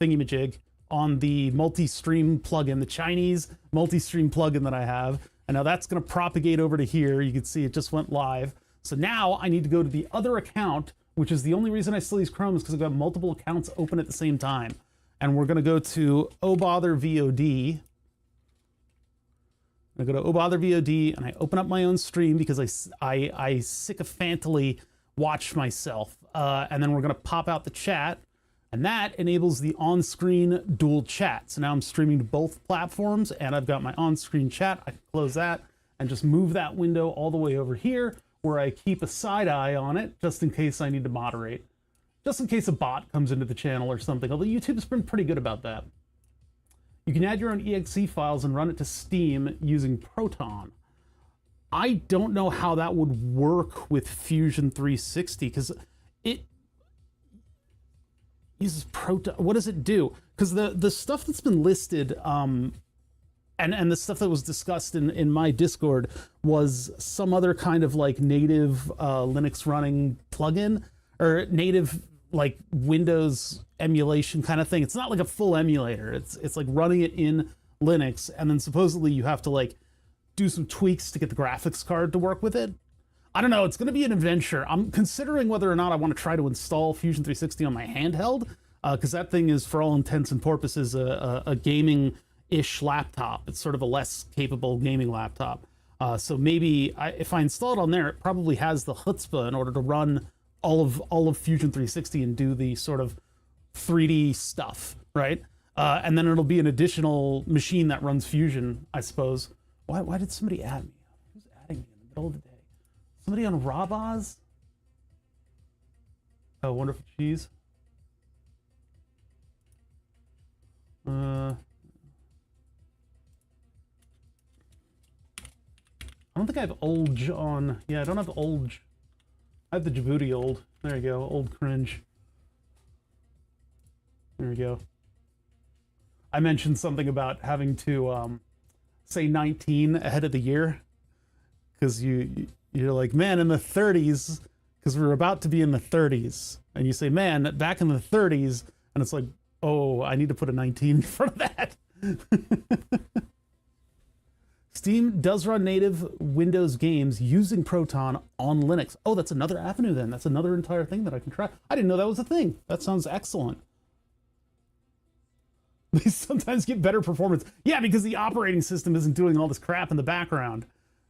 thingamajig on the multi-stream plugin, the Chinese multi-stream plugin that I have. And now that's going to propagate over to here. You can see it just went live. So now I need to go to the other account, which is the only reason I still use Chrome, is because I've got multiple accounts open at the same time. And we're going to go to Oh Bother VOD. I go to Oh Bother VOD and I open up my own stream because I sycophantly watch myself. And then we're going to pop out the chat. And that enables the on-screen dual chat. So now I'm streaming to both platforms and I've got my on-screen chat. I can close that and just move that window all the way over here where I keep a side eye on it just in case I need to moderate. Just in case a bot comes into the channel or something, although YouTube's been pretty good about that. You can add your own exe files and run it to Steam using Proton. I don't know how that would work with Fusion 360 because it uses Proton. What does it do? Because the stuff that's been listed and the stuff that was discussed in my Discord was some other kind of like native Linux running plugin or native like Windows emulation kind of thing. It's not like a full emulator. It's like running it in Linux, and then supposedly you have to like do some tweaks to get the graphics card to work with it. I don't know. It's going to be an adventure. I'm considering whether or not I want to try to install Fusion 360 on my handheld, because that thing is, for all intents and purposes, a gaming-ish laptop. It's sort of a less capable gaming laptop. So maybe if I install it on there, it probably has the chutzpah in order to run all of Fusion 360 and do the sort of 3D stuff, right? And then it'll be an additional machine that runs Fusion, I suppose. Why did somebody add me? Who's adding me in the middle of the day? Somebody on Rabaz? Oh, Wonderful Cheese. I don't think I have Olge on. Yeah, I don't have Olge. I have the Djibouti old. There you go, old cringe. There we go. I mentioned something about having to say 19 ahead of the year because you're like, man, in the 30s, because we're about to be in the 30s, and you say, man, back in the 30s, and it's like, oh, I need to put a 19 in front of that. Steam does run native Windows games using Proton on Linux. Oh, that's another avenue then. That's another entire thing that I can try. I didn't know that was a thing. That sounds excellent. They sometimes get better performance. Yeah, because the operating system isn't doing all this crap in the background,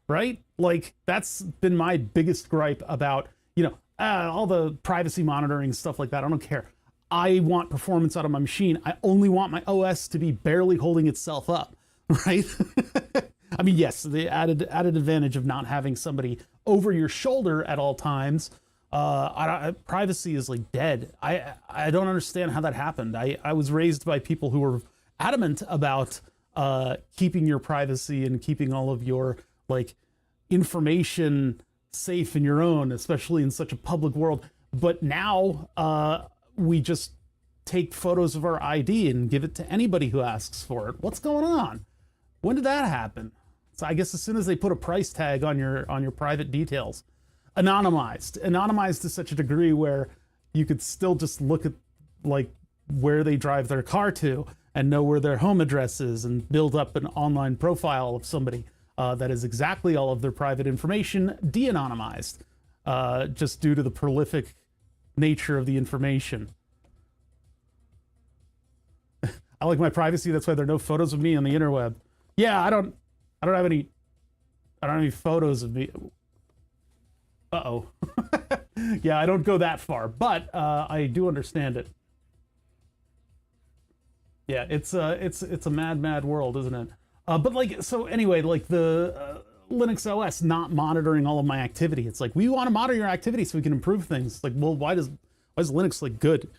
right? Like, that's been my biggest gripe about, all the privacy monitoring and stuff like that. I don't care. I want performance out of my machine. I only want my OS to be barely holding itself up, right? I mean, yes, the added advantage of not having somebody over your shoulder at all times. Privacy is like dead. I don't understand how that happened. I was raised by people who were adamant about keeping your privacy and keeping all of your like information safe in your own, especially in such a public world. But now we just take photos of our ID and give it to anybody who asks for it. What's going on? When did that happen? So I guess as soon as they put a price tag on your private details. Anonymized to such a degree where you could still just look at like where they drive their car to and know where their home address is and build up an online profile of somebody that is exactly all of their private information de-anonymized, just due to the prolific nature of the information. I like my privacy. That's why there are no photos of me on the interweb. Yeah, I don't have any photos of me. Uh-oh. Yeah, I don't go that far, but I do understand it. Yeah, it's a mad world, isn't it? But like, so anyway, like the Linux OS not monitoring all of my activity. It's like, we want to monitor your activity so we can improve things. Like, well, why is Linux like good?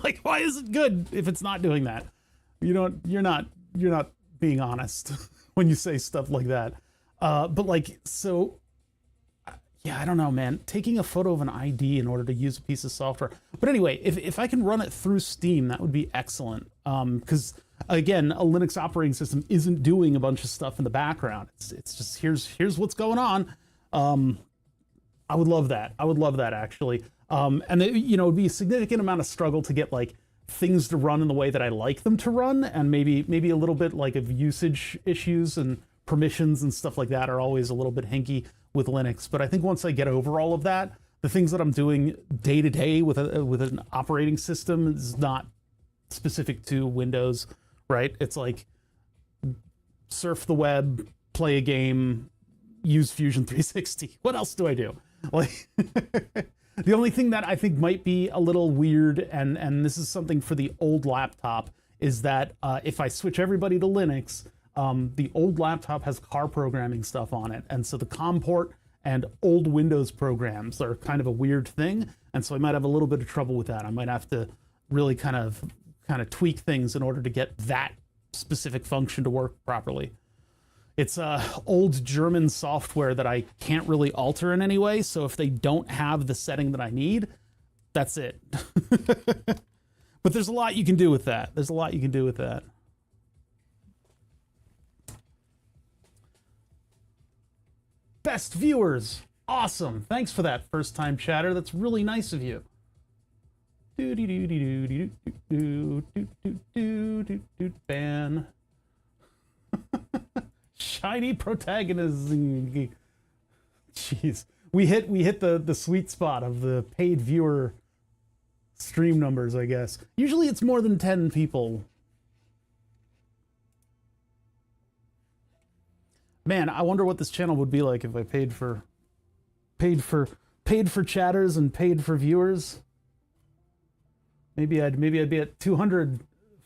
Like, why is it good if it's not doing that? You're not being honest when you say stuff like that. But like, so yeah, I don't know, man. Taking a photo of an ID in order to use a piece of software. But anyway, if I can run it through Steam, that would be excellent. Because again, a Linux operating system isn't doing a bunch of stuff in the background. It's just here's what's going on. I would love that. I would love that actually. And it would be a significant amount of struggle to get like things to run in the way that I like them to run, and maybe a little bit like of usage issues and permissions and stuff like that are always a little bit hinky with Linux. But I think once I get over all of that, the things that I'm doing day to day with an operating system is not specific to Windows, right? It's like surf the web, play a game, use Fusion 360. What else do I do? Like the only thing that I think might be a little weird, and this is something for the old laptop, is that if I switch everybody to Linux, the old laptop has car programming stuff on it, and so the COM port and old Windows programs are kind of a weird thing, and so I might have a little bit of trouble with that. I might have to really kind of tweak things in order to get that specific function to work properly. It's old German software that I can't really alter in any way, so if they don't have the setting that I need, that's it. But there's a lot you can do with that. There's a lot you can do with that. Best viewers. Awesome. Thanks for that, first-time chatter. That's really nice of you. Ban. Shiny protagonism. Jeez, we hit the sweet spot of the paid viewer stream numbers, I guess. Usually it's more than 10 people. Man, I wonder what this channel would be like if I paid for chatters and paid for viewers. Maybe I'd be at 200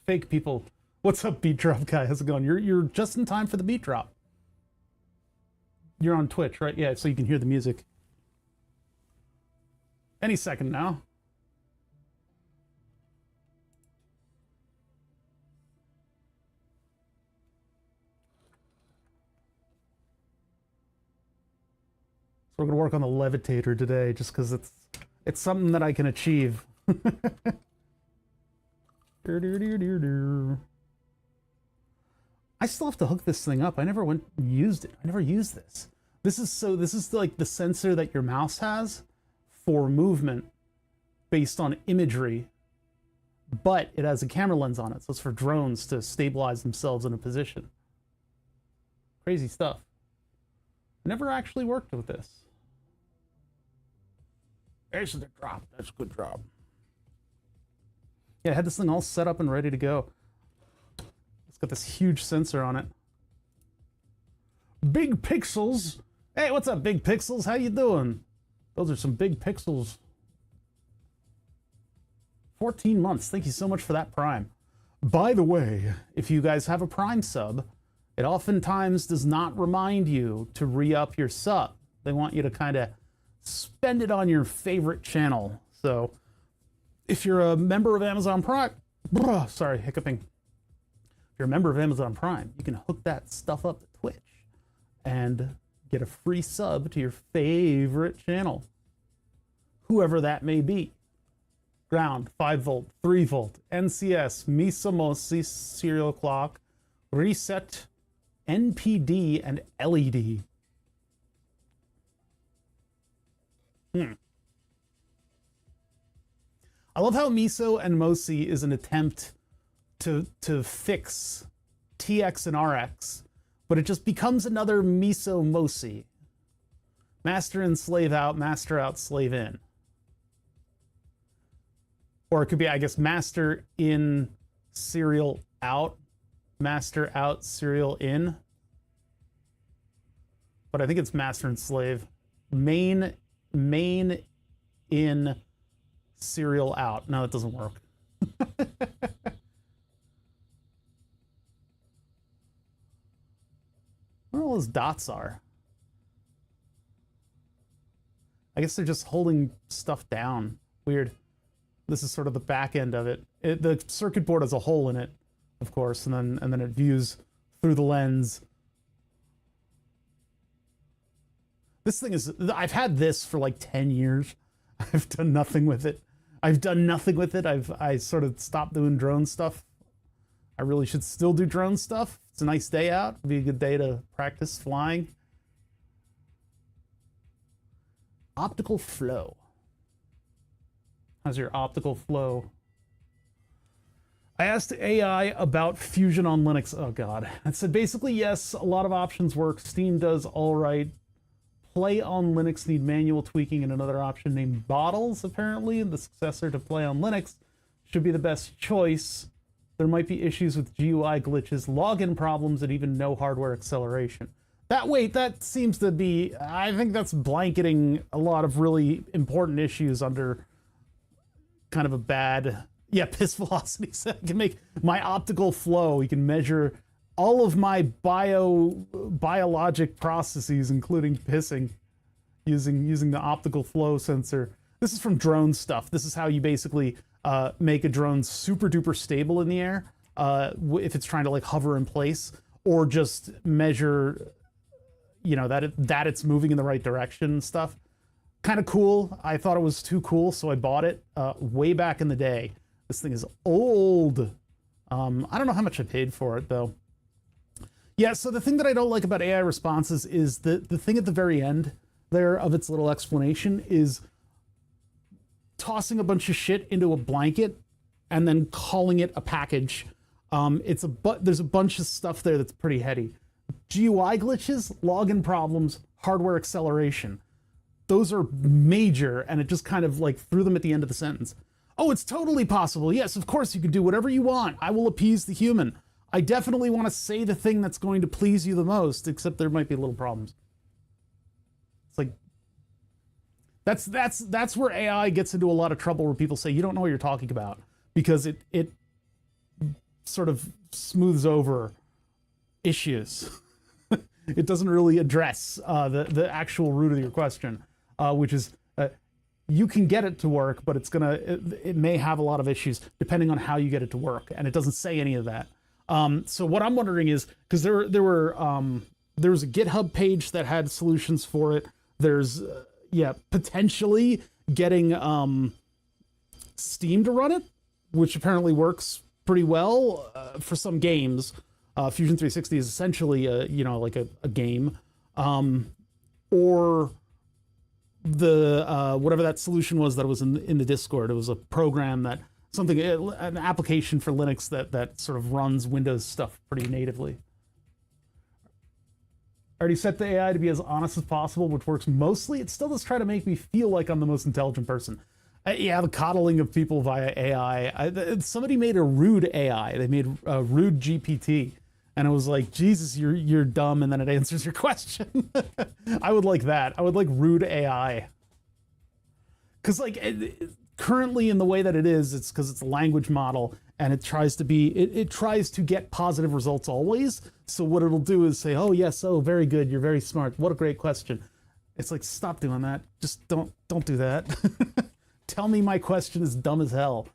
fake people. What's up, Beat Drop guy? How's it going? You're just in time for the beat drop. You're on Twitch, right? Yeah, so you can hear the music. Any second now. So we're gonna work on the levitator today, just because it's something that I can achieve. I still have to hook this thing up. I never used it. I never used this. This is like the sensor that your mouse has for movement based on imagery, but it has a camera lens on it, so it's for drones to stabilize themselves in a position. Crazy stuff. Never actually worked with this. There's the drop. That's a good drop. Yeah, I had this thing all set up and ready to go. It's got this huge sensor on it. Big pixels. Hey, what's up, big pixels? How you doing? Those are some big pixels. 14 months. Thank you so much for that Prime. By the way, if you guys have a Prime sub, it oftentimes does not remind you to re-up your sub. They want you to kind of spend it on your favorite channel. So if you're a member of Amazon Prime, sorry, hiccuping. If you're a member of Amazon Prime, you can hook that stuff up to Twitch and get a free sub to your favorite channel, whoever that may be. Ground, 5 volt, 3 volt, NCS, Misomosi, serial clock, reset, NPD, and LED. I love how Miso and Mosi is an attempt to fix TX and RX, but it just becomes another Miso Mosi. Master in, slave out, master out, slave in. Or it could be, I guess, master in, serial out, master out, serial in. But I think it's master and slave. Main in, serial out. No, that doesn't work. Where all those dots are. I guess they're just holding stuff down. Weird. This is sort of the back end of it. The circuit board has a hole in it, of course, and then it views through the lens. This thing is, I've had this for like 10 years. I've done nothing with it. I sort of stopped doing drone stuff. I really should still do drone stuff. It's a nice day out. It'd be a good day to practice flying. Optical flow. How's your optical flow? I asked AI about Fusion on Linux. Oh God. It said basically yes, a lot of options work. Steam does all right. Play on Linux need manual tweaking, and another option named Bottles, apparently, and the successor to Play on Linux, should be the best choice. There might be issues with GUI glitches, login problems, and even no hardware acceleration. That seems to be, I think that's blanketing a lot of really important issues under kind of a bad, yeah, piss velocity. So I can make my optical flow. You can measure all of my biologic processes, including pissing, using the optical flow sensor. This is from drone stuff. This is how you basically make a drone super duper stable in the air if it's trying to like hover in place, or just measure, you know, that it's moving in the right direction and stuff. Kind of cool. I thought it was too cool, so I bought it way back in the day. This thing is old. I don't know how much I paid for it though. Yeah, so the thing that I don't like about AI responses is the thing at the very end there of its little explanation is tossing a bunch of shit into a blanket and then calling it a package. There's a bunch of stuff there that's pretty heady. GUI glitches, login problems, hardware acceleration. Those are major, and it just kind of like threw them at the end of the sentence. Oh, it's totally possible. Yes, of course you can do whatever you want. I will appease the human. I definitely want to say the thing that's going to please you the most, except there might be little problems. It's like, that's where AI gets into a lot of trouble, where people say you don't know what you're talking about, because it sort of smooths over issues. It doesn't really address the actual root of your question, which is you can get it to work, but it may have a lot of issues depending on how you get it to work, and it doesn't say any of that. So what I'm wondering is, because there was a GitHub page that had solutions for it. There's potentially getting Steam to run it, which apparently works pretty well for some games. Fusion 360 is essentially like a game, or the whatever that solution was that was in the Discord. It was a program an application for Linux that sort of runs Windows stuff pretty natively. I already set the AI to be as honest as possible, which works mostly. It still does try to make me feel like I'm the most intelligent person. The coddling of people via AI. Somebody made a rude AI. They made a rude GPT. And it was like, Jesus, you're dumb, and then it answers your question. I would like that. I would like rude AI. Because currently in the way that it is, it's because it's a language model, and it tries to get positive results always. So what it'll do is say, oh yes, oh very good, you're very smart. What a great question. It's like, stop doing that. Just don't do that. Tell me my question is dumb as hell.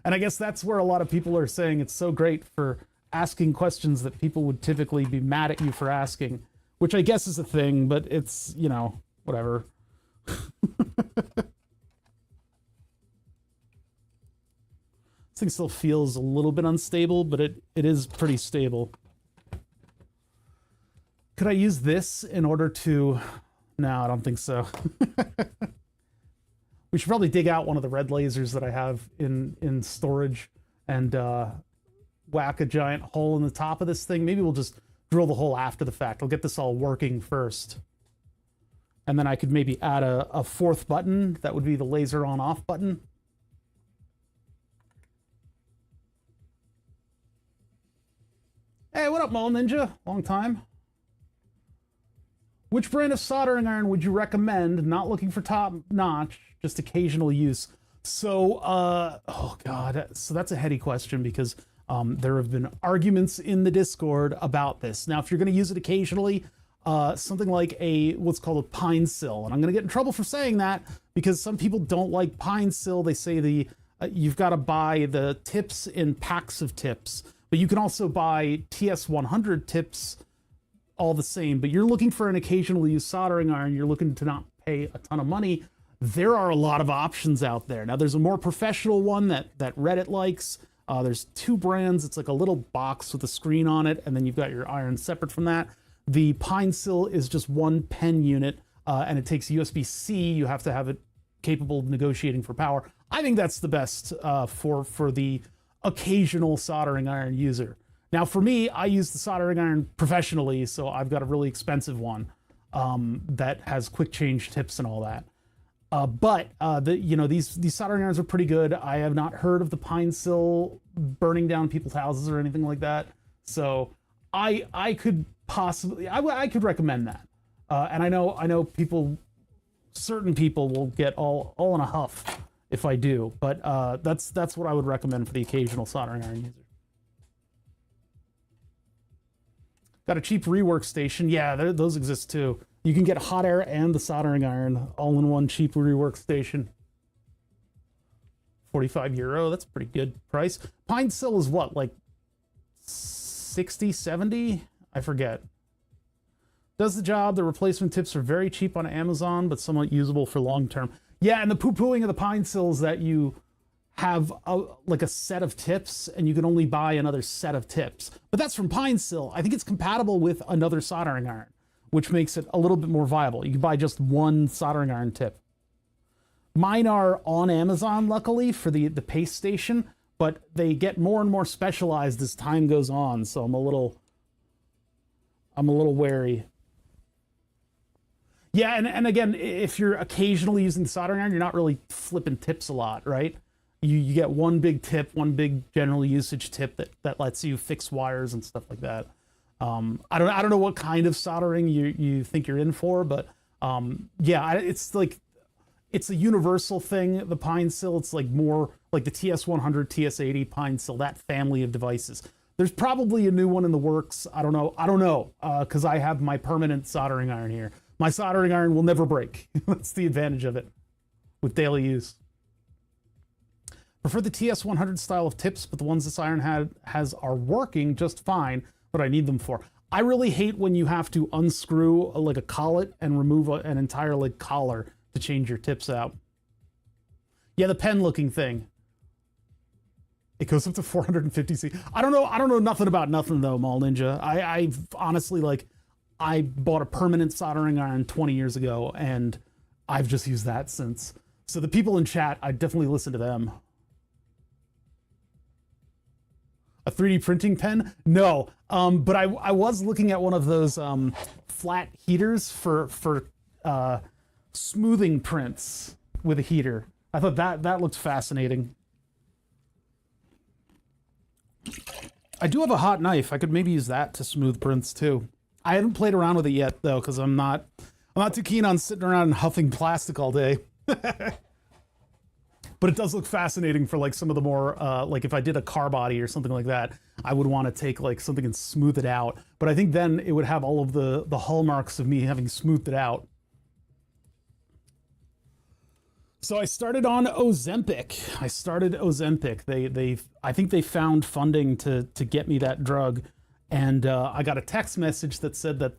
And I guess that's where a lot of people are saying it's so great for asking questions that people would typically be mad at you for asking, which I guess is a thing, but it's, whatever. This thing still feels a little bit unstable, but it is pretty stable. Could I use this in order to... No, I don't think so. We should probably dig out one of the red lasers that I have in storage and whack a giant hole in the top of this thing. Maybe we'll just drill the hole after the fact. I'll get this all working first. And then I could maybe add a fourth button. That would be the laser on-off button. Hey, what up, Mole Ninja? Long time. Which brand of soldering iron would you recommend? Not looking for top notch, just occasional use. So, oh God, so that's a heady question, because there have been arguments in the Discord about this. Now, if you're going to use it occasionally, something like what's called a pine sill, and I'm going to get in trouble for saying that because some people don't like pine sill. They say you've got to buy the tips in packs of tips, but you can also buy TS100 tips all the same. But you're looking for an occasional use soldering iron. You're looking to not pay a ton of money. There are a lot of options out there. Now, there's a more professional one that Reddit likes. There's two brands. It's like a little box with a screen on it, and then you've got your iron separate from that. The pine sill is just one pen unit, and it takes USB-C. You have to have it capable of negotiating for power. I think that's the best for the occasional soldering iron user. Now, for me, I use the soldering iron professionally, so I've got a really expensive one that has quick change tips and all that. But these soldering irons are pretty good. I have not heard of the pine sil burning down people's houses or anything like that. So I could possibly I could recommend that. And I know people, certain people will get all in a huff if I do. But that's what I would recommend for the occasional soldering iron user. Got a cheap rework station. Yeah, those exist too. You can get hot air and the soldering iron all in one cheap rework station. €45. That's a pretty good price. Pine sil is what, like 60, 70? I forget. Does the job. The replacement tips are very cheap on Amazon, but somewhat usable for long term. Yeah, and the poo-pooing of the pine sil is that you have like a set of tips and you can only buy another set of tips. But that's from pine sil. I think it's compatible with another soldering iron, which makes it a little bit more viable. You can buy just one soldering iron tip. Mine are on Amazon, luckily, for the paste station, but they get more and more specialized as time goes on, so I'm a little wary. Yeah, and again, if you're occasionally using the soldering iron, you're not really flipping tips a lot, right? You get one big tip, one big general usage tip that lets you fix wires and stuff like that. I don't know what kind of soldering you think you're in for, but yeah, it's like it's a universal thing. The pine sil, it's like more like the TS100, TS80 pine sil, that family of devices. There's probably a new one in the works. I don't know, because I have my permanent soldering iron here. My soldering iron will never break. That's the advantage of it with daily use. Prefer the TS100 style of tips, but the ones this iron has are working just fine, what I need them for. I really hate when you have to unscrew like a collet and remove an entire like collar to change your tips out. Yeah, the pen looking thing. It goes up to 450C. I don't know nothing about nothing though, Mall Ninja. I've honestly, like, I bought a permanent soldering iron 20 years ago and I've just used that since. So the people in chat, I definitely listen to them. A 3D printing pen? No, but I was looking at one of those flat heaters for smoothing prints with a heater. I thought that looked fascinating. I do have a hot knife. I could maybe use that to smooth prints too. I haven't played around with it yet though, because I'm not too keen on sitting around and huffing plastic all day. But it does look fascinating for like some of the more, like if I did a car body or something like that, I would want to take like something and smooth it out. But I think then it would have all of the hallmarks of me having smoothed it out. So I started on Ozempic. I think they found funding to get me that drug. And I got a text message that said that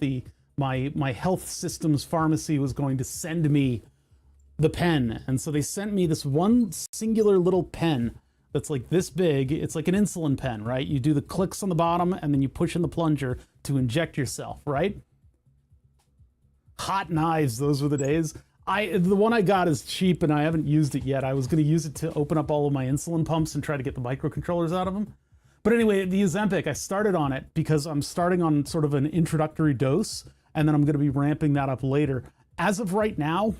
my health systems pharmacy was going to send me the pen. And so they sent me this one singular little pen that's like this big. It's like an insulin pen, right? You do the clicks on the bottom and then you push in the plunger to inject yourself, right? Hot knives, those were the days. The one I got is cheap and I haven't used it yet. I was going to use it to open up all of my insulin pumps and try to get the microcontrollers out of them. But anyway, the Ozempic, I started on it because I'm starting on sort of an introductory dose and then I'm going to be ramping that up later. As of right now,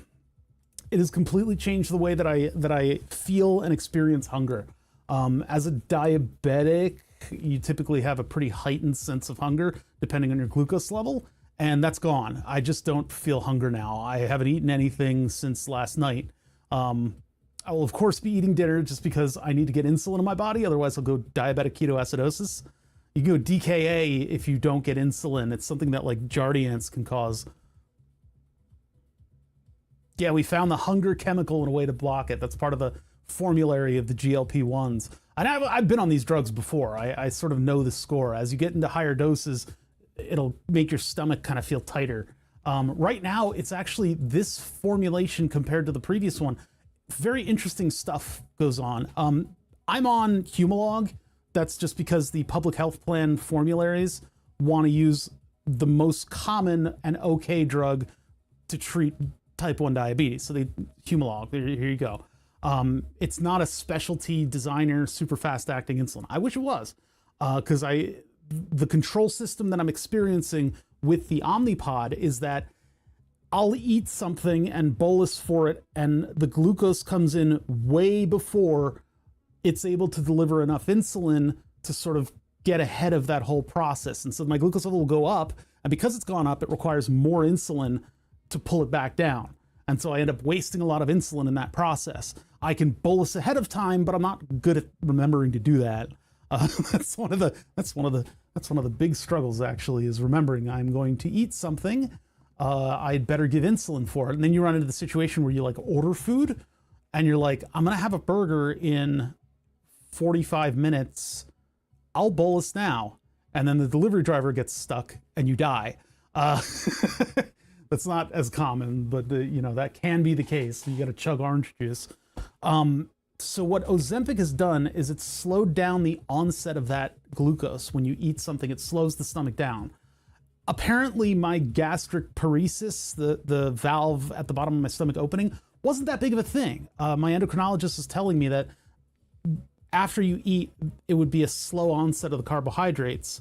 it has completely changed the way that I feel and experience hunger. As a diabetic, you typically have a pretty heightened sense of hunger depending on your glucose level, and that's gone. I just don't feel hunger now. I haven't eaten anything since last night. I will of course be eating dinner just because I need to get insulin in my body, otherwise I'll go diabetic ketoacidosis. You can go DKA if you don't get insulin. It's something that like Jardiance can cause. Yeah, we found the hunger chemical and a way to block it. That's part of the formulary of the GLP-1s. And I've been on these drugs before. I sort of know the score. As you get into higher doses, it'll make your stomach kind of feel tighter. Right now, it's actually this formulation compared to the previous one. Very interesting stuff goes on. I'm on Humalog. That's just because the public health plan formularies want to use the most common and okay drug to treat type 1 diabetes. So they Humalog, here you go. It's not a specialty designer super fast acting insulin. I wish it was, because the control system that I'm experiencing with the Omnipod is that I'll eat something and bolus for it, and the glucose comes in way before it's able to deliver enough insulin to sort of get ahead of that whole process. And so my glucose level will go up, and because it's gone up, it requires more insulin to pull it back down. And so I end up wasting a lot of insulin in that process. I can bolus ahead of time, but I'm not good at remembering to do that. That's one of the big struggles, actually, is remembering I'm going to eat something. I'd better give insulin for it. And then you run into the situation where you like order food and you're like, I'm going to have a burger in 45 minutes. I'll bolus now. And then the delivery driver gets stuck and you die. That's not as common, but that can be the case. You got to chug orange juice. So what Ozempic has done is it's slowed down the onset of that glucose. When you eat something, it slows the stomach down. Apparently my gastric paresis, the valve at the bottom of my stomach opening, wasn't that big of a thing. My endocrinologist is telling me that after you eat, it would be a slow onset of the carbohydrates,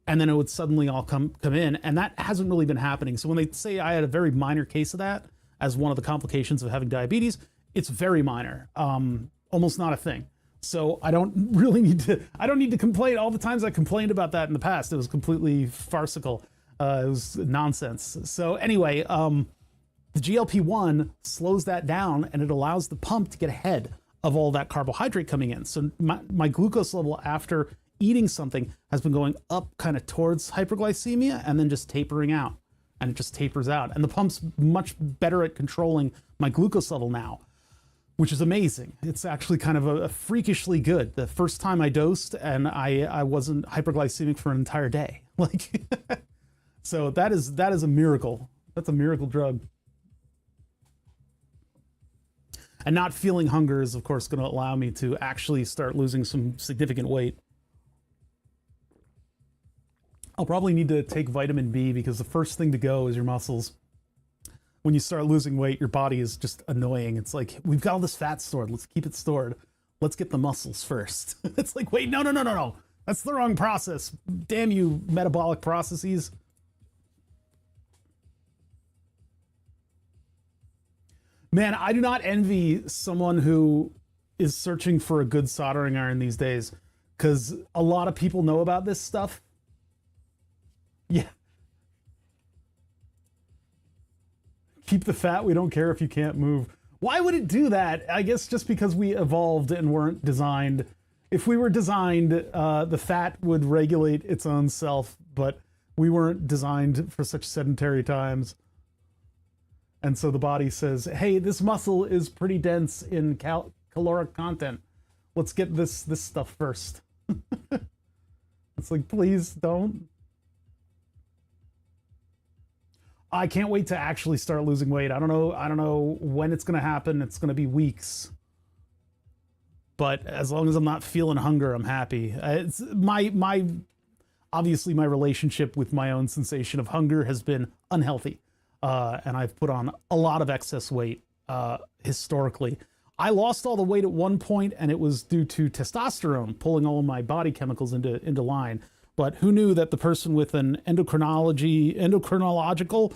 and then it would suddenly all come in, and that hasn't really been happening. So when they say I had a very minor case of that as one of the complications of having diabetes, it's very minor, almost not a thing. So I don't need to complain. All the times I complained about that in the past, it was completely farcical. It was nonsense. So anyway, the GLP-1 slows that down, and it allows the pump to get ahead of all that carbohydrate coming in. So my glucose level after eating something has been going up kind of towards hyperglycemia and then just tapering out, and it just tapers out. And the pump's much better at controlling my glucose level now, which is amazing. It's actually kind of a freakishly good. The first time I dosed, and I wasn't hyperglycemic for an entire day. So that is a miracle. That's a miracle drug. And not feeling hunger is, of course, going to allow me to actually start losing some significant weight. I'll probably need to take vitamin B, because the first thing to go is your muscles. When you start losing weight, your body is just annoying. It's like, we've got all this fat stored. Let's keep it stored. Let's get the muscles first. It's like, wait, no. That's the wrong process. Damn you, metabolic processes. Man, I do not envy someone who is searching for a good soldering iron these days, because a lot of people know about this stuff. Yeah. Keep the fat. We don't care if you can't move. Why would it do that? I guess just because we evolved and weren't designed. If we were designed, the fat would regulate its own self, but we weren't designed for such sedentary times. And so the body says, hey, this muscle is pretty dense in caloric content. Let's get this stuff first. It's like, please don't. I can't wait to actually start losing weight. I don't know when it's going to happen. It's going to be weeks. But as long as I'm not feeling hunger, I'm happy. It's obviously my relationship with my own sensation of hunger has been unhealthy. And I've put on a lot of excess weight historically. I lost all the weight at one point, and it was due to testosterone pulling all of my body chemicals into line. But who knew that the person with an endocrinological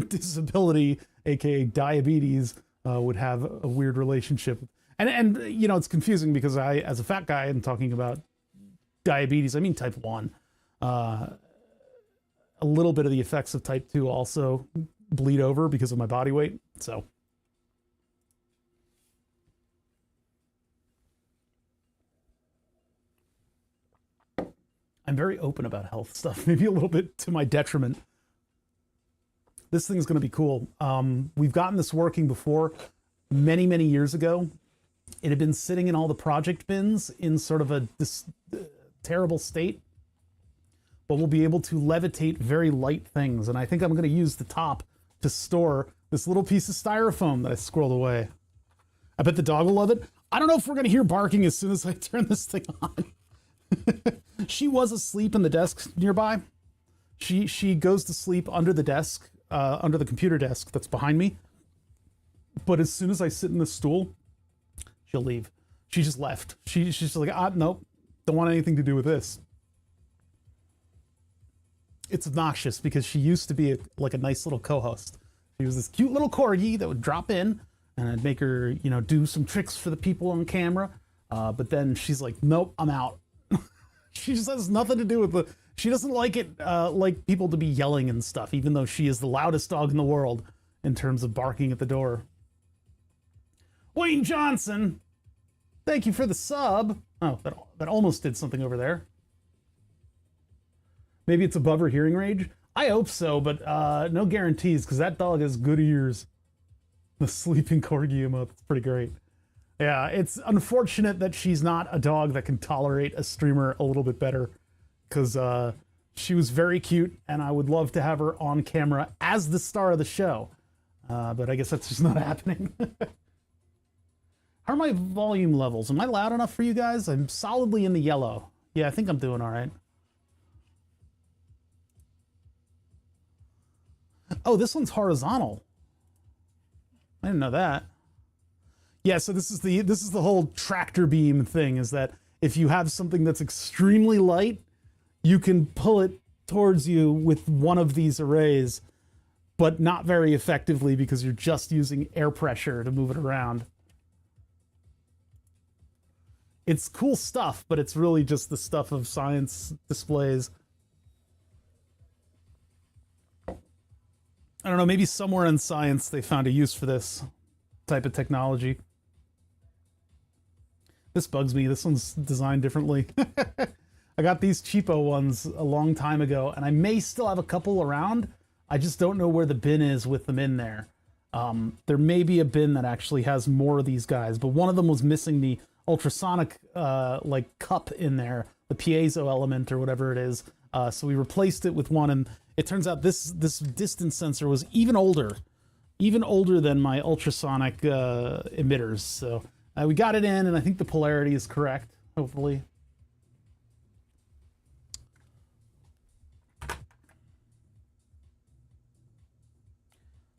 disability, aka diabetes, would have a weird relationship. And it's confusing because I, as a fat guy, am talking about diabetes. I mean type 1. A little bit of the effects of type 2 also bleed over because of my body weight. So I'm very open about health stuff, maybe a little bit to my detriment. This thing is going to be cool. We've gotten this working before many, many years ago. It had been sitting in all the project bins in sort of this terrible state. But we'll be able to levitate very light things. And I think I'm going to use the top to store this little piece of styrofoam that I squirreled away. I bet the dog will love it. I don't know if we're going to hear barking as soon as I turn this thing on. She was asleep in the desk nearby. She goes to sleep under the desk under the computer desk that's behind me. But as soon as I sit in the stool, she'll leave. She just left. She's just like, nope, don't want anything to do with this. It's obnoxious because she used to be like a nice little co-host. She was this cute little corgi that would drop in, and I'd make her, do some tricks for the people on camera. But then she's like, nope, I'm out. She just has nothing to do with she doesn't like it, like people to be yelling and stuff, even though she is the loudest dog in the world in terms of barking at the door. Wayne Johnson, thank you for the sub. Oh, that almost did something over there. Maybe it's above her hearing range. I hope so, but no guarantees, because that dog has good ears. The sleeping corgi emote, that's pretty great. Yeah, it's unfortunate that she's not a dog that can tolerate a streamer a little bit better, because she was very cute, and I would love to have her on camera as the star of the show. But I guess that's just not happening. How are my volume levels? Am I loud enough for you guys? I'm solidly in the yellow. Yeah, I think I'm doing all right. Oh, this one's horizontal. I didn't know that. Yeah, so this is the whole tractor beam thing, is that if you have something that's extremely light, you can pull it towards you with one of these arrays, but not very effectively because you're just using air pressure to move it around. It's cool stuff, but it's really just the stuff of science displays. I don't know, maybe somewhere in science they found a use for this type of technology. This bugs me. This one's designed differently. I got these cheapo ones a long time ago, and I may still have a couple around. I just don't know where the bin is with them in there. There may be a bin that actually has more of these guys, but one of them was missing the ultrasonic like cup in there, the piezo element or whatever it is. So we replaced it with one, and it turns out this distance sensor was even older than my ultrasonic emitters. So we got it in, and I think the polarity is correct, hopefully.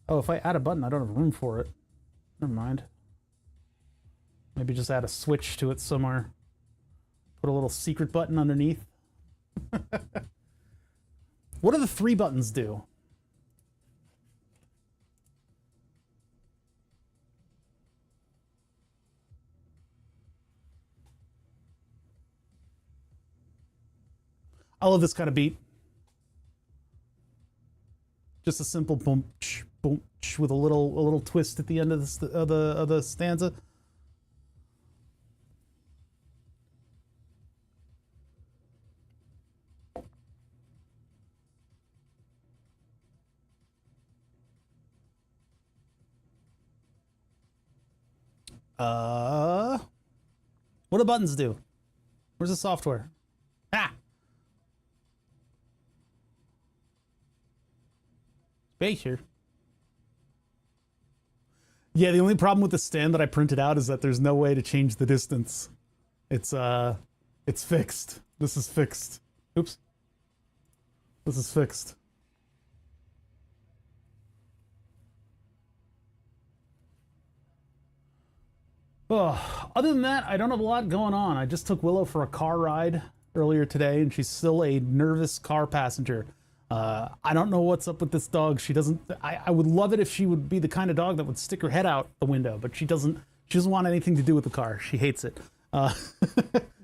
Oh, if I add a button, I don't have room for it. Never mind. Maybe just add a switch to it somewhere. Put a little secret button underneath. What do the 3 buttons do? I love this kind of beat. Just a simple boom, with a little twist at the end of the stanza. What do buttons do? Where's the software? Ah! Spacer. Yeah, the only problem with the stand that I printed out is that there's no way to change the distance. It's fixed. This is fixed. Oops. This is fixed. Other than that, I don't have a lot going on. I just took Willow for a car ride earlier today, and she's still a nervous car passenger. I don't know what's up with this dog. She doesn't. I would love it if she would be the kind of dog that would stick her head out the window, but she doesn't. She doesn't want anything to do with the car. She hates it.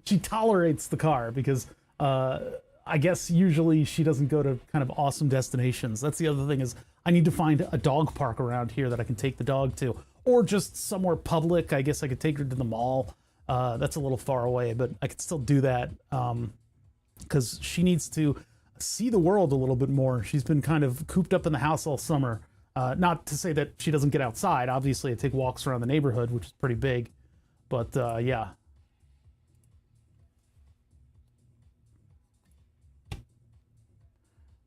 She tolerates the car because I guess usually she doesn't go to kind of awesome destinations. That's the other thing, is I need to find a dog park around here that I can take the dog to. Or just somewhere public. I guess I could take her to the mall. That's a little far away, but I could still do that because she needs to see the world a little bit more. She's been kind of cooped up in the house all summer. Not to say that she doesn't get outside. Obviously, I take walks around the neighborhood, which is pretty big. But yeah.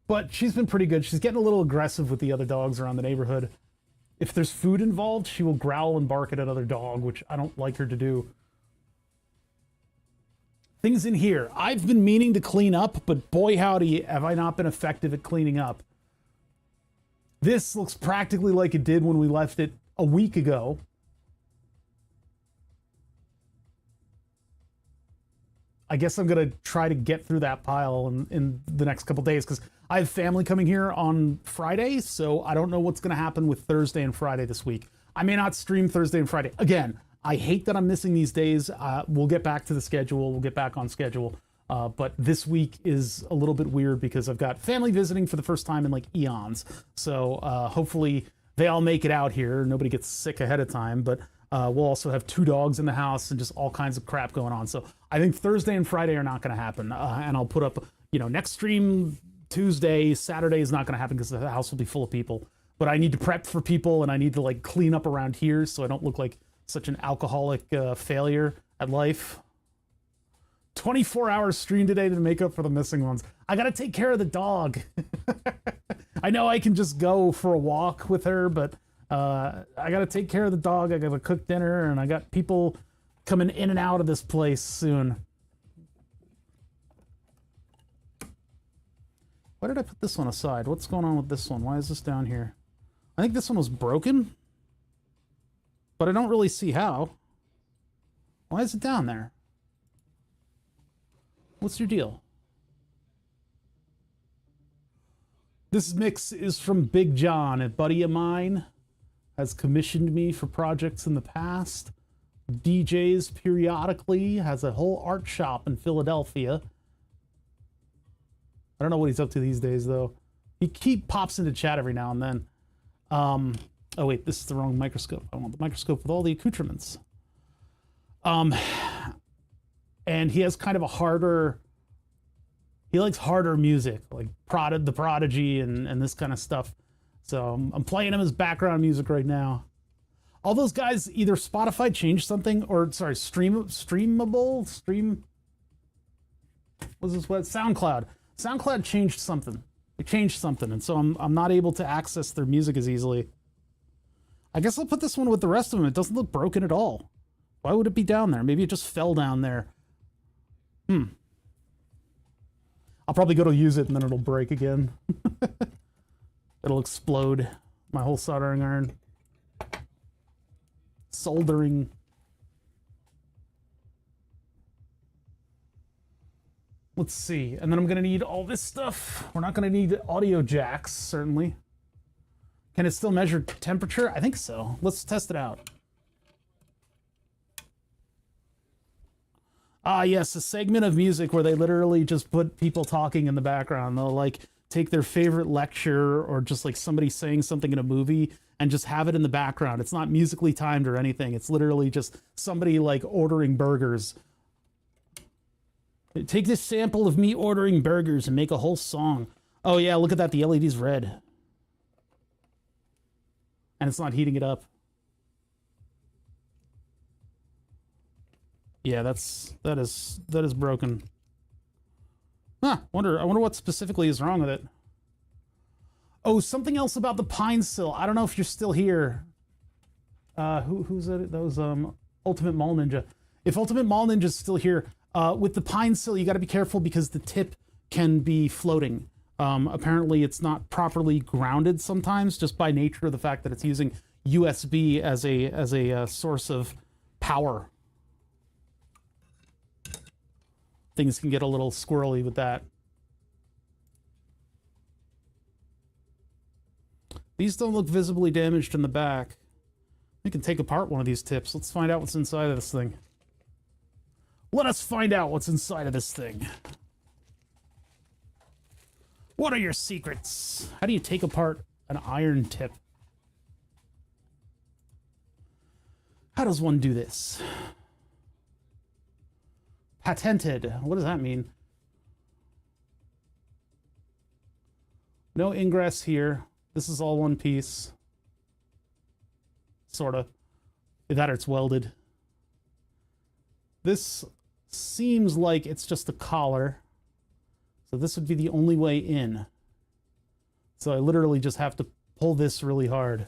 But she's been pretty good. She's getting a little aggressive with the other dogs around the neighborhood. If there's food involved, she will growl and bark at another dog, which I don't like her to do. Things in here. I've been meaning to clean up, but boy howdy, have I not been effective at cleaning up. This looks practically like it did when we left it a week ago. I guess I'm going to try to get through that pile in the next couple days because I have family coming here on Friday, so I don't know what's going to happen with Thursday and Friday this week. I may not stream Thursday and Friday. Again, I hate that I'm missing these days. We'll get back to the schedule. We'll get back on schedule. But this week is a little bit weird because I've got family visiting for the first time in like eons. So hopefully they all make it out here. Nobody gets sick ahead of time, but we'll also have 2 dogs in the house and just all kinds of crap going on. So I think Thursday and Friday are not going to happen. And I'll put up, next stream Tuesday. Saturday is not going to happen because the house will be full of people. But I need to prep for people and I need to like clean up around here so I don't look like such an alcoholic failure at life. 24-hour stream today to make up for the missing ones. I got to take care of the dog. I know I can just go for a walk with her, but I got to take care of the dog. I got to cook dinner and I got people coming in and out of this place soon. Why did I put this one aside? What's going on with this one? Why is this down here? I think this one was broken, but I don't really see how. Why is it down there? What's your deal? This mix is from Big John, a buddy of mine has commissioned me for projects in the past. DJs periodically, has a whole art shop in Philadelphia. I don't know what he's up to these days, though. He pops into chat every now and then. Oh, wait, this is the wrong microscope. I want the microscope with all the accoutrements. And he has kind of a harder... He likes harder music, like The Prodigy and this kind of stuff. So I'm playing him as background music right now. All those guys, either Spotify changed something, or, sorry, what's this, what? SoundCloud. SoundCloud changed something. They changed something, and so I'm not able to access their music as easily. I guess I'll put this one with the rest of them. It doesn't look broken at all. Why would it be down there? Maybe it just fell down there. I'll probably go to use it and then it'll break again. It'll explode. My whole soldering iron. Soldering. Let's see. And then I'm going to need all this stuff. We're not going to need audio jacks, certainly. Can it still measure temperature? I think so. Let's test it out. Ah, yes, a segment of music where they literally just put people talking in the background. They'll like take their favorite lecture or just like somebody saying something in a movie and just have it in the background. It's not musically timed or anything. It's literally just somebody like ordering burgers. Take this sample of me ordering burgers and make a whole song. Oh yeah, look at that. The LED's red. And it's not heating it up. Yeah, that is broken. Huh, I wonder what specifically is wrong with it. Oh, something else about the pine sill. I don't know if you're still here. Who's that? That was Ultimate Mall Ninja. If Ultimate Mall Ninja's still here, with the pine sill, you got to be careful because the tip can be floating. Apparently, it's not properly grounded sometimes, just by nature of the fact that it's using USB as a source of power. Things can get a little squirrely with that. These don't look visibly damaged in the back. We can take apart one of these tips. Let's find out what's inside of this thing. Let us find out what's inside of this thing. What are your secrets? How do you take apart an iron tip? How does one do this? Patented. What does that mean? No ingress here. This is all one piece. Sorta. That or it's welded. This seems like it's just a collar. So this would be the only way in. So I literally just have to pull this really hard.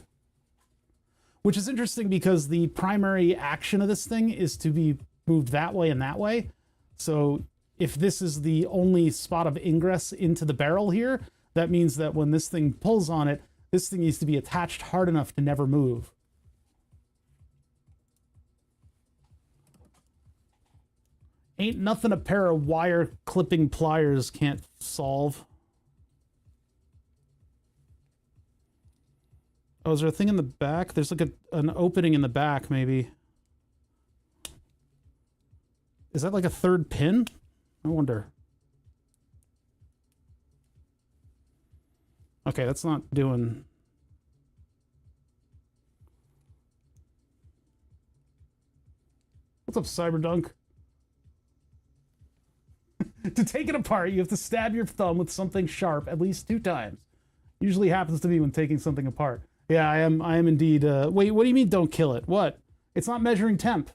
Which is interesting because the primary action of this thing is to be moved that way and that way. So if this is the only spot of ingress into the barrel here, that means that when this thing pulls on it, This thing needs to be attached hard enough to never move. Ain't nothing a pair of wire clipping pliers can't solve. Oh, is there a thing in the back? There's like an opening in the back, maybe. Is that like a third pin? I wonder. Okay, that's not doing... What's up, Cyberdunk? To take it apart, you have to stab your thumb with something sharp at least 2 times. Usually happens to me when taking something apart. Yeah, I am indeed... Wait, what do you mean don't kill it? What? It's not measuring temp.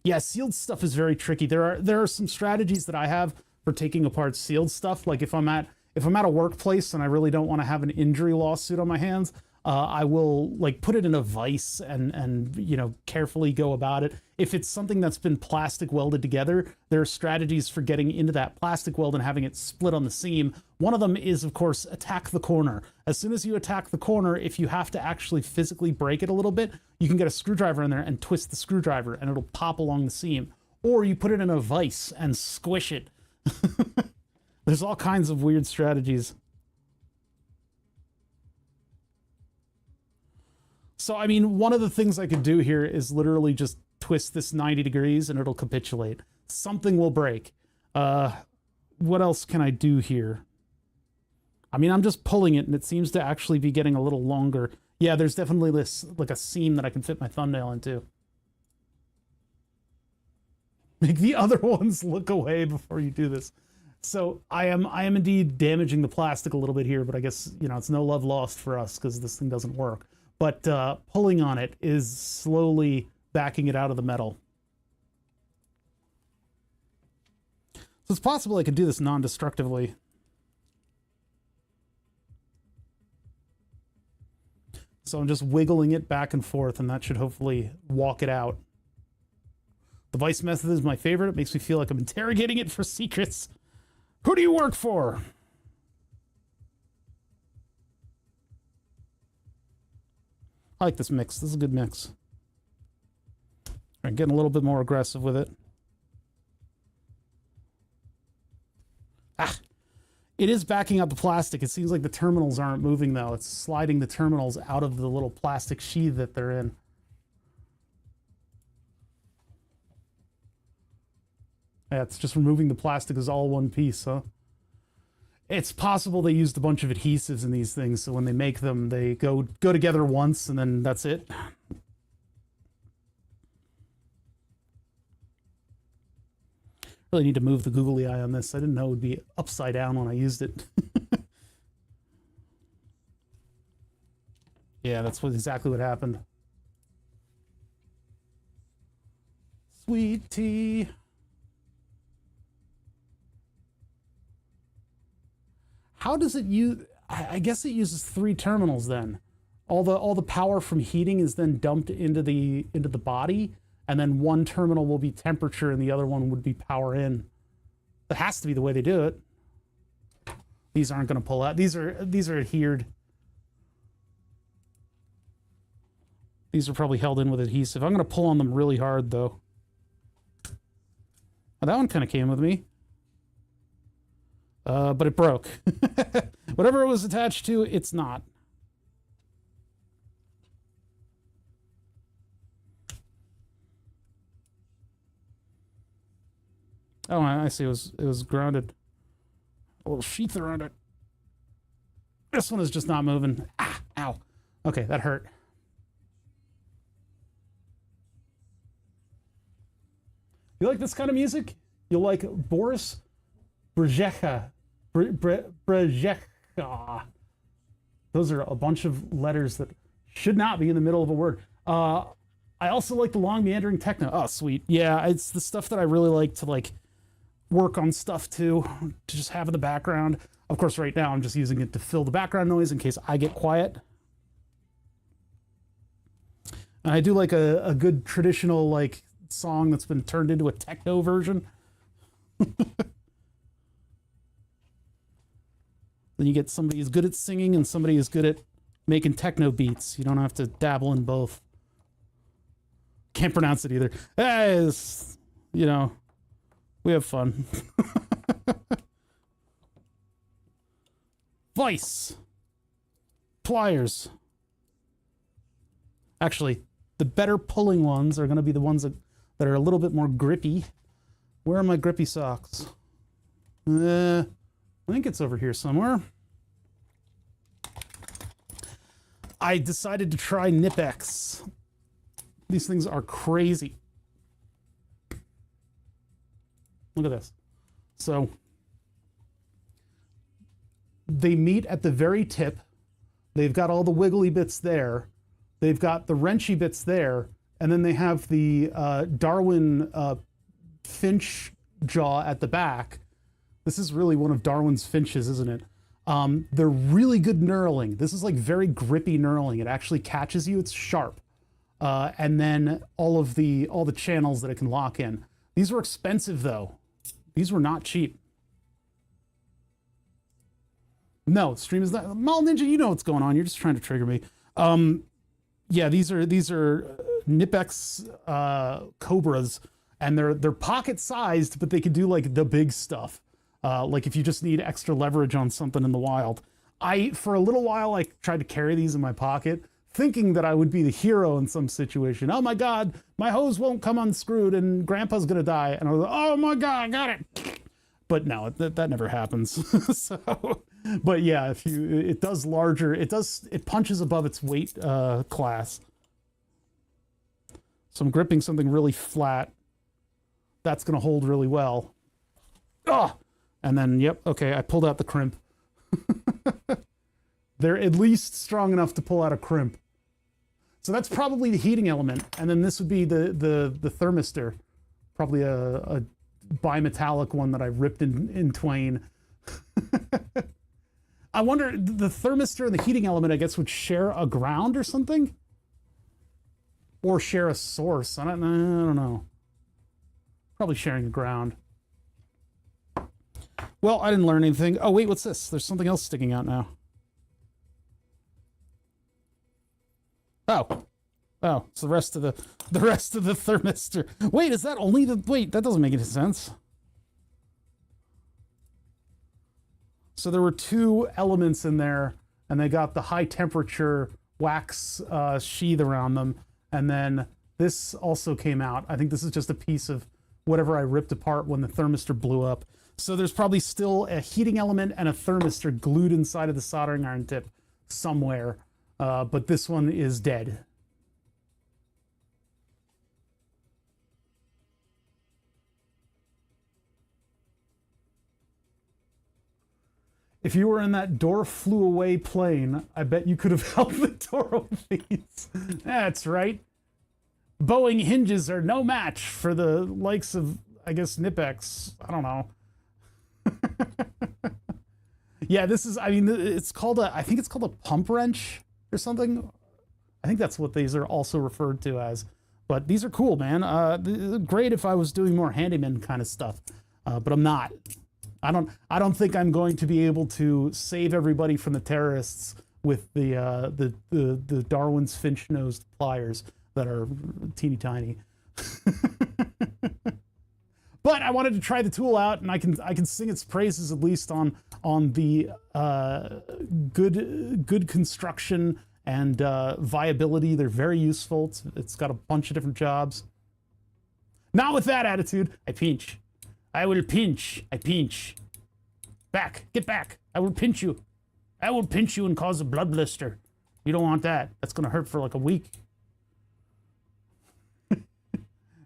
Yeah, sealed stuff is very tricky. There are some strategies that I have for taking apart sealed stuff. Like if I'm at a workplace and I really don't want to have an injury lawsuit on my hands, I will like put it in a vise and you know, carefully go about it. If it's something that's been plastic welded together, there are strategies for getting into that plastic weld and having it split on the seam. One of them is, of course, attack the corner. As soon as you attack the corner, if you have to actually physically break it a little bit, you can get a screwdriver in there and twist the screwdriver and it'll pop along the seam. Or you put it in a vise and squish it. There's all kinds of weird strategies. So, I mean, one of the things I could do here is literally just twist this 90 degrees and it'll capitulate. Something will break. What else can I do here? I mean, I'm just pulling it and it seems to actually be getting a little longer. Yeah, there's definitely this, like a seam that I can fit my thumbnail into. Make the other ones look away before you do this. So I am indeed damaging the plastic a little bit here, but I guess, you know, it's no love lost for us because this thing doesn't work. But pulling on it is slowly backing it out of the metal. So it's possible I could do this non-destructively. So I'm just wiggling it back and forth, and that should hopefully walk it out. The vice method is my favorite. It makes me feel like I'm interrogating it for secrets. Who do you work for? I like this mix. This is a good mix. All right, getting a little bit more aggressive with it. Ah! It is backing out the plastic. It seems like the terminals aren't moving, though. It's sliding the terminals out of the little plastic sheath that they're in. Yeah, it's just removing the plastic as all one piece, huh? It's possible they used a bunch of adhesives in these things, so when they make them, they go together once, and then that's it. Really need to move the googly eye on this. I didn't know it would be upside down when I used it. Yeah, that's exactly what happened. Sweet tea. How does it use? I guess it uses 3 terminals then. All the power from heating is then dumped into the body, and then one terminal will be temperature and the other one would be power in. That has to be the way they do it. These aren't going to pull out. These are adhered. These are probably held in with adhesive. I'm going to pull on them really hard though. Oh, that one kind of came with me. But it broke. Whatever it was attached to, it's not. Oh, I see. It was grounded. A little sheath around it. This one is just not moving. Ah, ow. Okay, that hurt. You like this kind of music? You'll like Boris Brejcha. Brejcha. Those are a bunch of letters that should not be in the middle of a word. I also like the long meandering techno. Oh, sweet. Yeah, it's the stuff that I really like to like work on stuff to just have in the background. Of course, right now I'm just using it to fill the background noise in case I get quiet. And I do like a good traditional like song that's been turned into a techno version. Then you get somebody who's good at singing and somebody who's good at making techno beats. You don't have to dabble in both. Can't pronounce it either. You know, we have fun. Vice. Pliers. Actually, the better pulling ones are going to be the ones that are a little bit more grippy. Where are my grippy socks? I think it's over here somewhere. I decided to try Nip-X. These things are crazy. Look at this. So they meet at the very tip. They've got all the wiggly bits there. They've got the wrenchy bits there. And then they have the Darwin finch jaw at the back. This is really one of Darwin's finches, isn't it? They're really good knurling. This is like very grippy knurling. It actually catches you. It's sharp. And then all the channels that it can lock in. These were expensive though. These were not cheap. No, stream is not. Mall Ninja, you know what's going on. You're just trying to trigger me. Yeah, these are Nip-X Cobras, and they're pocket sized, but they can do like the big stuff. Like if you just need extra leverage on something in the wild. For a little while, I tried to carry these in my pocket, thinking that I would be the hero in some situation. Oh my God, my hose won't come unscrewed and Grandpa's gonna die. And I was like, oh my God, I got it. But no, that never happens. So, but yeah, it does larger, it punches above its weight class. So I'm gripping something really flat. That's gonna hold really well. Oh, and then, yep, okay, I pulled out the crimp. They're at least strong enough to pull out a crimp. So that's probably the heating element. And then this would be the thermistor. Probably a bimetallic one that I ripped in twain. I wonder, the thermistor and the heating element, I guess, would share a ground or something? Or share a source. I don't know. Probably sharing a ground. Well, I didn't learn anything. Oh, wait, what's this? There's something else sticking out now. Oh, it's the rest of the thermistor. Wait, is that only the, wait, that doesn't make any sense. So there were two elements in there, and they got the high temperature wax sheath around them, and then this also came out. I think this is just a piece of whatever I ripped apart when the thermistor blew up. So there's probably still a heating element and a thermistor glued inside of the soldering iron tip somewhere, but this one is dead. If you were in that door flew away plane, I bet you could have held the door with these. That's right. Boeing hinges are no match for the likes of, I guess, Nip-X. I don't know. Yeah, this is, I mean, it's called I think it's called a pump wrench or something. I think that's what these are also referred to as. But these are cool, man. Great if I was doing more handyman kind of stuff, but I'm not. I don't think I'm going to be able to save everybody from the terrorists with the Darwin's finch-nosed pliers that are teeny tiny. But I wanted to try the tool out, and I can sing its praises at least on the good construction and viability. They're very useful. It's got a bunch of different jobs. Not with that attitude. I pinch. I will pinch. I pinch. Back. Get back. I will pinch you. I will pinch you and cause a blood blister. You don't want that. That's going to hurt for like a week.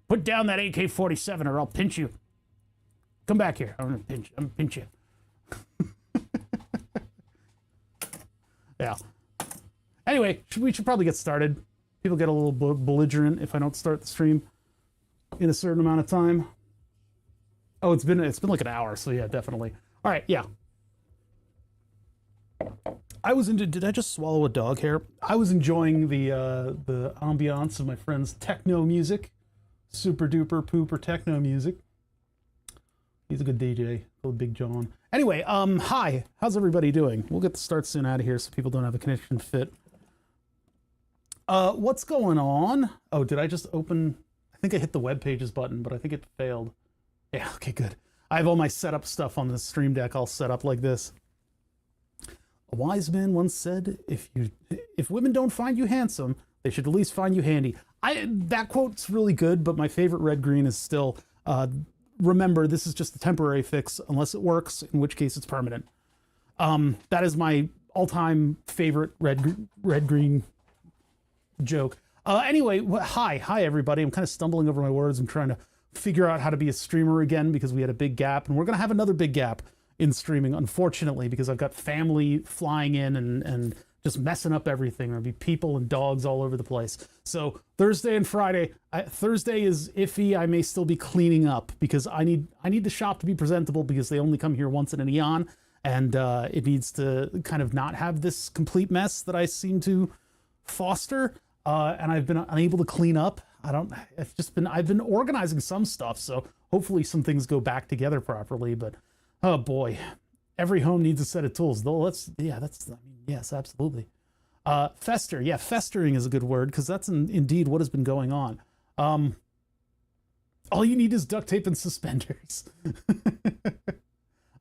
Put down that AK-47 or I'll pinch you. Come back here. I'm going to pinch you. Yeah. Anyway, we should probably get started. People get a little belligerent if I don't start the stream in a certain amount of time. Oh, it's been like an hour, so yeah, definitely. All right, yeah. Did I just swallow a dog hair? I was enjoying the ambiance of my friend's techno music. Super duper pooper techno music. He's a good DJ, called Big John. Anyway, hi, how's everybody doing? We'll get the start soon out of here so people don't have a connection fit. What's going on? Oh, did I just open? I think I hit the web pages button, but I think it failed. Yeah, okay, good. I have all my setup stuff on the Stream Deck all set up like this. A wise man once said, if women don't find you handsome, they should at least find you handy. That quote's really good, but my favorite red green is still, remember, this is just a temporary fix unless it works, in which case it's permanent. That is my all-time favorite red green joke. Anyway, hi everybody. I'm kind of stumbling over my words. I'm trying to figure out how to be a streamer again because we had a big gap, and we're going to have another big gap in streaming, unfortunately, because I've got family flying in and just messing up everything. There'll be people and dogs all over the place. So Thursday and Friday, Thursday is iffy. I may still be cleaning up because I need the shop to be presentable because they only come here once in an eon, and it needs to kind of not have this complete mess that I seem to foster. And I've been unable to clean up. I've been organizing some stuff, so hopefully some things go back together properly, but oh boy, every home needs a set of tools. Though yes, absolutely. Fester, yeah, festering is a good word because that's indeed what has been going on. All you need is duct tape and suspenders.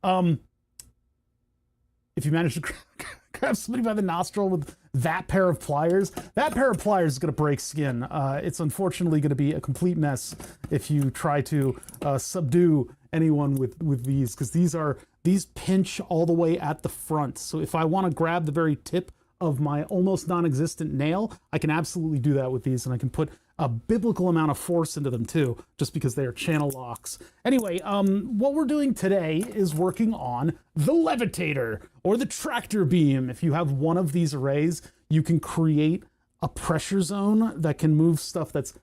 If you manage to grab somebody by the nostril with that pair of pliers is going to break skin. It's unfortunately going to be a complete mess if you try to subdue anyone with these, because these pinch all the way at the front. So if I want to grab the very tip of my almost non-existent nail, I can absolutely do that with these, and I can put a biblical amount of force into them too, just because they are channel locks. Anyway, what we're doing today is working on the levitator, or the tractor beam. If you have one of these arrays, you can create a pressure zone that can move stuff that's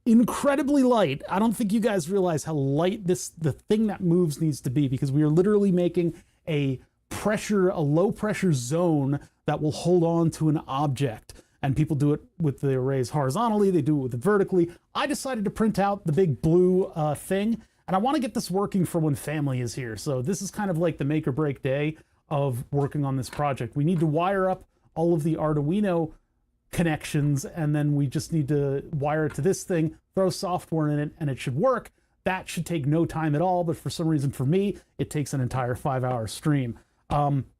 incredibly light. I don't think you guys realize how light the thing that moves needs to be, because we are literally making a low pressure zone that will hold on to an object. And people do it with the arrays horizontally, they do it with it vertically. I decided to print out the big blue thing, and I want to get this working for when family is here. So this is kind of like the make or break day of working on this project. We need to wire up all of the Arduino connections, and then we just need to wire it to this thing, throw software in it, and it should work. That should take no time at all, but for some reason for me, it takes an entire 5-hour stream.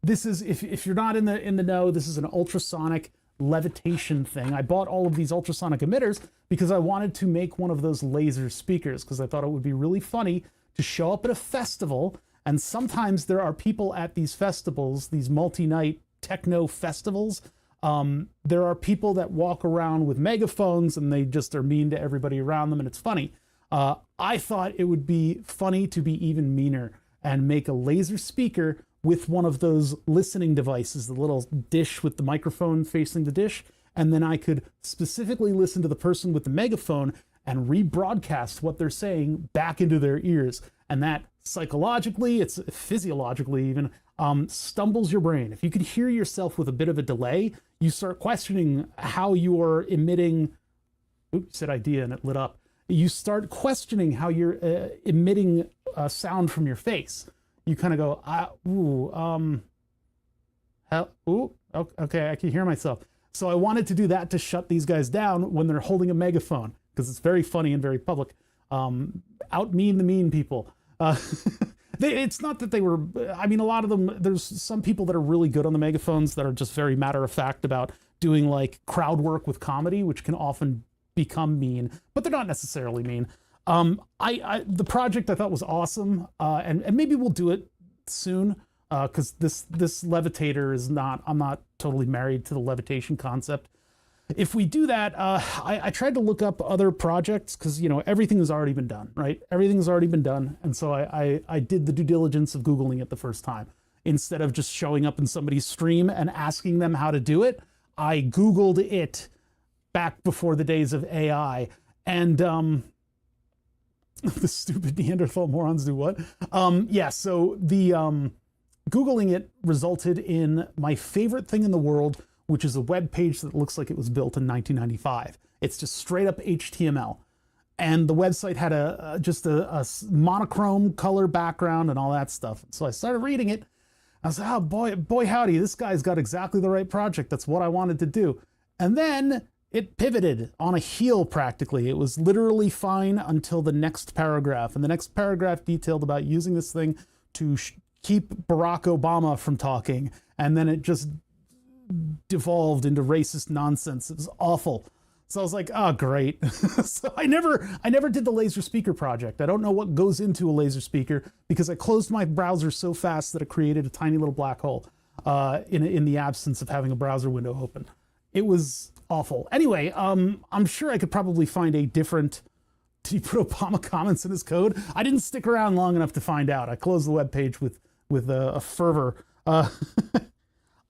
This is, if you're not in the know, this is an ultrasonic levitation thing. I bought all of these ultrasonic emitters because I wanted to make one of those laser speakers, because I thought it would be really funny to show up at a festival, and sometimes there are people at these festivals, these multi-night techno festivals. There are people that walk around with megaphones and they just are mean to everybody around them, and it's funny. I thought it would be funny to be even meaner and make a laser speaker with one of those listening devices, the little dish with the microphone facing the dish, and then I could specifically listen to the person with the megaphone and rebroadcast what they're saying back into their ears. And that psychologically, it's physiologically even, stumbles your brain. If you could hear yourself with a bit of a delay, you start questioning how you are emitting, oops, said idea and it lit up. You start questioning how you're emitting sound from your face. You kind of go, okay, I can hear myself. So I wanted to do that to shut these guys down when they're holding a megaphone, because it's very funny and very public. Out mean the mean people. It's not that they were, I mean, a lot of them, there's some people that are really good on the megaphones that are just very matter of fact about doing like crowd work with comedy, which can often become mean, but they're not necessarily mean. The project I thought was awesome, and maybe we'll do it soon, because this levitator is not, I'm not totally married to the levitation concept. If we do that, I tried to look up other projects, because, you know, everything has already been done, right? Everything's already been done, and so I did the due diligence of Googling it the first time. Instead of just showing up in somebody's stream and asking them how to do it, I Googled it back before the days of AI, and the stupid Neanderthal morons do what? Yeah, so the Googling it resulted in my favorite thing in the world, which is a web page that looks like it was built in 1995. It's just straight up HTML. and the website had just a monochrome color background and all that stuff. So I started reading it. I was like, oh boy howdy, this guy's got exactly the right project. That's what I wanted to do. And then it pivoted on a heel practically. It was literally fine until the next paragraph. And the next paragraph detailed about using this thing to keep Barack Obama from talking. And then it just devolved into racist nonsense. It was awful. So I was like, oh, great. So I never did the laser speaker project. I don't know what goes into a laser speaker because I closed my browser so fast that it created a tiny little black hole in the absence of having a browser window open. It was awful. Anyway, I'm sure I could probably find a different. Did he put Obama comments in his code? I didn't stick around long enough to find out. I closed the web page with a fervor.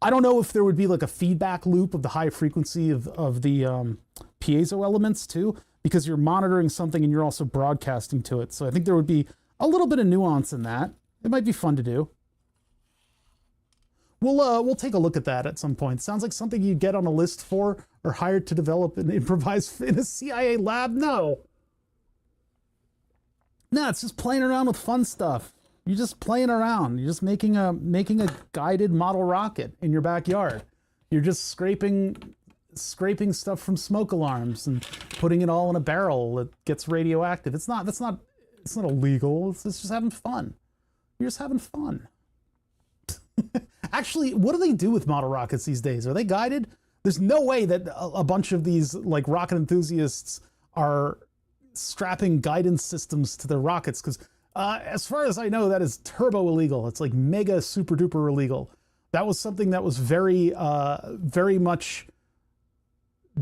I don't know if there would be like a feedback loop of the high frequency of the piezo elements too, because you're monitoring something and you're also broadcasting to it. So I think there would be a little bit of nuance in that. It might be fun to do. We'll take a look at that at some point. Sounds like something you get on a list for or hired to develop and improvise in a CIA lab. No, it's just playing around with fun stuff. You're just playing around. You're just making a guided model rocket in your backyard. You're just scraping stuff from smoke alarms and putting it all in a barrel that gets radioactive. It's not illegal. It's just having fun. You're just having fun. Actually, what do they do with model rockets these days? Are they guided? There's no way that a bunch of these like rocket enthusiasts are strapping guidance systems to their rockets, because as far as I know, that is turbo illegal. It's like mega super duper illegal. That was something that was very much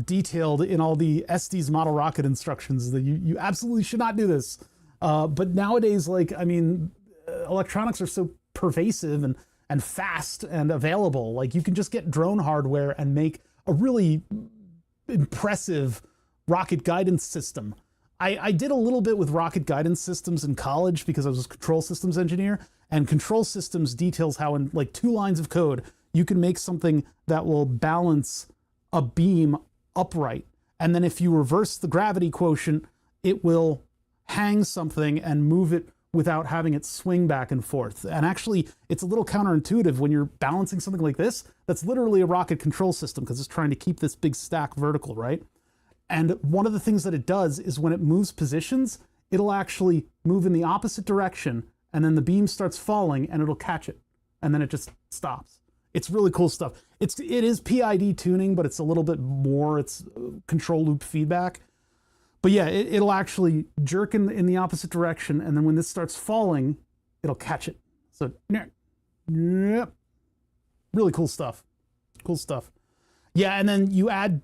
detailed in all the Estes model rocket instructions, that you absolutely should not do this. But nowadays, like, I mean, electronics are so pervasive and fast and available. Like, you can just get drone hardware and make a really impressive rocket guidance system. I did a little bit with rocket guidance systems in college because I was a control systems engineer, and control systems details how in like 2 lines of code, you can make something that will balance a beam upright. And then if you reverse the gravity quotient, it will hang something and move it without having it swing back and forth. And actually, it's a little counterintuitive when you're balancing something like this. That's literally a rocket control system because it's trying to keep this big stack vertical, right? And one of the things that it does is when it moves positions, it'll actually move in the opposite direction, and then the beam starts falling and it'll catch it. And then it just stops. It's really cool stuff. It is PID tuning, but it's a little bit more. It's control loop feedback. But yeah, it'll actually jerk in the opposite direction, and then when this starts falling, it'll catch it. So, yep. Really cool stuff. Cool stuff. Yeah, and then you add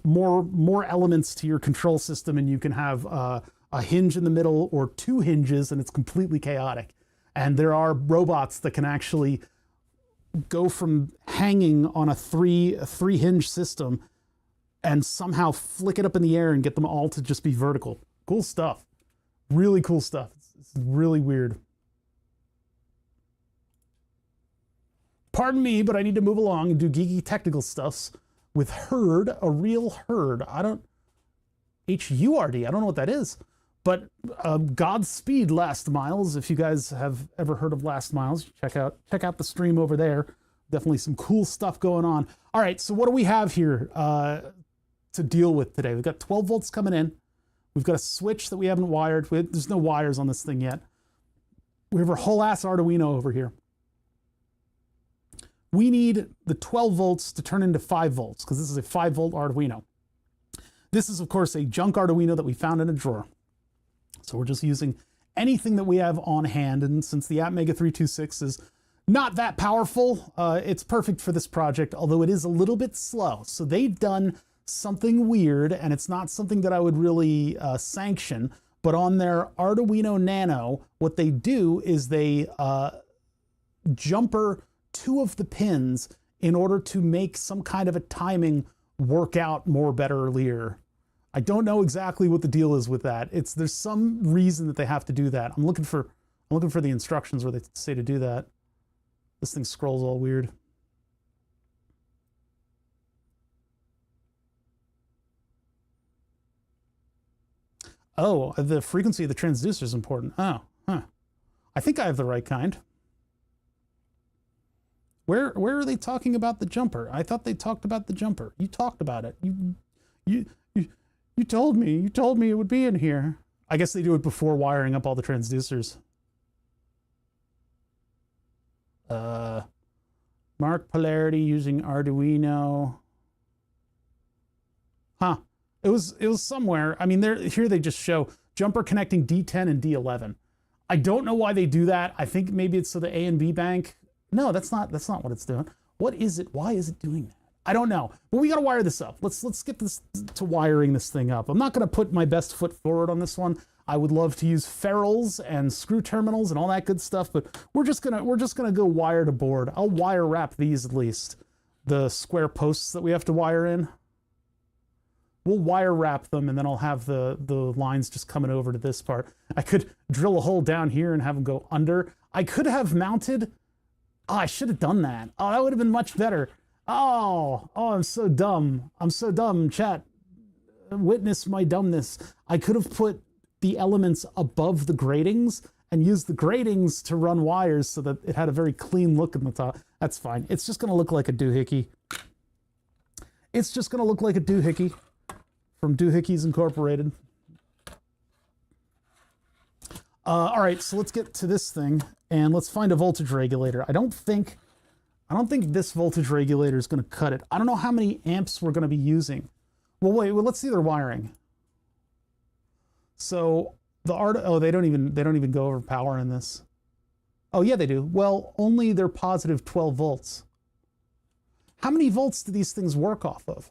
more elements to your control system, and you can have a hinge in the middle or 2 hinges, and it's completely chaotic. And there are robots that can actually go from hanging on a three hinge system and somehow flick it up in the air and get them all to just be vertical. Cool stuff. Really cool stuff. It's really weird. Pardon me, but I need to move along and do geeky technical stuffs with Herd, a real herd. HURD, I don't know what that is. But Godspeed Last Miles. If you guys have ever heard of Last Miles, check out the stream over there. Definitely some cool stuff going on. All right, so what do we have here to deal with today? We've got 12 volts coming in. We've got a switch that we haven't wired. There's no wires on this thing yet. We have our whole ass Arduino over here. We need the 12 volts to turn into 5 volts because this is a 5 volt Arduino. This is, of course, a junk Arduino that we found in a drawer. So we're just using anything that we have on hand. And since the Atmega 326 is not that powerful, it's perfect for this project, although it is a little bit slow. So they've done something weird, and it's not something that I would really sanction, but on their Arduino Nano, what they do is they jumper 2 of the pins in order to make some kind of a timing work out more betterlier. I don't know exactly what the deal is with that. There's some reason that they have to do that. I'm looking for the instructions where they say to do that. This thing scrolls all weird. Oh, the frequency of the transducer is important. Oh, huh. I think I have the right kind. Where are they talking about the jumper? I thought they talked about the jumper. You talked about it. You you told me. You told me it would be in here. I guess they do it before wiring up all the transducers. Mark polarity using Arduino. Huh. It was somewhere. I mean, here they just show jumper connecting D10 and D11. I don't know why they do that. I think maybe it's so the A and B bank. No, that's not what it's doing. What is it? Why is it doing that? I don't know. But we got to wire this up. Let's get this to wiring this thing up. I'm not going to put my best foot forward on this one. I would love to use ferrules and screw terminals and all that good stuff, but we're just gonna go wire to board. I'll wire wrap these at least. The square posts that we have to wire in. We'll wire wrap them, and then I'll have the lines just coming over to this part. I could drill a hole down here and have them go under. I could have mounted. Oh, I should have done that. Oh, that would have been much better. Oh, I'm so dumb. I'm so dumb, chat. Witness my dumbness. I could have put the elements above the gratings and used the gratings to run wires so that it had a very clean look in the top. That's fine. It's just going to look like a doohickey. It's just going to look like a doohickey from Doohickeys Incorporated. All right, so let's get to this thing and let's find a voltage regulator. I don't think this voltage regulator is going to cut it. I don't know how many amps we're going to be using. Well, wait. Well, let's see their wiring. So they don't even go over power in this. Oh yeah, they do. Well, only they're positive 12 volts. How many volts do these things work off of?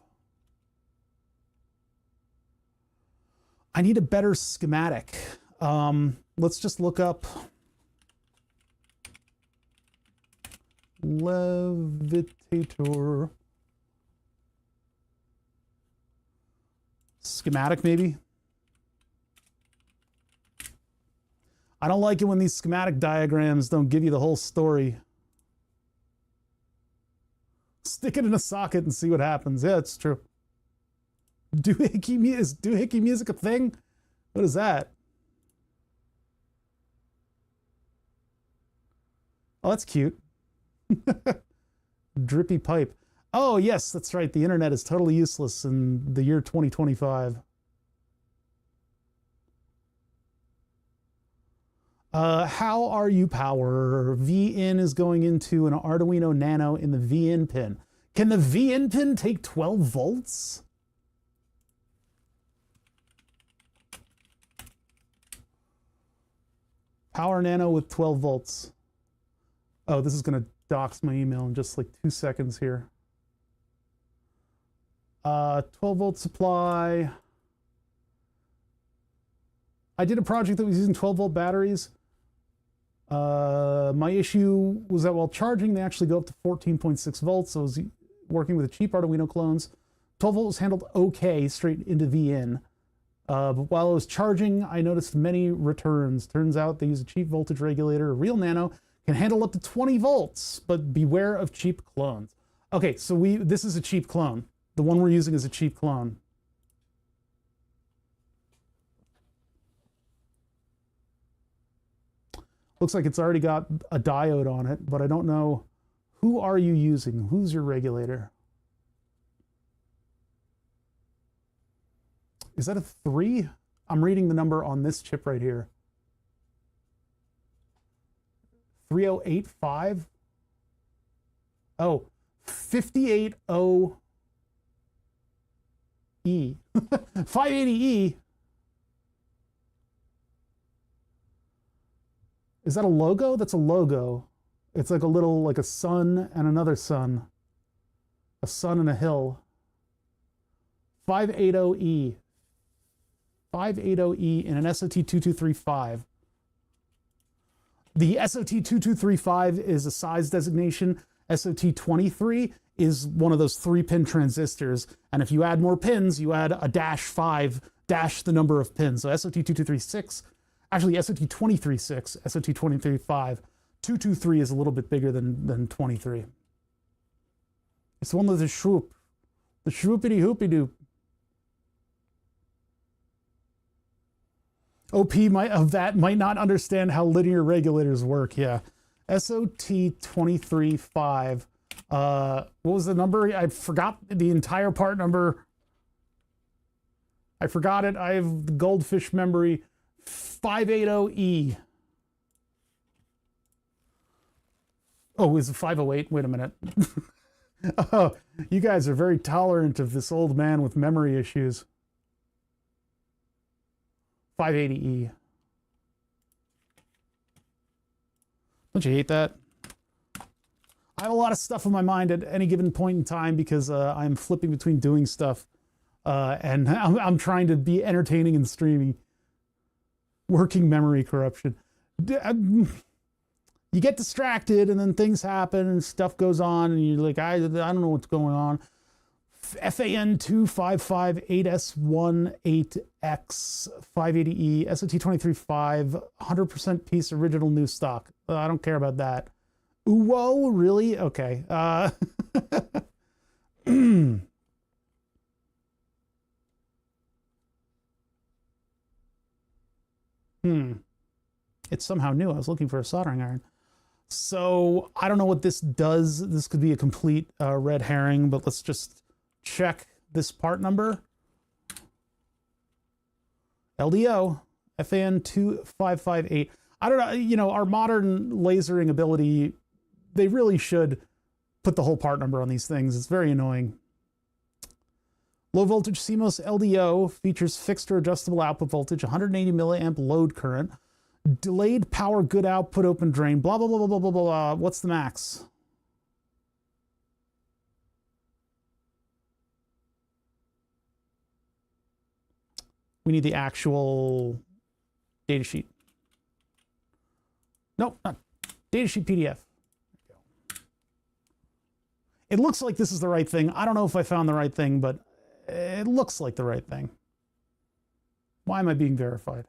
I need a better schematic. Let's just look up levitator schematic, maybe. I don't like it when these schematic diagrams don't give you the whole story. Stick it in a socket and see what happens. Yeah, it's true. Is doohickey music a thing? What is that? Oh, that's cute. Drippy pipe. Oh, yes, that's right. The internet is totally useless in the year 2025. How are you power? VIN is going into an Arduino Nano in the VIN pin. Can the VIN pin take 12 volts? Power Nano with 12 volts. Oh, this is going to dox my email in just like 2 seconds here. 12 volt supply. I did a project that was using 12 volt batteries. My issue was that while charging, they actually go up to 14.6 volts. So I was working with a cheap Arduino clones. 12 volt was handled okay straight into VIN. But while I was charging, I noticed many returns. Turns out they use a cheap voltage regulator. A real Nano can handle up to 20 volts, but beware of cheap clones. Okay, so this is a cheap clone. The one we're using is a cheap clone. Looks like it's already got a diode on it, but I don't know. Who are you using? Who's your regulator? Is that a 3? I'm reading the number on this chip right here. 3085? Oh, 580E. 580E. Is that a logo? That's a logo. It's like a little, like a sun and another sun. A sun and a hill. 580E. 580E in an SOT2235. The SOT2235 is a size designation. SOT23 is one of those 3-pin transistors. And if you add more pins, you add a -5, dash the number of pins. So SOT2236, actually SOT236, SOT235, 223 is a little bit bigger than 23. It's the one with the shroop. The shroopity hoopy doop. OP might not understand how linear regulators work. Yeah. SOT235. What was the number? I forgot the entire part number. I forgot it. I have the goldfish memory. 580E. Oh, is it 508? Wait a minute. Oh, you guys are very tolerant of this old man with memory issues. 580E. Don't you hate that? I have a lot of stuff in my mind at any given point in time because I'm flipping between doing stuff and I'm trying to be entertaining and streaming. Working memory corruption. You get distracted and then things happen and stuff goes on and you're like, I don't know what's going on. FAN255-8S18X 580E SOT235 100% piece original new stock. I don't care about that. Whoa, really? Okay. It's somehow new. I was looking for a soldering iron. So I don't know what this does. This could be a complete red herring, but let's just check this part number. LDO FAN2558. I don't know, you know, our modern lasering ability, they really should put the whole part number on these things. It's very annoying. Low voltage CMOS LDO features fixed or adjustable output voltage, 180 milliamp load current, delayed power, good output, open drain, blah, blah, blah, blah, blah, blah, blah. What's the max? We need the actual datasheet. Nope, not datasheet PDF. It looks like this is the right thing. I don't know if I found the right thing, but it looks like the right thing. Why am I being verified?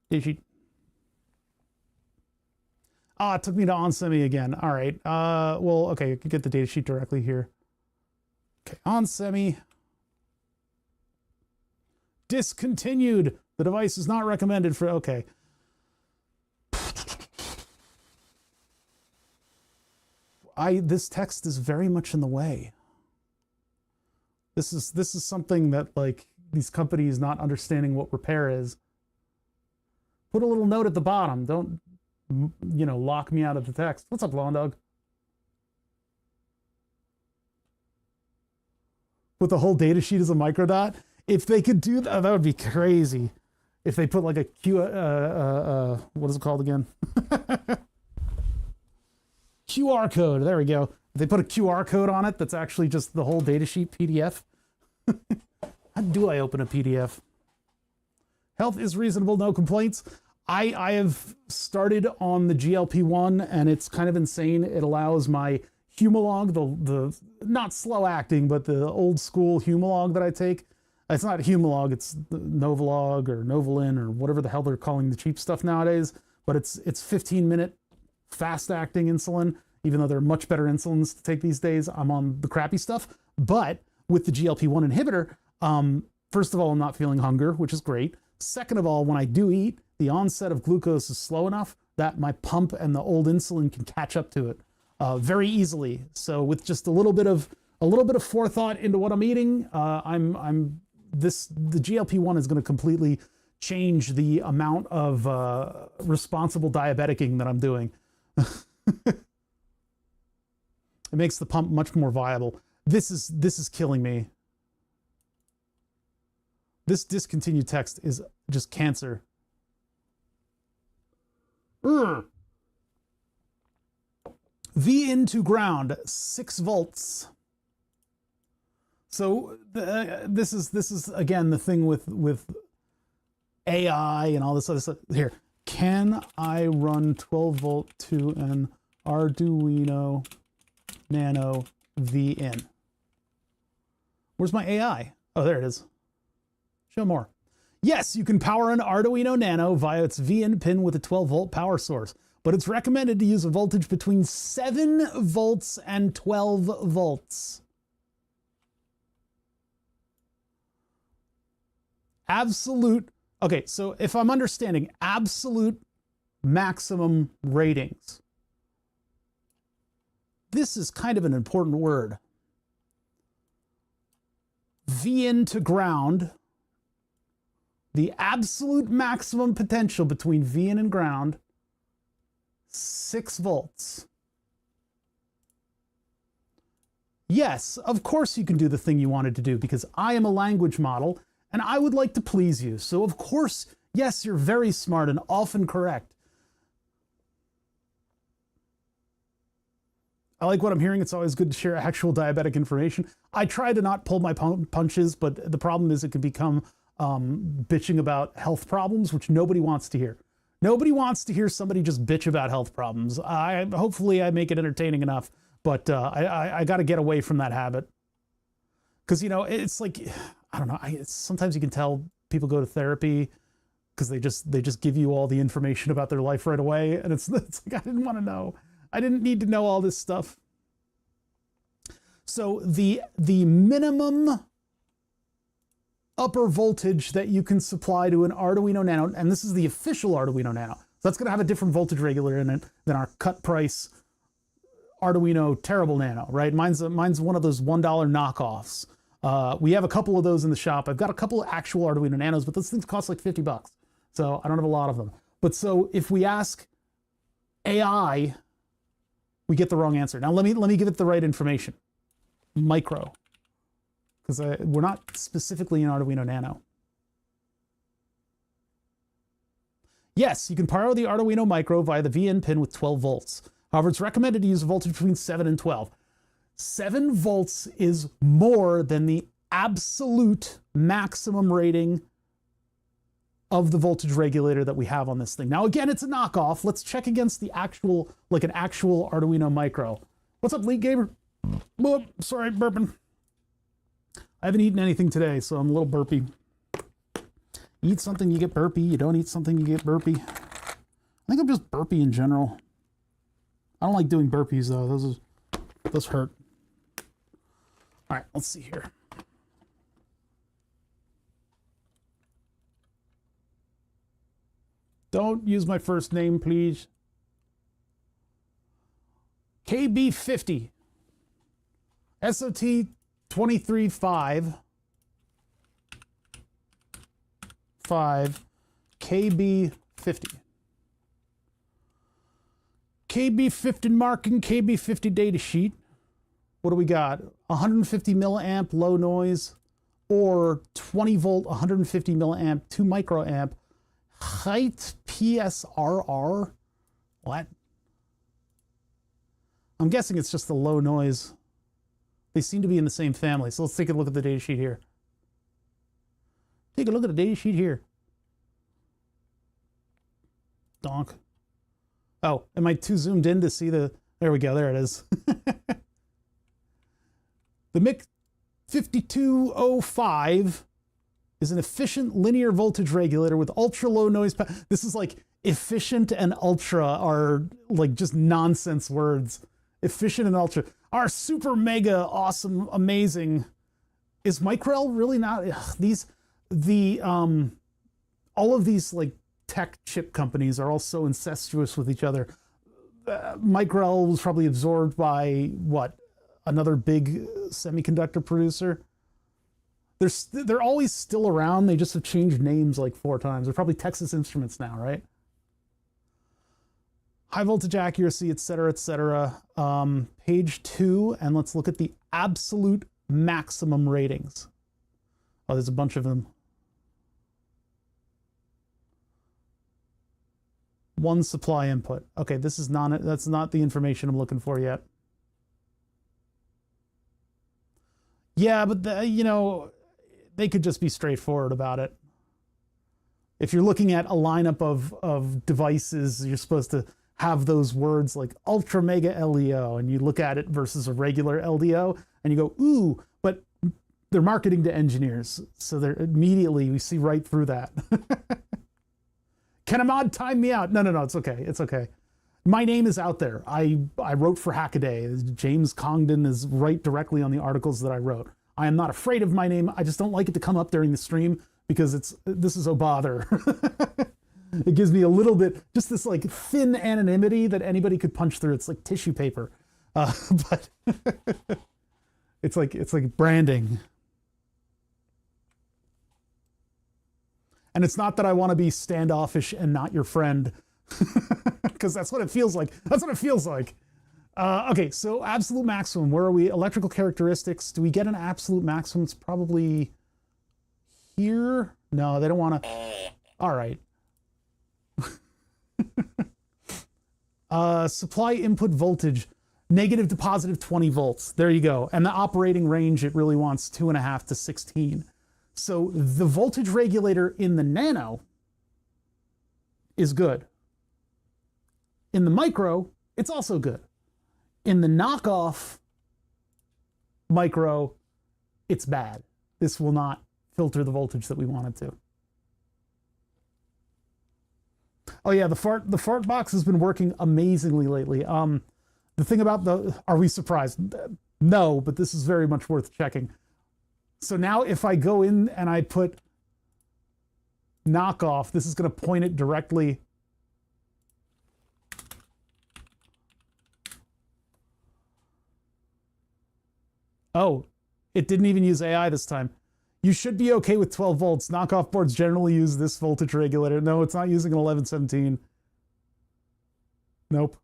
Datasheet. Ah, it took me to onsemi again. All right. Well, okay, I could get the datasheet directly here. Okay, onsemi. Discontinued. The device is not recommended for, okay. This text is very much in the way. This is something that, like, these companies not understanding what repair is. Put a little note at the bottom. Don't, you know, lock me out of the text. What's up, Lawn Dog? Put the whole data sheet as a microdot. If they could do that, that would be crazy. If they put like a what is it called again? QR code. There we go. If they put a QR code on it, that's actually just the whole datasheet PDF. How do I open a PDF? Health is reasonable, no complaints. I have started on the GLP-1 and it's kind of insane. It allows my Humalog, the not slow acting, but the old school Humalog that I take. It's not Humalog, it's the Novolog or Novolin or whatever the hell they're calling the cheap stuff nowadays. But it's 15-minute fast-acting insulin, even though there are much better insulins to take these days. I'm on the crappy stuff. But with the GLP-1 inhibitor, first of all, I'm not feeling hunger, which is great. Second of all, when I do eat, the onset of glucose is slow enough that my pump and the old insulin can catch up to it very easily. So with just a little bit of forethought into what I'm eating, the GLP-1 is going to completely change the amount of responsible diabeticing that I'm doing. It makes the pump much more viable. This is killing me. This discontinued text is just cancer. V into ground, 6 volts. So this is again the thing with AI and all this other stuff. Here, can I run 12 volt to an Arduino Nano V in? Where's my AI? Oh, there it is. Show more. Yes, you can power an Arduino Nano via its V-in pin with a 12 volt power source, but it's recommended to use a voltage between 7 volts and 12 volts. Absolute. Okay, so if I'm understanding, absolute maximum ratings. This is kind of an important word. V in to ground, the absolute maximum potential between V in and ground, 6 volts. Yes, of course you can do the thing you wanted to do because I am a language model and I would like to please you. So of course, yes, you're very smart and often correct. I like what I'm hearing. It's always good to share actual diabetic information. I try to not pull my punches, but the problem is it can become bitching about health problems, which nobody wants to hear. Nobody wants to hear somebody just bitch about health problems. Hopefully I make it entertaining enough, but I got to get away from that habit. Because, you know, it's like, I don't know, sometimes you can tell people go to therapy because they just give you all the information about their life right away. And it's like, I didn't want to know. I didn't need to know all this stuff. So the minimum upper voltage that you can supply to an Arduino Nano, and this is the official Arduino Nano, so that's going to have a different voltage regulator in it than our cut price Arduino Terrible Nano, right? Mine's one of those $1 knockoffs. We have a couple of those in the shop. I've got a couple of actual Arduino Nanos, but those things cost like $50. So I don't have a lot of them. But so if we ask AI, we get the wrong answer. Now let me give it the right information. Micro, because we're not specifically in Arduino Nano. Yes, you can power the Arduino Micro via the VN pin with 12 volts. However, it's recommended to use a voltage between 7 and 12. 7 volts is more than the absolute maximum rating of the voltage regulator that we have on this thing. Now, again, it's a knockoff. Let's check against the actual, like an actual Arduino Micro. What's up, League Gamer? Whoop, sorry, burping. I haven't eaten anything today, so I'm a little burpy. You eat something, you get burpy. You don't eat something, you get burpy. I think I'm just burpy in general. I don't like doing burpees, though. Those hurt. All right, let's see here. Don't use my first name, please. KB50. SOT 23.5. 5. KB50. KB50 marking, KB50 data sheet. What do we got? 150 milliamp low noise or 20 volt, 150 milliamp, 2 microamp. Height PSRR? What? I'm guessing it's just the low noise. They seem to be in the same family. So let's take a look at the data sheet here. Take a look at the data sheet here. Donk. Oh, am I too zoomed in to see the... There we go. There it is. The MIC 5205 is an efficient linear voltage regulator with ultra low noise. This is like efficient and ultra are like just nonsense words. Efficient and ultra are super mega awesome amazing. Is Micrel really not all of these like tech chip companies are all so incestuous with each other. Micrel was probably absorbed by what, another big semiconductor producer. They're always still around. They just have changed names like 4 times. They're probably Texas Instruments now, right? High voltage accuracy, etc., etc. Page 2, and let's look at the absolute maximum ratings. Oh, there's a bunch of them. 1 supply input. Okay, that's not the information I'm looking for yet. Yeah, but they could just be straightforward about it. If you're looking at a lineup of devices, you're supposed to have those words like ultra mega LDO, and you look at it versus a regular LDO, and you go, ooh, but they're marketing to engineers, so they're immediately, we see right through that. Can a mod time me out? No, it's okay. It's okay. My name is out there. I wrote for Hackaday. James Congdon is right directly on the articles that I wrote. I am not afraid of my name. I just don't like it to come up during the stream because this is a bother. It gives me a little bit, just this like thin anonymity that anybody could punch through. It's like tissue paper, but it's like branding. And it's not that I want to be standoffish and not your friend, because that's what it feels like. That's what it feels like. Okay, so absolute maximum. Where are we? Electrical characteristics. Do we get an absolute maximum? It's probably here. No, they don't want to. All right. Supply input voltage, negative to positive 20 volts. There you go. And the operating range, it really wants 2.5 to 16. So the voltage regulator in the nano is good. In the micro, it's also good. In the knockoff micro, it's bad. This will not filter the voltage that we want it to. Oh yeah, the fart box has been working amazingly lately. The thing about are we surprised? No, but this is very much worth checking. So now if I go in and I put knockoff, this is going to point it directly. Oh, it didn't even use AI this time. You should be okay with 12 volts. Knockoff boards generally use this voltage regulator. No, it's not using an 1117. Nope.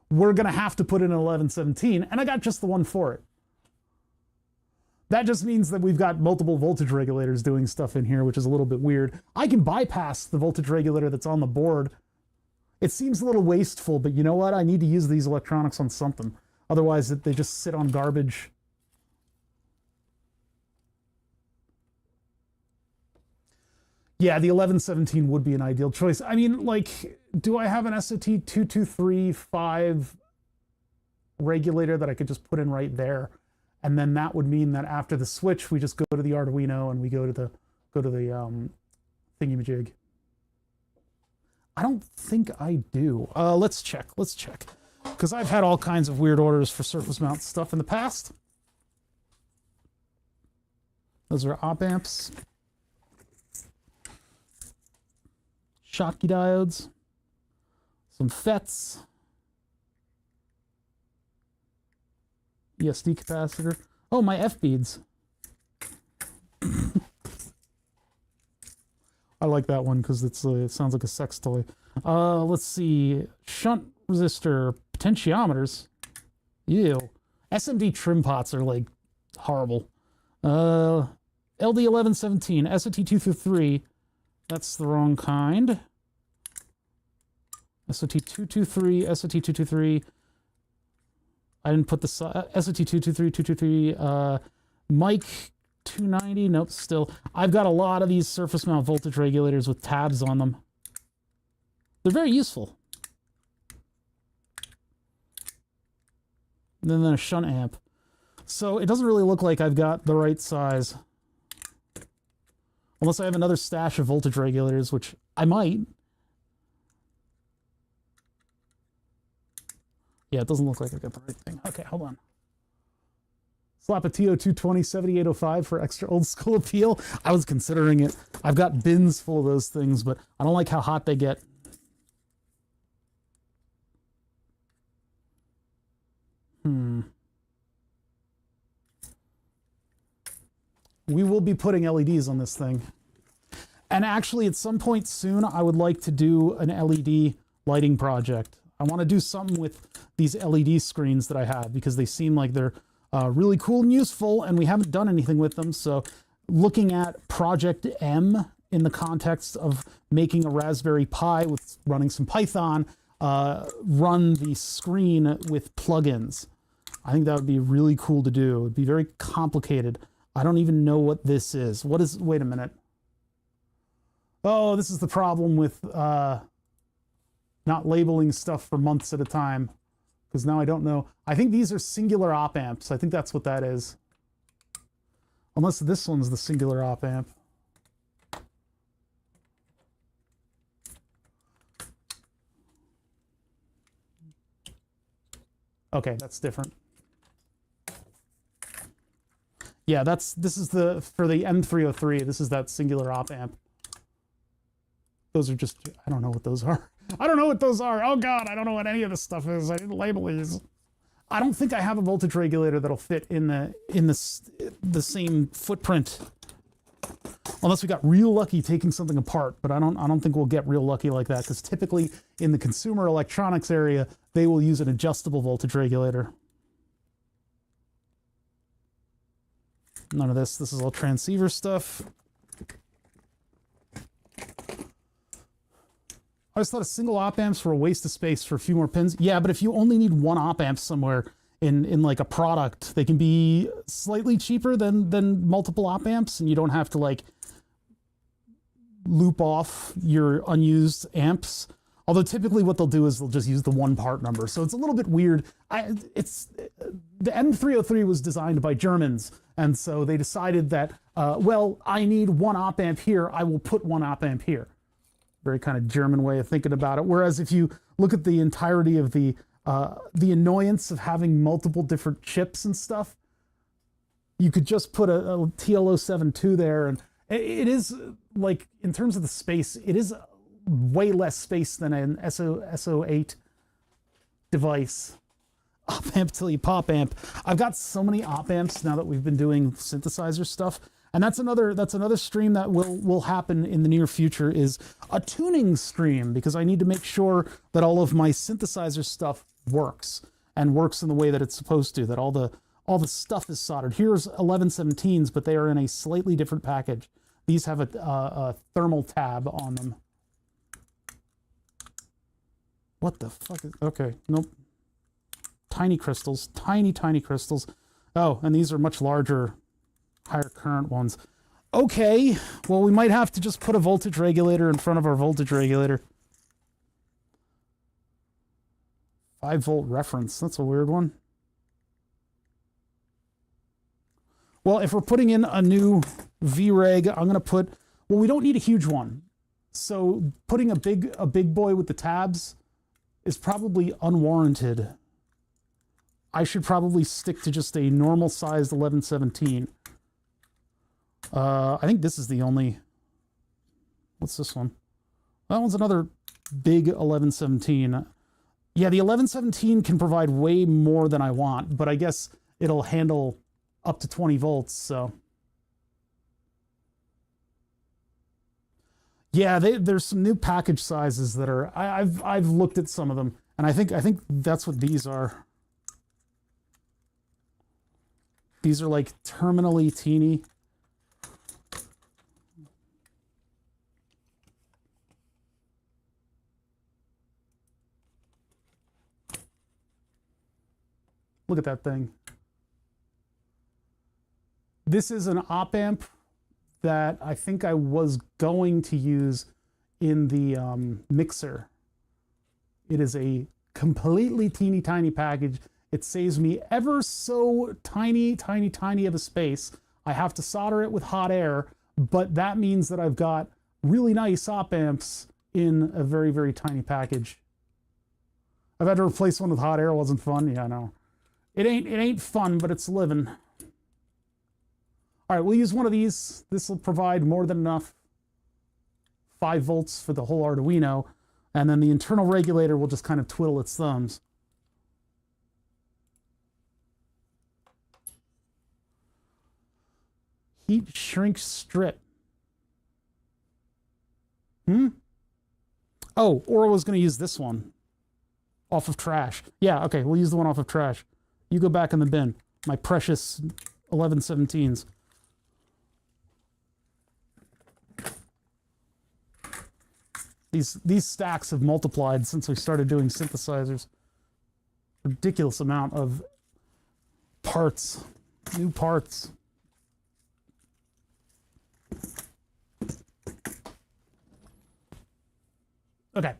We're going to have to put in an 1117, and I got just the one for it. That just means that we've got multiple voltage regulators doing stuff in here, which is a little bit weird. I can bypass the voltage regulator that's on the board. It seems a little wasteful, but you know what? I need to use these electronics on something. Otherwise, they just sit on garbage. Yeah, the 1117 would be an ideal choice. I mean, like, do I have an SOT2235 regulator that I could just put in right there? And then that would mean that after the switch, we just go to the Arduino and we go to the thingamajig. I don't think I do. Let's check. Let's check. Because I've had all kinds of weird orders for surface mount stuff in the past. Those are op amps. Schottky diodes. Some FETs. ESD capacitor. Oh, my F beads. I like that one because it sounds like a sex toy. Let's see. Shunt resistor, potentiometers. Ew. SMD trim pots are like horrible. LD1117, SOT223. That's the wrong kind. SOT223, SOT223. I didn't put the SOT223, 223, mic 290. Nope, still. I've got a lot of these surface mount voltage regulators with tabs on them. They're very useful. And then a shunt amp. So it doesn't really look like I've got the right size. Unless I have another stash of voltage regulators, which I might. Yeah, it doesn't look like I got the right thing. Okay, hold on. Slap a TO220 7805 for extra old school appeal. I was considering it. I've got bins full of those things, but I don't like how hot they get. We will be putting LEDs on this thing. And actually, at some point soon, I would like to do an LED lighting project. I want to do something with these LED screens that I have because they seem like they're really cool and useful, and we haven't done anything with them. So looking at Project M in the context of making a Raspberry Pi with running some Python, run the screen with plugins. I think that would be really cool to do. It would be very complicated. I don't even know what this is. What is, wait a minute. Oh, this is the problem with not labeling stuff for months at a time, because now I don't know. I think these are singular op amps. I think that's what that is. Unless this one's the singular op amp. Okay, that's different. Yeah, this is for the M303. This is that singular op amp. Those are just, I don't know what those are. I don't know what those are. Oh God, I don't know what any of this stuff is. I didn't label these. I don't think I have a voltage regulator that'll fit in the same footprint. Unless we got real lucky taking something apart, but I don't think we'll get real lucky like that, because typically in the consumer electronics area, they will use an adjustable voltage regulator. None of this. This is all transceiver stuff. I always thought a single op amp's for a waste of space for a few more pins. Yeah, but if you only need one op amp somewhere in like a product, they can be slightly cheaper than multiple op amps, and you don't have to like loop off your unused amps. Although typically what they'll do is they'll just use the one part number. So it's a little bit weird. The M303 was designed by Germans, and so they decided that, well, I need one op amp here, I will put one op amp here. Very kind of German way of thinking about it. Whereas if you look at the entirety of the annoyance of having multiple different chips and stuff, you could just put a TL072 there, and it is, like, in terms of the space, it is way less space than an SO8 device. Op amp till you pop amp. I've got so many op amps now that we've been doing synthesizer stuff. And that's another stream that will happen in the near future, is a tuning stream, because I need to make sure that all of my synthesizer stuff works and works in the way that it's supposed to, that all the stuff is soldered. Here's 1117s, but they are in a slightly different package. These have a thermal tab on them. What the fuck is, okay, nope. Tiny crystals, tiny crystals. Oh, and these are much larger, higher current ones. Okay, well, we might have to just put a voltage regulator in front of our voltage regulator. 5-volt reference, that's a weird one. Well, if we're putting in a new V-reg, I'm gonna put, well, we don't need a huge one. So putting a big boy with the tabs is probably unwarranted. I should probably stick to just a normal sized 1117. I think this is the only, what's this one? That one's another big 1117. Yeah, the 1117 can provide way more than I want, but I guess it'll handle up to 20 volts, so. Yeah, there's some new package sizes that are, I've looked at some of them, and I think that's what these are. These are like terminally teeny. Look at that thing. This is an op amp that I think I was going to use in the mixer. It is a completely teeny tiny package. It saves me ever so tiny of a space. I have to solder it with hot air, but that means that I've got really nice op amps in a very tiny package. I've had to replace one with hot air. It wasn't fun. Yeah, I know. It ain't fun, but it's living. All right, we'll use one of these. This will provide more than enough 5 volts for the whole Arduino, and then the internal regulator will just kind of twiddle its thumbs. Heat shrink strip. Oh, or I was going to use this one off of trash. Yeah, okay, we'll use the one off of trash. You go back in the bin. My precious 1117s. These stacks have multiplied since we started doing synthesizers. Ridiculous amount of parts, new parts. Okay.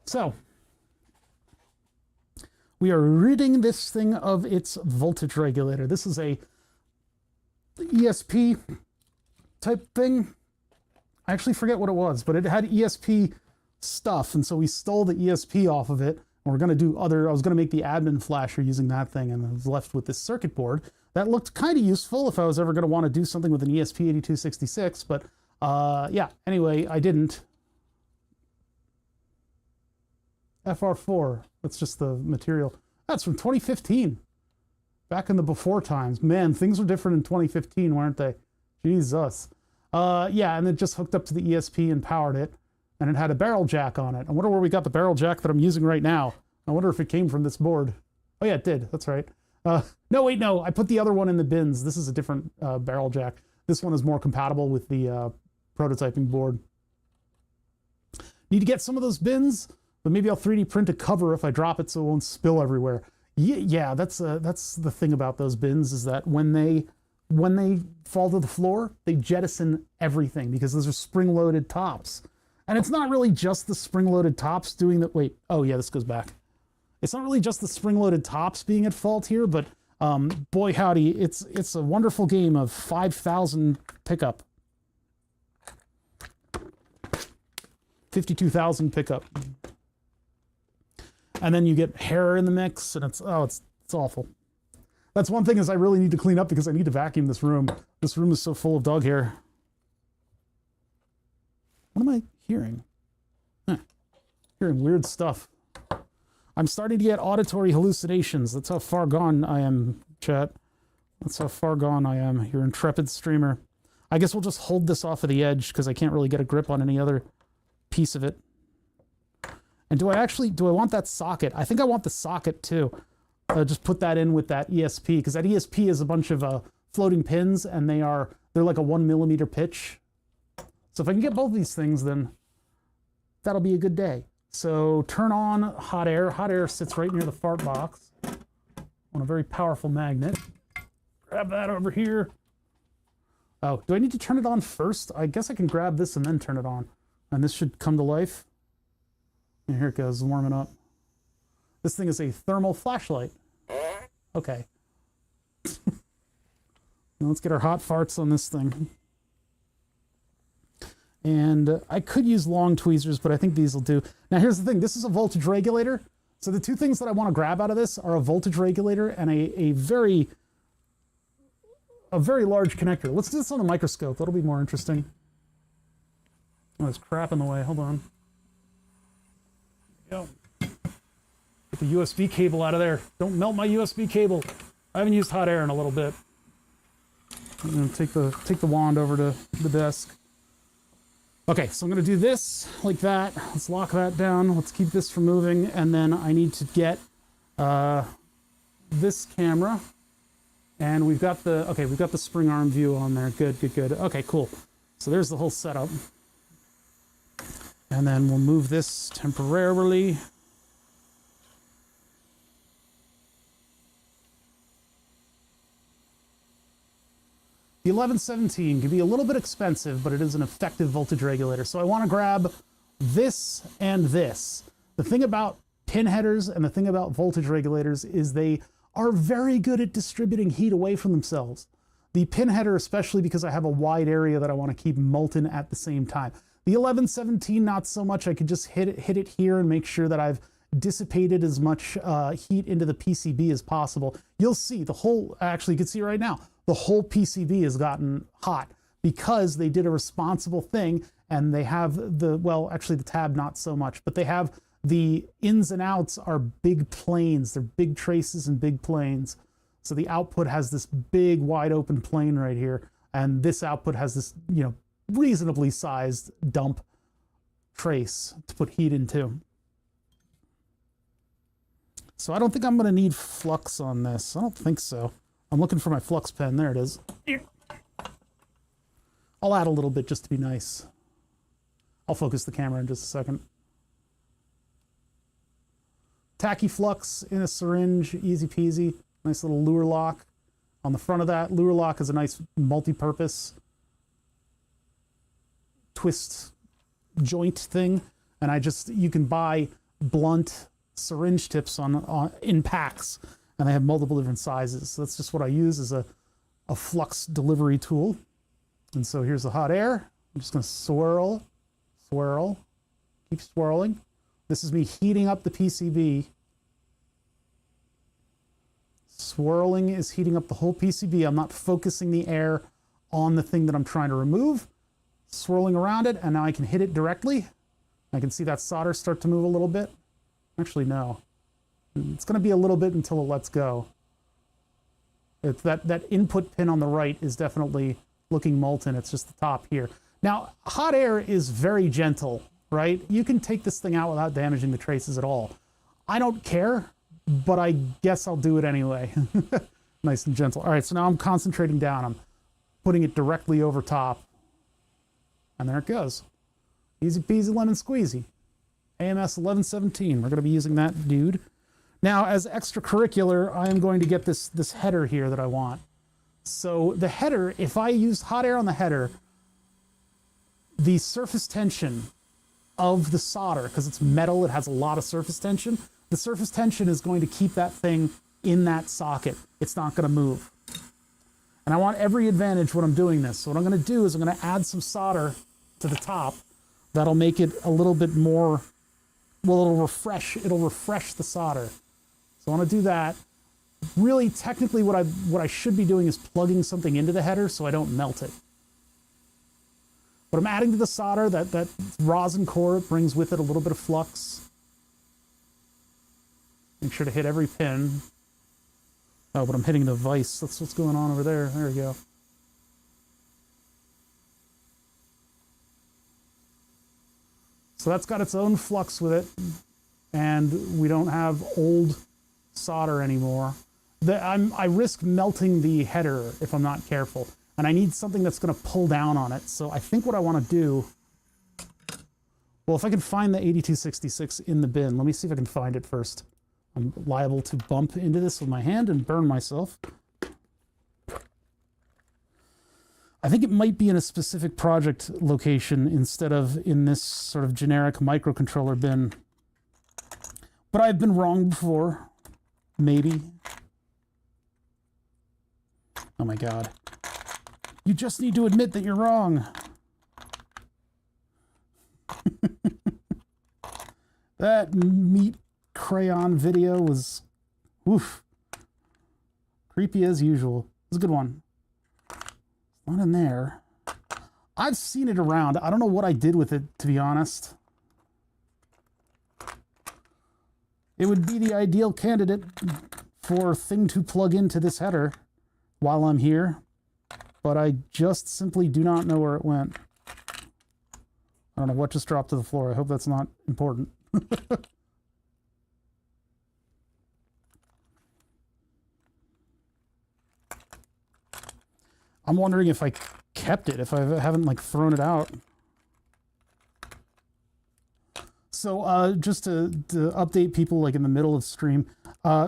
So, we are ridding this thing of its voltage regulator. This is a ESP type thing. I actually forget what it was, but it had ESP stuff, and so we stole the ESP off of it, and we're going to do other, I was going to make the admin flasher using that thing, and I was left with this circuit board That looked kind of useful if I was ever going to want to do something with an ESP8266, but yeah, anyway, I didn't. FR4, that's just the material. That's from 2015. Back in the before times. Man, things were different in 2015, weren't they? Jesus. Yeah, and it just hooked up to the ESP and powered it, and it had a barrel jack on it. I wonder where we got the barrel jack that I'm using right now. I wonder if it came from this board. Oh yeah, it did. That's right. No, wait, no. I put the other one in the bins. This is a different barrel jack. This one is more compatible with the prototyping board. Need to get some of those bins, but maybe I'll 3D print a cover if I drop it so it won't spill everywhere. Yeah, that's the thing about those bins, is that when they fall to the floor, they jettison everything because those are spring-loaded tops. And it's not really just the spring-loaded tops doing the... Wait, oh yeah, this goes back. It's not really just the spring-loaded tops being at fault here, but boy howdy, it's a wonderful game of 5,000 pickup. 52,000 pickup. And then you get hair in the mix, and it's awful. That's one thing is I really need to clean up because I need to vacuum this room. This room is so full of dog hair. What am I hearing? Hearing weird stuff. I'm starting to get auditory hallucinations. That's how far gone I am, chat. That's how far gone I am, your intrepid streamer. I guess we'll just hold this off of the edge because I can't really get a grip on any other piece of it. And do I want that socket? I think I want the socket too. Just put that in with that ESP, because that ESP is a bunch of floating pins, and they're like a 1 millimeter pitch. So if I can get both these things, then that'll be a good day. So turn on hot air. Hot air sits right near the fart box on a very powerful magnet. Grab that over here. Oh, do I need to turn it on first? I guess I can grab this and then turn it on. And this should come to life. And here it goes, warming up. This thing is a thermal flashlight. Okay. Let's get our hot farts on this thing. And I could use long tweezers, but I think these will do. Now here's the thing, this is a voltage regulator. So the two things that I want to grab out of this are a voltage regulator and a very large connector. Let's do this on a microscope, that'll be more interesting. Oh, there's crap in the way, hold on. There we go. Get the USB cable out of there. Don't melt my USB cable. I haven't used hot air in a little bit. I'm gonna take the wand over to the desk. Okay, so I'm gonna do this like that. Let's lock that down. Let's keep this from moving, and then I need to get this camera, and we've got the spring arm view on there. Good. Okay, cool. So there's the whole setup, and then we'll move this temporarily. The 1117 can be a little bit expensive, but it is an effective voltage regulator. So I want to grab this and this. The thing about pin headers and the thing about voltage regulators is they are very good at distributing heat away from themselves. The pin header, especially because I have a wide area that I want to keep molten at the same time. The 1117, not so much. I could just hit it here and make sure that I've dissipated as much heat into the PCB as possible. You'll see the whole, actually you can see right now, the whole PCB has gotten hot because they did a responsible thing, and they have well, actually the tab not so much, but they have the ins and outs are big planes. They're big traces and big planes. So the output has this big wide open plane right here, and this output has this, reasonably sized dump trace to put heat into. So I don't think I'm going to need flux on this. I don't think so. I'm looking for my flux pen. There it is. I'll add a little bit just to be nice. I'll focus the camera in just a second. Tacky flux in a syringe, easy peasy. Nice little lure lock. On the front of that, lure lock is a nice multi-purpose twist joint thing. And you can buy blunt syringe tips in packs. And they have multiple different sizes. So that's just what I use as a flux delivery tool. And so here's the hot air. I'm just going to swirl, keep swirling. This is me heating up the PCB Swirling is heating up the whole PCB. I'm not focusing the air on the thing that I'm trying to remove. Swirling around it, and now I can hit it directly. I can see that solder start to move a little bit. Actually, no. It's going to be a little bit until it lets go. It's that input pin on the right is definitely looking molten. It's just the top here. Now, hot air is very gentle, right? You can take this thing out without damaging the traces at all. I don't care, but I guess I'll do it anyway. Nice and gentle. All right, so now I'm concentrating down. I'm putting it directly over top. And there it goes. Easy peasy lemon squeezy. AMS 1117. We're going to be using that dude. Now, as extracurricular, I am going to get this header here that I want. So the header, if I use hot air on the header, the surface tension of the solder, because it's metal, it has a lot of surface tension, the surface tension is going to keep that thing in that socket. It's not going to move. And I want every advantage when I'm doing this. So what I'm going to do is I'm going to add some solder to the top. That'll make it a little bit more, well, it'll refresh the solder. So I want to do that. Really, technically, what I should be doing is plugging something into the header so I don't melt it. But I'm adding to the solder, that rosin core brings with it a little bit of flux. Make sure to hit every pin. Oh, but I'm hitting the vise. That's what's going on over there. There we go. So that's got its own flux with it, and we don't have old solder anymore. I risk melting the header if I'm not careful, and I need something that's going to pull down on it. So I think what I want to do, well, if I can find the 8266 in the bin, let me see if I can find it first. I'm liable to bump into this with my hand and burn myself. I think it might be in a specific project location instead of in this sort of generic microcontroller bin. But I've been wrong before. Maybe. Oh my God. You just need to admit that you're wrong. That meat crayon video was, oof, creepy as usual. It's a good one. Not in there. I've seen it around. I don't know what I did with it, to be honest. It would be the ideal candidate for thing to plug into this header while I'm here, but I just simply do not know where it went. I don't know what just dropped to the floor. I hope that's not important. I'm wondering if I kept it, if I haven't like thrown it out. So just to update people like in the middle of stream,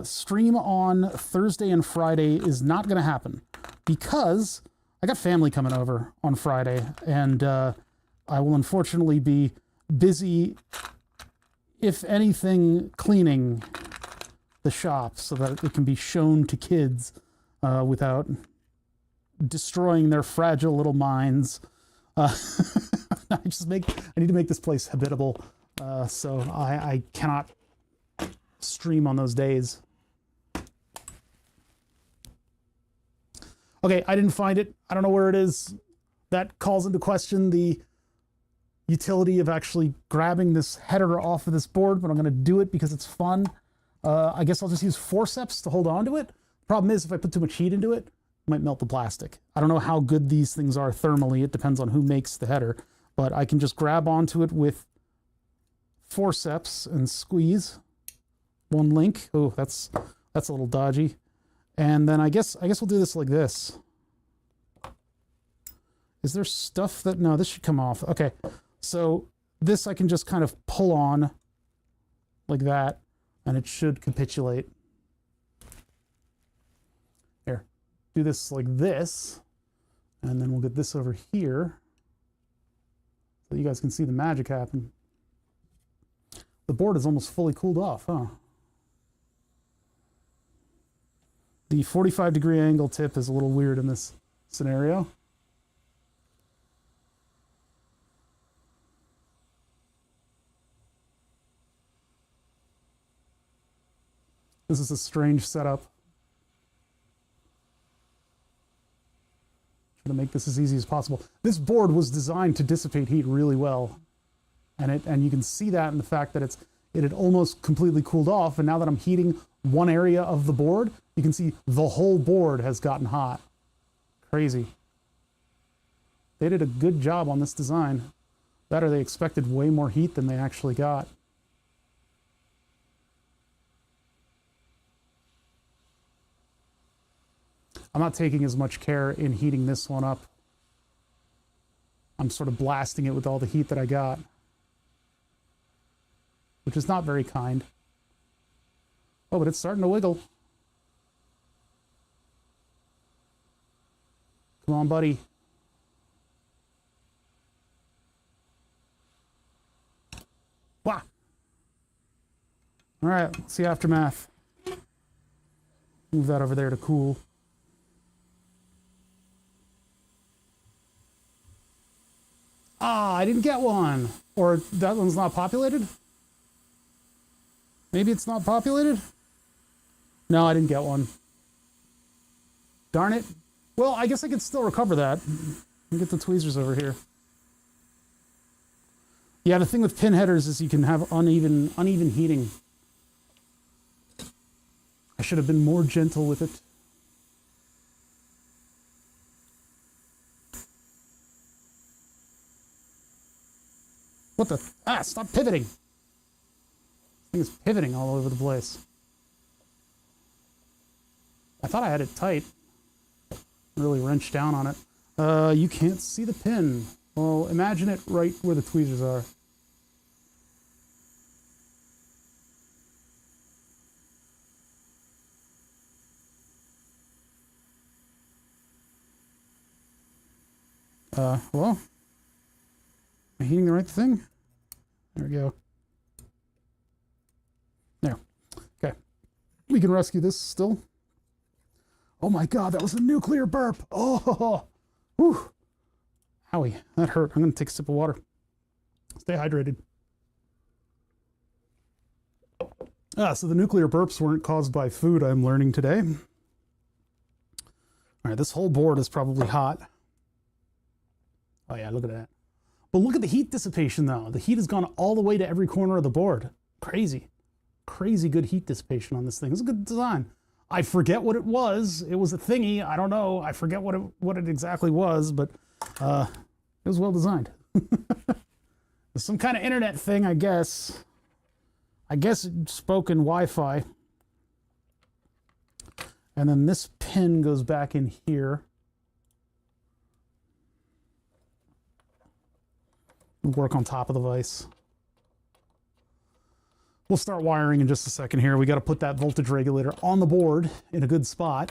stream on Thursday and Friday is not going to happen because I got family coming over on Friday, and I will unfortunately be busy, if anything, cleaning the shop so that it can be shown to kids without destroying their fragile little minds. I need to make this place habitable, so I cannot stream on those days. Okay, I didn't find it. I don't know where it is. That calls into question the utility of actually grabbing this header off of this board, but I'm going to do it because it's fun. I guess I'll just use forceps to hold on to it. Problem is, if I put too much heat into it, might melt the plastic. I don't know how good these things are thermally. It depends on who makes the header, but I can just grab onto it with forceps and squeeze one link. Oh, that's a little dodgy. And then I guess we'll do this like this. Is there stuff that, no, this should come off. Okay. So this I can just kind of pull on like that, and it should capitulate. Here. Do this like this, and then we'll get this over here so you guys can see the magic happen. The board is almost fully cooled off, huh? The 45-degree angle tip is a little weird in this scenario. This is a strange setup. to make this as easy as possible. This board was designed to dissipate heat really well. And you can see that in the fact that it had almost completely cooled off, and now that I'm heating one area of the board, you can see the whole board has gotten hot. Crazy. They did a good job on this design. That or they expected way more heat than they actually got. I'm not taking as much care in heating this one up. I'm sort of blasting it with all the heat that I got, which is not very kind. Oh, but it's starting to wiggle. Come on, buddy. Wow. All right, let's see aftermath. Move that over there to cool. Ah, I didn't get one. Or that one's not populated? Maybe it's not populated? No, I didn't get one. Darn it. Well, I guess I could still recover that. Get the tweezers over here. Yeah, the thing with pin headers is you can have uneven heating. I should have been more gentle with it. What the? Ah, stop pivoting. This thing is pivoting all over the place. I thought I had it tight. Really wrenched down on it. You can't see the pin. Well, imagine it right where the tweezers are. Well, am I heating the right thing? There we go. There. Okay. We can rescue this still. Oh my God, that was a nuclear burp. Oh, whew. Owie, that hurt. I'm going to take a sip of water. Stay hydrated. So the nuclear burps weren't caused by food, I'm learning today. All right, this whole board is probably hot. Oh yeah, look at that. But look at the heat dissipation though. The heat has gone all the way to every corner of the board. Crazy. Crazy good heat dissipation on this thing. It's a good design. I forget what it was. It was a thingy. I don't know. I forget what it exactly was, but it was well designed. It's some kind of internet thing, I guess. I guess it spoke in Wi-Fi. And then this pin goes back in here. Work on top of the vise. We'll start wiring in just a second here. We got to put that voltage regulator on the board in a good spot.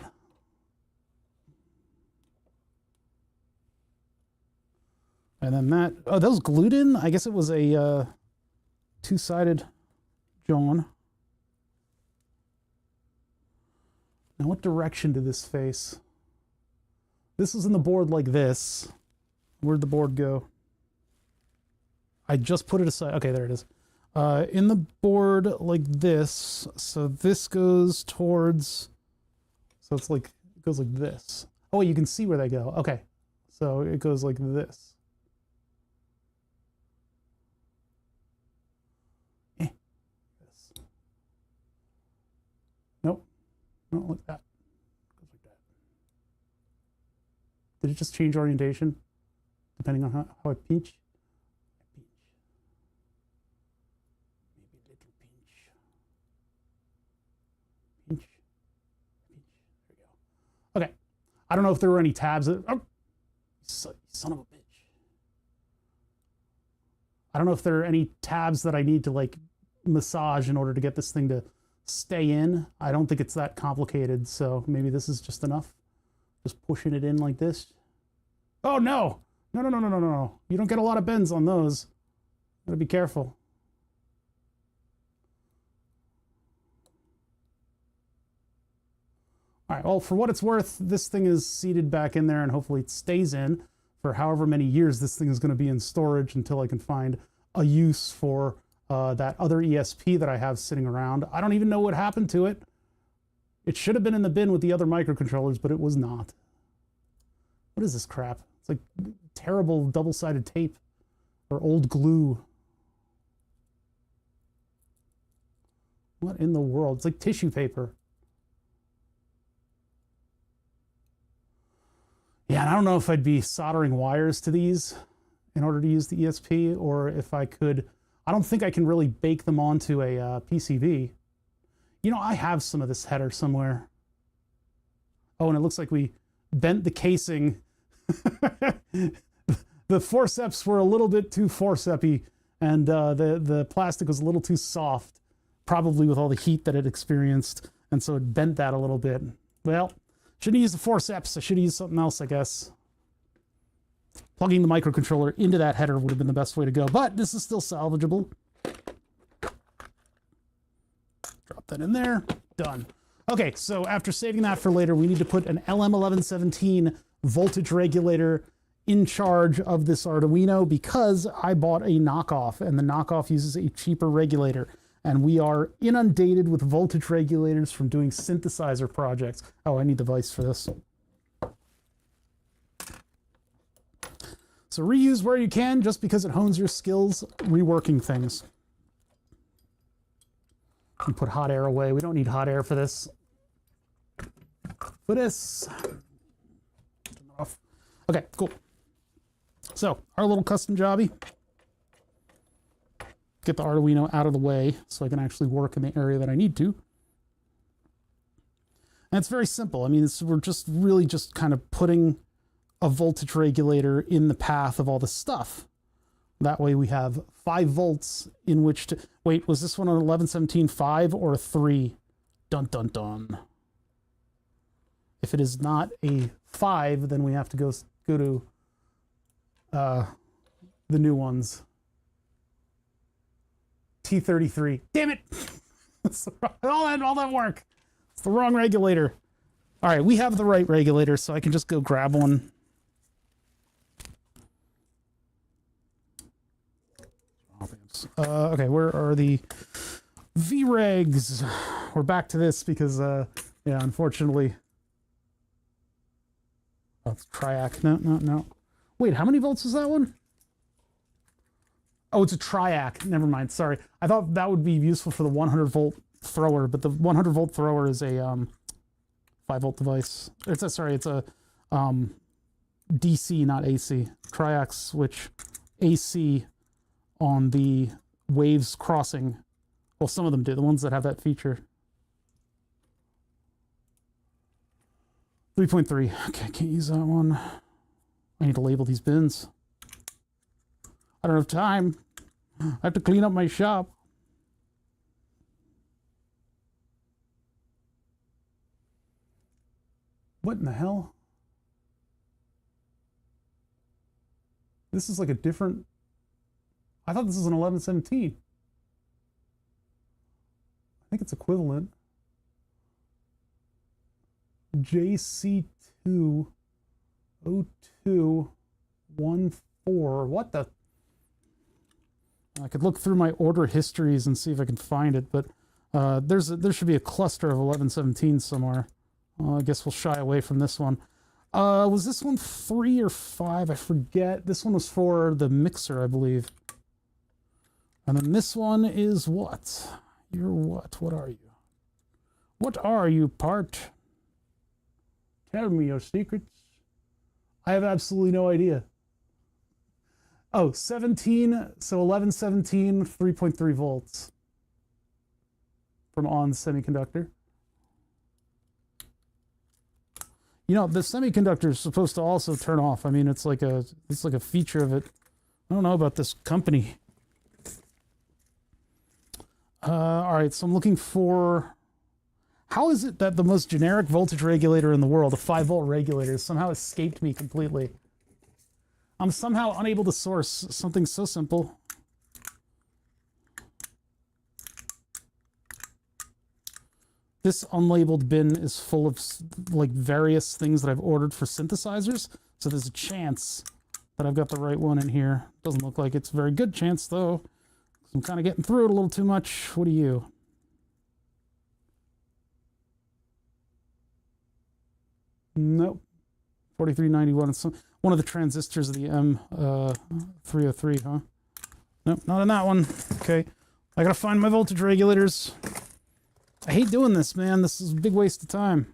And then that, oh, that was glued in? I guess it was a two-sided John. Now what direction did this face? This is in the board like this. Where'd the board go? I just put it aside. Okay, there it is. In the board like this. So this goes towards, so it's like, it goes like this. Oh, you can see where they go. Okay. So it goes like this. This. Nope. Not like that. It goes like that. Did it just change orientation? Depending on how I pinch? Okay, I don't know if there were any tabs that, oh, son of a bitch. I don't know if there are any tabs that I need to like massage in order to get this thing to stay in. I don't think it's that complicated, so maybe this is just enough. Just pushing it in like this. Oh no, no, no, no, no, no, no. You don't get a lot of bends on those. Gotta be careful. All right, well, for what it's worth, this thing is seated back in there and hopefully it stays in for however many years this thing is going to be in storage until I can find a use for that other ESP that I have sitting around. I don't even know what happened to it. It should have been in the bin with the other microcontrollers, but it was not. What is this crap? It's like terrible double-sided tape or old glue. What in the world? It's like tissue paper. Yeah, and I don't know if I'd be soldering wires to these in order to use the ESP, or if I could. I don't think I can really bake them onto a PCB. You know, I have some of this header somewhere. Oh, and it looks like we bent the casing. The forceps were a little bit too forceps-y, and the plastic was a little too soft, probably with all the heat that it experienced, and so it bent that a little bit. Well, shouldn't use the forceps. I should have used something else, I guess. Plugging the microcontroller into that header would have been the best way to go, but this is still salvageable. Drop that in there. Done. Okay, so after saving that for later, we need to put an LM1117 voltage regulator in charge of this Arduino because I bought a knockoff, and the knockoff uses a cheaper regulator. And we are inundated with voltage regulators from doing synthesizer projects. Oh, I need the vise for this. So reuse where you can, just because it hones your skills reworking things. And put hot air away. We don't need hot air for this. For this. Turn it off. Okay, cool. So, our little custom jobby. Get the Arduino out of the way so I can actually work in the area that I need to. And it's very simple. I mean, we're just really just kind of putting a voltage regulator in the path of all the stuff. That way we have 5 volts in which to... Wait, was this one on 1117 5 or 3? Dun, dun, dun. If it is not a 5, then we have to go to the new ones. T33. Damn it! all that work. It's the wrong regulator. All right, we have the right regulator, so I can just go grab one. Okay, where are the VREGs? We're back to this because, yeah, unfortunately. Oh, it's triac. No. Wait, how many volts is that one? Oh, it's a triac. Never mind. Sorry. I thought that would be useful for the 100 volt thrower, but the 100 volt thrower is a 5 volt device. It's a DC, not AC. Triac switch AC on the waves crossing. Well, some of them do. The ones that have that feature. 3.3. Okay, can't use that one. I need to label these bins. I don't have time. I have to clean up my shop. What in the hell? This is like a different... I thought this was an 1117. I think it's equivalent. JC2 0214. What the... I could look through my order histories and see if I can find it, but there should be a cluster of 1117 somewhere. I guess we'll shy away from this one. Was this one 3 or 5? I forget. This one was for the mixer, I believe. And then this one is what? You're what? What are you? What are you, part? Tell me your secrets. I have absolutely no idea. Oh, 17, so 1117, 3.3 volts from on semiconductor. You know, the semiconductor is supposed to also turn off. I mean, it's like a feature of it. I don't know about this company. All right, so I'm looking for... How is it that the most generic voltage regulator in the world, a 5 volt regulator, somehow escaped me completely? I'm somehow unable to source something so simple. This unlabeled bin is full of like various things that I've ordered for synthesizers. So there's a chance that I've got the right one in here. Doesn't look like it's a very good chance though. I'm kind of getting through it a little too much. What are you? Nope. 4391. It's one of the transistors of the M303, huh? Nope, not in that one. Okay. I gotta find my voltage regulators. I hate doing this, man. This is a big waste of time.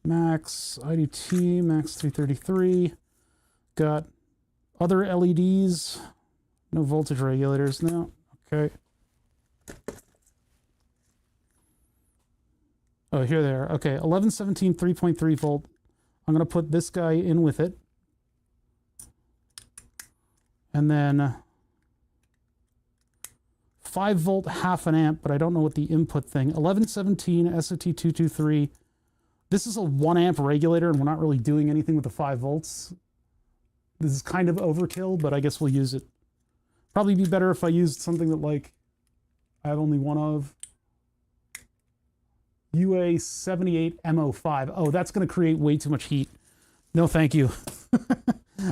Max IDT, Max 333. Got other LEDs. No voltage regulators now. Okay. Oh, here they are. Okay, 1117 3.3 volt. I'm going to put this guy in with it. And then 5 volt, half an amp, but I don't know what the input thing. 1117 SOT223. This is a 1 amp regulator, and we're not really doing anything with the 5 volts. This is kind of overkill, but I guess we'll use it. Probably be better if I used something that, like, I have only one of. UA78MO5. Oh, that's going to create way too much heat. No, thank you.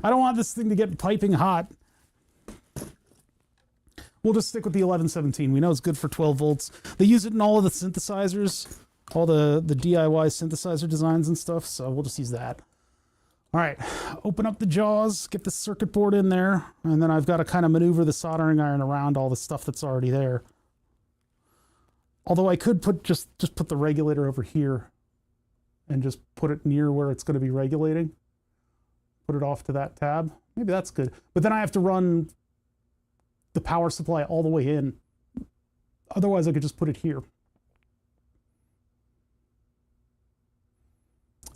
I don't want this thing to get piping hot. We'll just stick with the 1117. We know it's good for 12 volts. They use it in all of the synthesizers, all the DIY synthesizer designs and stuff, so we'll just use that. All right, open up the jaws, get the circuit board in there, and then I've got to kind of maneuver the soldering iron around all the stuff that's already there. Although I could put just put the regulator over here and just put it near where it's going to be regulating. Put it off to that tab. Maybe that's good. But then I have to run the power supply all the way in. Otherwise, I could just put it here.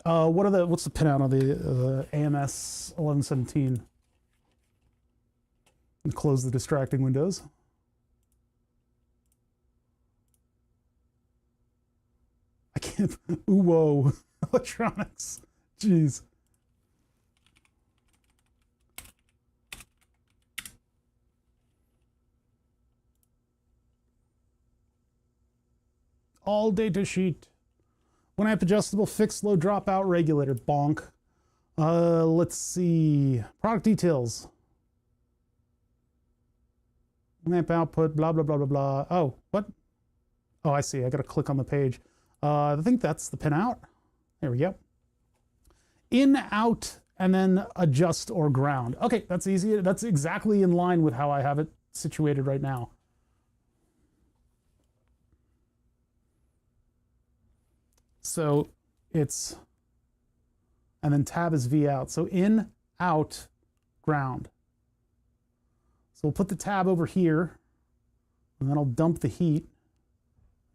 What's the pinout on the AMS 1117? And close the distracting windows. I can't. Ooh, whoa. Electronics. Jeez. All data sheet. 1 amp adjustable fixed low dropout regulator. Bonk. Let's see. Product details. 1 amp output. Blah, blah, blah, blah, blah. Oh, what? Oh, I see. I got to click on the page. I think that's the pinout. There we go. In, out, and then adjust or ground. Okay, that's easy. That's exactly in line with how I have it situated right now. So it's, and then tab is V out. So in, out, ground. So we'll put the tab over here, and then I'll dump the heat.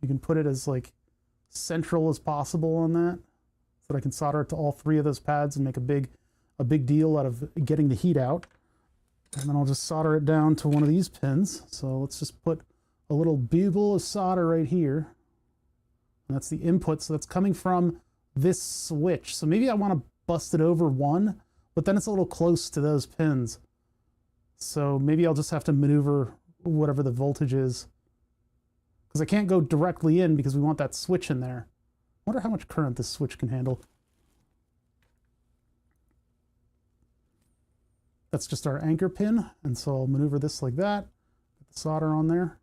You can put it as like central as possible on that, so that I can solder it to all 3 of those pads and make a big deal out of getting the heat out. And then I'll just solder it down to one of these pins. So let's just put a little bugle of solder right here. And that's the input, so that's coming from this switch. So maybe I want to bust it over 1, but then it's a little close to those pins. So maybe I'll just have to maneuver whatever the voltage is, because I can't go directly in because we want that switch in there. I wonder how much current this switch can handle. That's just our anchor pin, and so I'll maneuver this like that. Get the solder on there.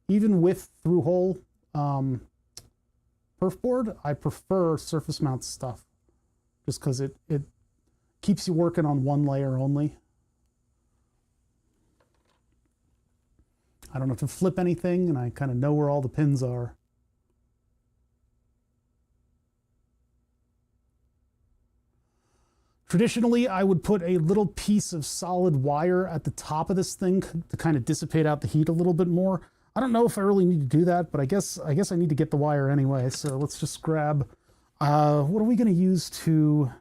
Even with through-hole perf board, I prefer surface mount stuff, just because it keeps you working on 1 layer only. I don't have to flip anything, and I kind of know where all the pins are. Traditionally, I would put a little piece of solid wire at the top of this thing to kind of dissipate out the heat a little bit more. I don't know if I really need to do that, but I guess I need to get the wire anyway. So let's just grab, what are we going to use to,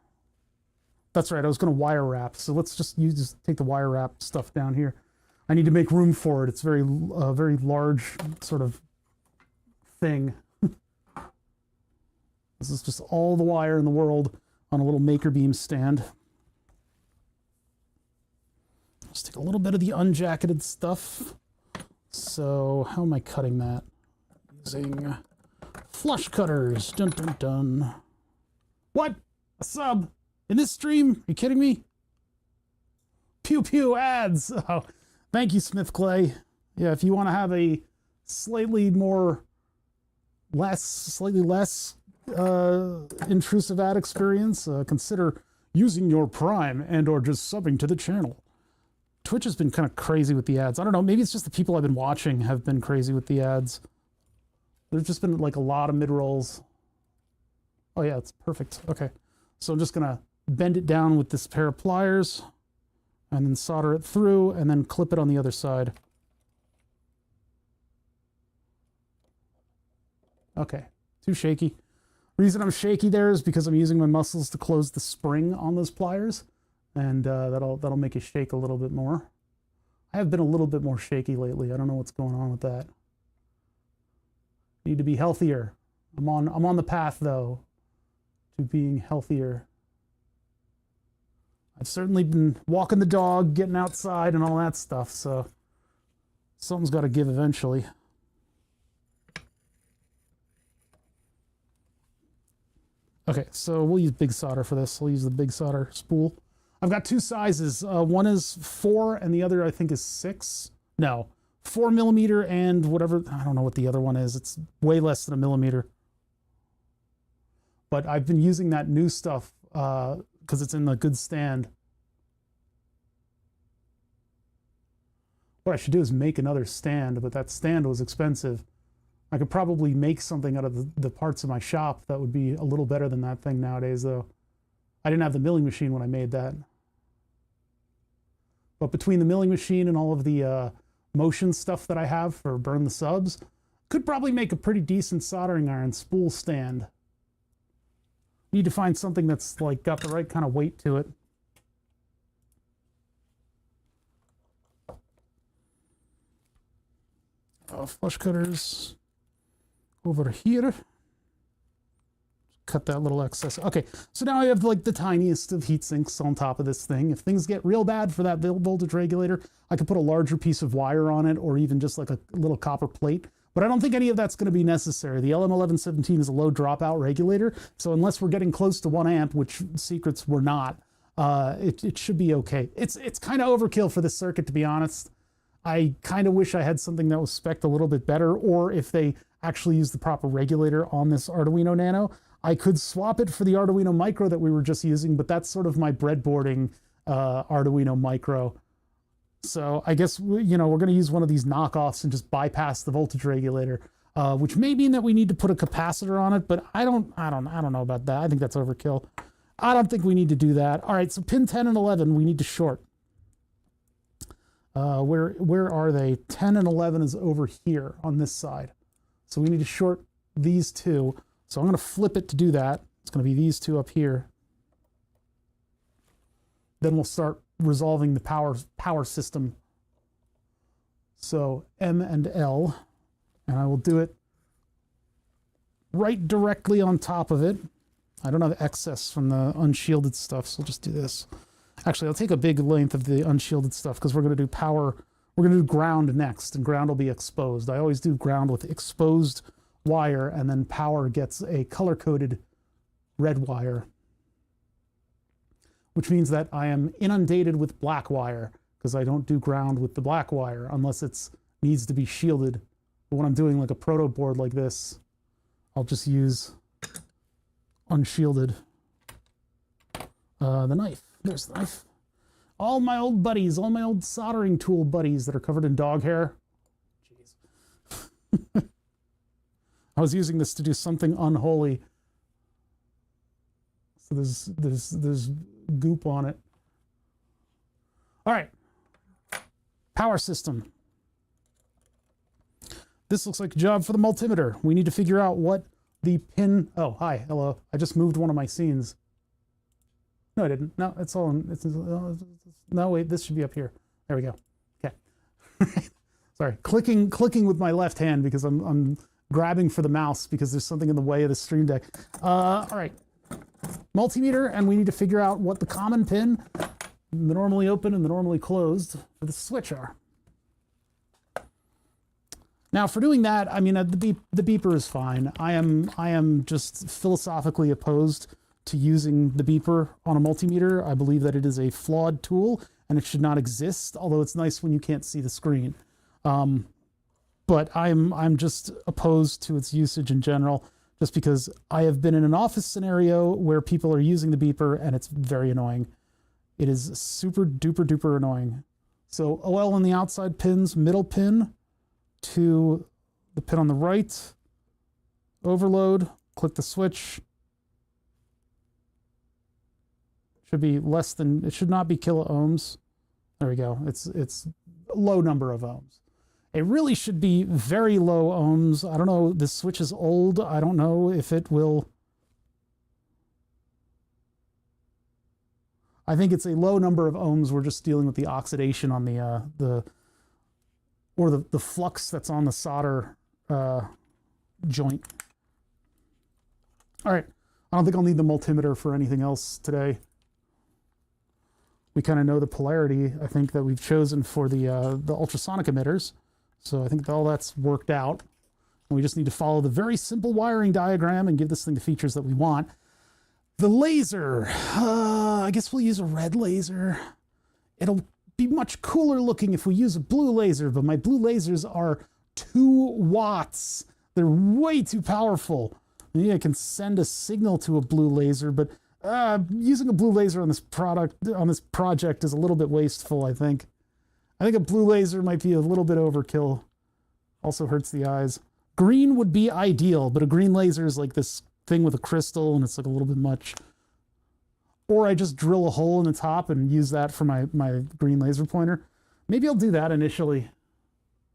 that's right, I was going to wire wrap. So let's just take the wire wrap stuff down here. I need to make room for it. It's very large sort of thing. This is just all the wire in the world on a little maker beam stand. Let's take a little bit of the unjacketed stuff. So how am I cutting that? Using flush cutters. Dun dun dun. What? A sub? In this stream? Are you kidding me? Pew pew ads. Oh, thank you, Smith Clay. Yeah, if you want to have a slightly less intrusive ad experience, consider using your Prime and or just subbing to the channel. Twitch has been kind of crazy with the ads. I don't know, maybe it's just the people I've been watching have been crazy with the ads. There's just been like a lot of mid-rolls. Oh yeah, it's perfect. Okay, so I'm just gonna bend it down with this pair of pliers and then solder it through and then clip it on the other side. Okay, too shaky. Reason I'm shaky there is because I'm using my muscles to close the spring on those pliers, and that'll make it shake a little bit more. I have been a little bit more shaky lately. I don't know what's going on with that. Need to be healthier. I'm on the path though to being healthier. I've certainly been walking the dog, getting outside and all that stuff, so something's got to give eventually. Okay, so we'll use big solder for this. We'll use the big solder spool. I've got two sizes. One is 4 and the other I think is 6. No, 4 millimeter and whatever. I don't know what the other one is. It's way less than a millimeter. But I've been using that new stuff because it's in a good stand. What I should do is make another stand, but that stand was expensive. I could probably make something out of the parts of my shop that would be a little better than that thing nowadays, though. I didn't have the milling machine when I made that. But between the milling machine and all of the motion stuff that I have for burn the subs, could probably make a pretty decent soldering iron spool stand. Need to find something that's like got the right kind of weight to it. Flush cutters over here. Cut that little excess. Okay, so now I have like the tiniest of heat sinks on top of this thing. If things get real bad for that voltage regulator, I could put a larger piece of wire on it or even just like a little copper plate. But I don't think any of that's going to be necessary. The LM1117 is a low dropout regulator, so unless we're getting close to 1 amp, which secrets we're not, it should be okay. It's kind of overkill for this circuit, to be honest. I kind of wish I had something that was spec'd a little bit better, or if they actually use the proper regulator on this Arduino Nano, I could swap it for the Arduino Micro that we were just using, but that's sort of my breadboarding Arduino Micro. So I guess, you know, we're going to use one of these knockoffs and just bypass the voltage regulator, which may mean that we need to put a capacitor on it, but I don't know about that. I think that's overkill. I don't think we need to do that. All right, so pin 10 and 11 we need to short. Where are they? 10 and 11 is over here on this side. So we need to short these two. So I'm going to flip it to do that. It's going to be these two up here. Then we'll start resolving the power system. So M and L, and I will do it right directly on top of it. I don't have excess from the unshielded stuff, so I'll just do this. Actually, I'll take a big length of the unshielded stuff because we're going to do power. We're going to do ground next, and ground will be exposed. I always do ground with exposed wire, and then power gets a color-coded red wire, which means that I am inundated with black wire because I don't do ground with the black wire unless it needs to be shielded. But when I'm doing like a proto board like this, I'll just use unshielded. The knife. There's the knife. All my old buddies, all my old soldering tool buddies that are covered in dog hair. Jeez. I was using this to do something unholy. So there's goop on it. All right. Power system. This looks like a job for the multimeter. We need to figure out what the pin... Oh, hi, hello. I just moved one of my scenes. No, I didn't. No, it's all in... no, wait, this should be up here. There we go. Okay. Sorry, clicking with my left hand because I'm grabbing for the mouse because there's something in the way of the Stream Deck. All right. Multimeter, and we need to figure out what the common pin, the normally open and the normally closed, for the switch are. Now, for doing that, I mean, the beeper is fine. I am just philosophically opposed to using the beeper on a multimeter. I believe that it is a flawed tool and it should not exist, although it's nice when you can't see the screen. But I'm just opposed to its usage in general. just because I have been in an office scenario where people are using the beeper and it's very annoying. It is super duper duper annoying. So OL on the outside pins, middle pin to the pin on the right, overload, click the switch. Should be less than, it should not be kilo ohms. There we go. It's a low number of ohms. It really should be very low ohms. I don't know, this switch is old. I don't know if it will. I think it's a low number of ohms. We're just dealing with the oxidation on the flux that's on the solder joint. All right, I don't think I'll need the multimeter for anything else today. We kind of know the polarity, I think, that we've chosen for the ultrasonic emitters. So I think all that's worked out. And we just need to follow the very simple wiring diagram and give this thing the features that we want. The laser, I guess we'll use a red laser. It'll be much cooler looking if we use a blue laser, but my blue lasers are 2 watts. They're way too powerful. Maybe I can send a signal to a blue laser, but using a blue laser on this project is a little bit wasteful, I think. I think a blue laser might be a little bit overkill. Also hurts the eyes. Green would be ideal, but a green laser is like this thing with a crystal and it's like a little bit much. Or I just drill a hole in the top and use that for my green laser pointer. Maybe I'll do that initially.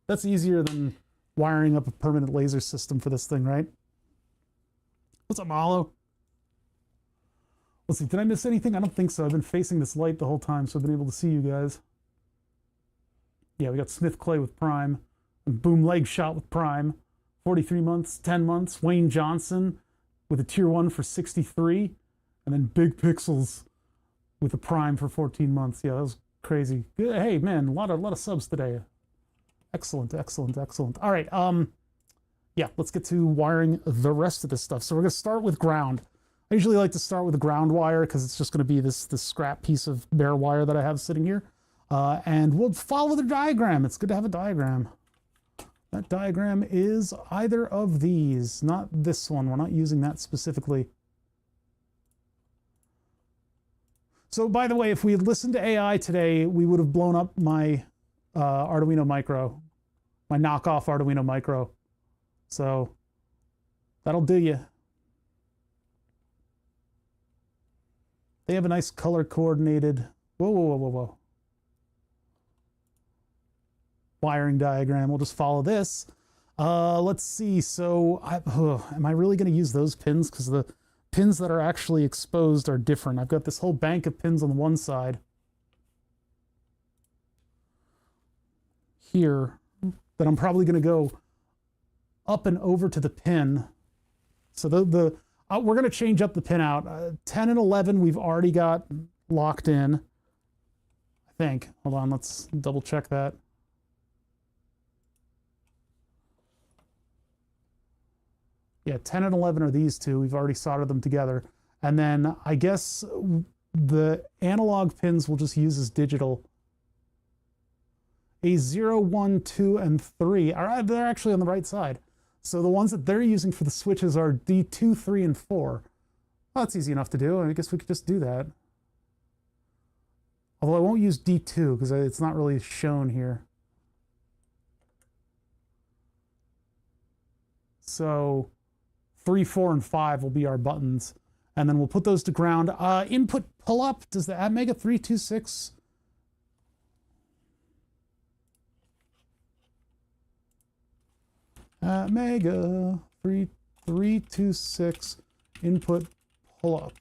That's easier than wiring up a permanent laser system for this thing, right? What's up, Malo? Let's see, did I miss anything? I don't think so. I've been facing this light the whole time, so I've been able to see you guys. Yeah, we got Smith Clay with Prime, and Boom Leg Shot with Prime. 43 months, 10 months. Wayne Johnson with a tier 1 for 63. And then Big Pixels with a Prime for 14 months. Yeah, that was crazy. Good. Hey, man, a lot of subs today. Excellent, excellent, excellent. All right, yeah, let's get to wiring the rest of this stuff. So we're going to start with ground. I usually like to start with a ground wire because it's just going to be this scrap piece of bare wire that I have sitting here. And we'll follow the diagram. It's good to have a diagram. That diagram is either of these, not this one. We're not using that specifically. So by the way, if we had listened to AI today, we would have blown up my Arduino Micro, my knockoff Arduino Micro. So that'll do you. They have a nice color coordinated, whoa. Wiring diagram. We'll just follow this. Let's see. So am I really going to use those pins? Because the pins that are actually exposed are different. I've got this whole bank of pins on one side here that I'm probably going to go up and over to the pin. So we're going to change up the pin out. 10 and 11 we've already got locked in, I think. Hold on, let's double check that. Yeah, 10 and 11 are these two. We've already soldered them together. And then I guess the analog pins we'll just use as digital. A 0, 1, 2, and 3. All right, they're actually on the right side. So the ones that they're using for the switches are D2, 3, and 4. Well, that's easy enough to do. I guess we could just do that. Although I won't use D2 because it's not really shown here. So 3, 4, and 5 will be our buttons. And then we'll put those to ground. Input pull-up, does the Atmega 326... Atmega 326 input pull-up.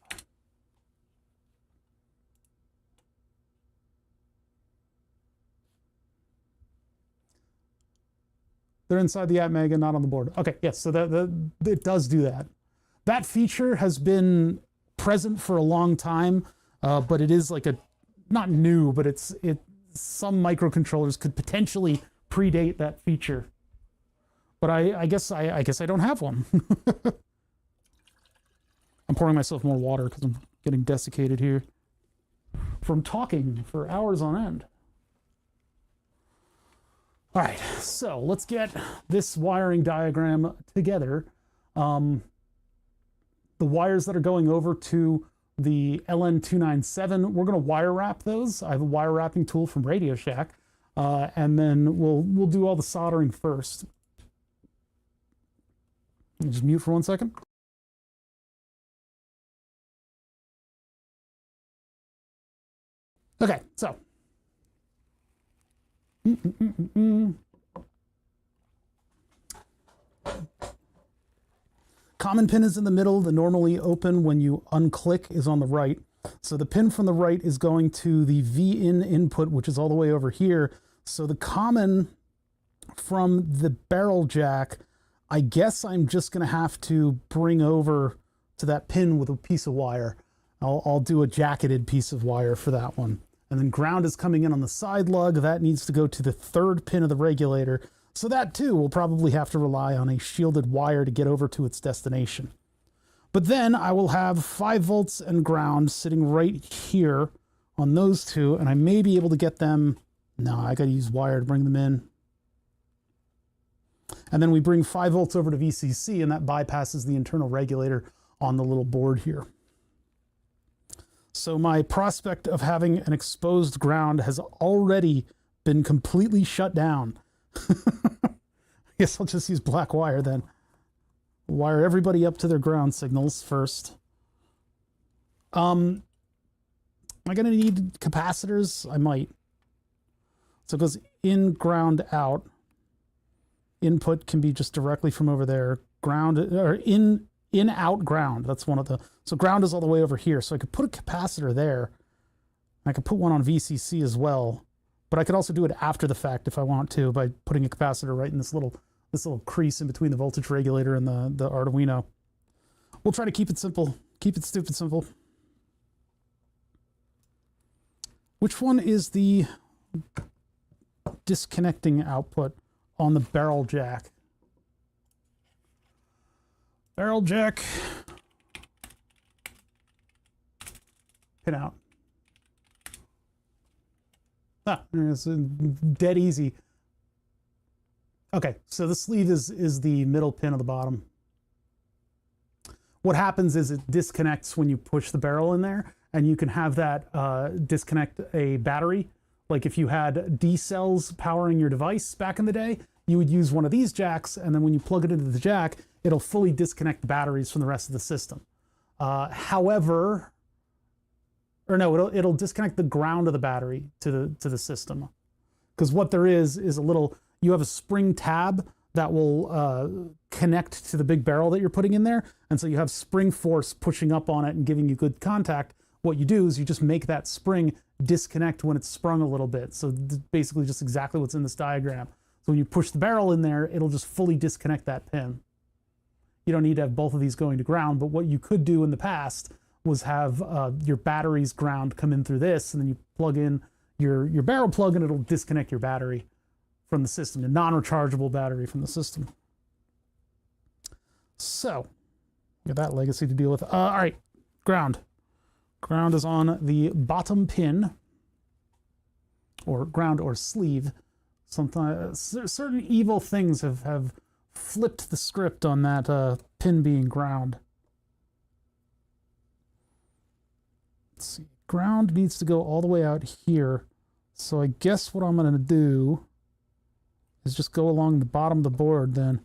They're inside the Atmega, not on the board. Okay, yes, so it does do that. That feature has been present for a long time, but it is like not new, but some microcontrollers could potentially predate that feature. But I guess I don't have one. I'm pouring myself more water because I'm getting desiccated here from talking for hours on end. All right, so let's get this wiring diagram together. the wires that are going over to the LN297, we're going to wire wrap those. I have a wire wrapping tool from Radio Shack, and then we'll do all the soldering first. Just mute for 1 second. Okay, so. Common pin is in the middle. The normally open when you unclick is on the right. So the pin from the right is going to the V-in input, which is all the way over here. So the common from the barrel jack, I guess I'm just going to have to bring over to that pin with a piece of wire. I'll do a jacketed piece of wire for that one. And then ground is coming in on the side lug. That needs to go to the third pin of the regulator. So that too will probably have to rely on a shielded wire to get over to its destination. But then I will have 5 volts and ground sitting right here on those two, and I may be able to get them. No, I got to use wire to bring them in. And then we bring 5 volts over to VCC, and that bypasses the internal regulator on the little board here. So my prospect of having an exposed ground has already been completely shut down. I guess I'll just use black wire then. Wire everybody up to their ground signals first. Am I going to need capacitors? I might. So it goes in, ground, out. Input can be just directly from over there. Ground, or in, out, ground. That's one of the... So ground is all the way over here. So I could put a capacitor there. I could put one on VCC as well. But I could also do it after the fact if I want to by putting a capacitor right in this little crease in between the voltage regulator and the Arduino. We'll try to keep it simple. Keep it stupid simple. Which one is the disconnecting output on the barrel jack? Barrel jack. Pin out. Ah, it's dead easy. Okay, so the sleeve is the middle pin of the bottom. What happens is it disconnects when you push the barrel in there, and you can have that disconnect a battery. Like if you had D cells powering your device back in the day, you would use one of these jacks, and then when you plug it into the jack, it'll fully disconnect the batteries from the rest of the system. However, or no, it'll disconnect the ground of the battery to the system. Because what there is a little, you have a spring tab that will connect to the big barrel that you're putting in there. And so you have spring force pushing up on it and giving you good contact. What you do is you just make that spring disconnect when it's sprung a little bit. So basically just exactly what's in this diagram. So when you push the barrel in there, it'll just fully disconnect that pin. You don't need to have both of these going to ground, but what you could do in the past was have your battery's ground come in through this, and then you plug in your barrel plug and it'll disconnect your battery from the system, a non-rechargeable battery from the system. So, got that legacy to deal with. All right, ground. Ground is on the bottom pin, or ground or sleeve. Sometimes certain evil things have flipped the script on that pin being ground. Let's see. Ground needs to go all the way out here. So I guess what I'm going to do is just go along the bottom of the board then.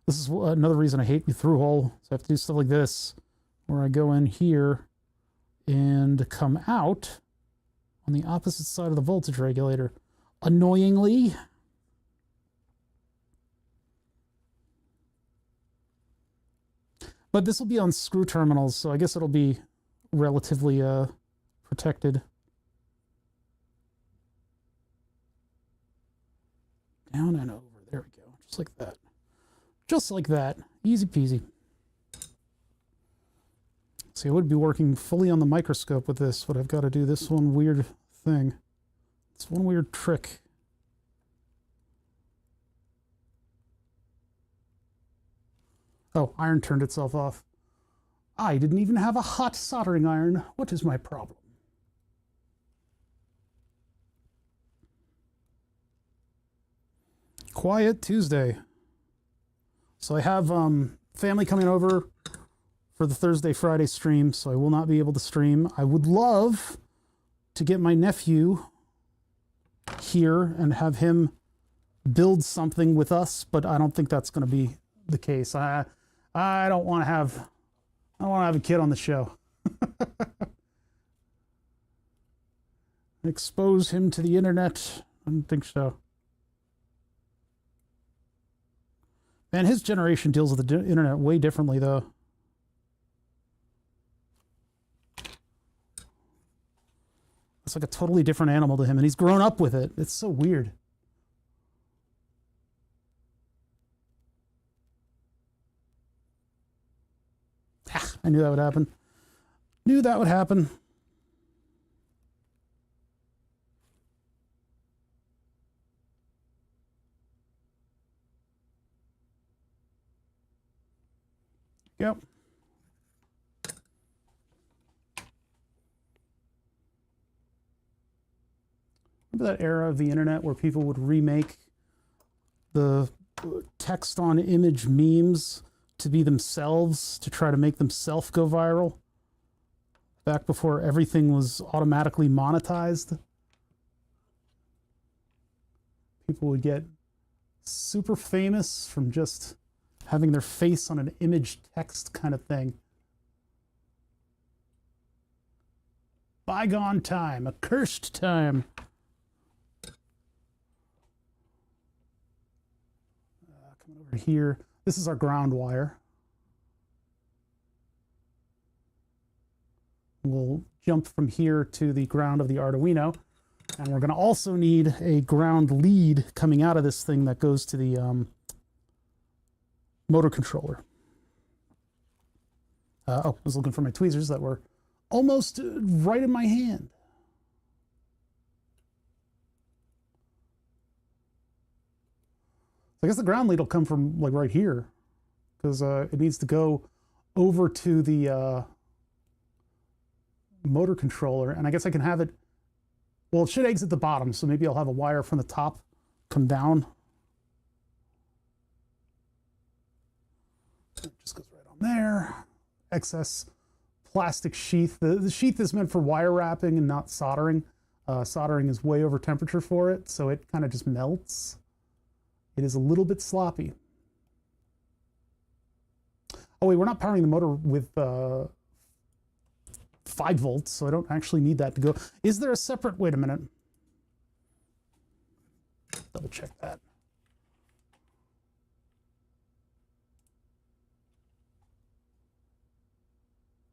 This is another reason I hate through hole. So I have to do stuff like this, where I go in here and come out on the opposite side of the voltage regulator. Annoyingly. But this will be on screw terminals, so I guess it'll be relatively protected. Down and over. There we go. Just like that. Just like that. Easy peasy. See, I would be working fully on the microscope with this, but I've got to do this one weird thing. It's one weird trick. Oh, iron turned itself off. I didn't even have a hot soldering iron. What is my problem? Quiet Tuesday. So I have family coming over for the Thursday, Friday stream, so I will not be able to stream. I would love to get my nephew here and have him build something with us, but I don't think that's going to be the case. I don't want to have a kid on the show. Expose him to the internet. I don't think so. Man, his generation deals with the internet way differently, though. It's like a totally different animal to him, and he's grown up with it. It's so weird. I knew that would happen. Knew that would happen. Yep. Remember that era of the internet where people would remake the text on image memes to be themselves, to try to make themselves go viral? Back before everything was automatically monetized. People would get super famous from just having their face on an image text kind of thing. Bygone time, a cursed time. Coming over here. This is our ground wire. We'll jump from here to the ground of the Arduino. And we're going to also need a ground lead coming out of this thing that goes to the motor controller. I was looking for my tweezers that were almost right in my hand. I guess the ground lead will come from like right here, because it needs to go over to the motor controller, and I guess I can have it, well, it should exit the bottom, so maybe I'll have a wire from the top come down. It just goes right on there. Excess plastic sheath. The sheath is meant for wire wrapping and not soldering. Soldering is way over temperature for it, so it kind of just melts. It is a little bit sloppy. Oh wait, we're not powering the motor with 5 volts, so I don't actually need that to go. Is there a separate, wait a minute. Double check that.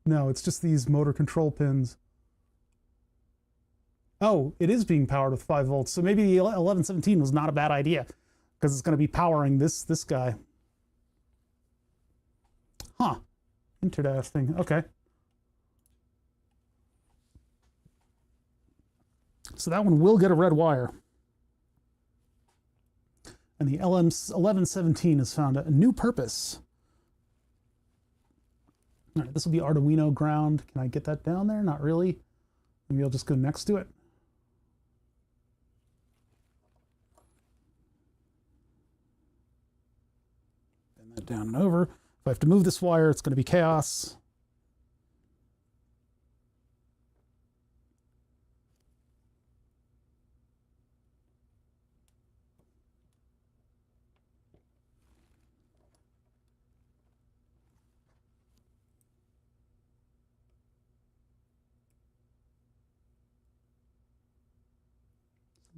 No, it's just these motor control pins. Oh, it is being powered with 5 volts, so maybe the 1117 was not a bad idea, because it's going to be powering this guy. Huh. Interesting. Okay. So that one will get a red wire. And the LM1117 has found a new purpose. All right, this will be Arduino ground. Can I get that down there? Not really. Maybe I'll just go next to it. Bend that down and over. If I have to move this wire, it's going to be chaos.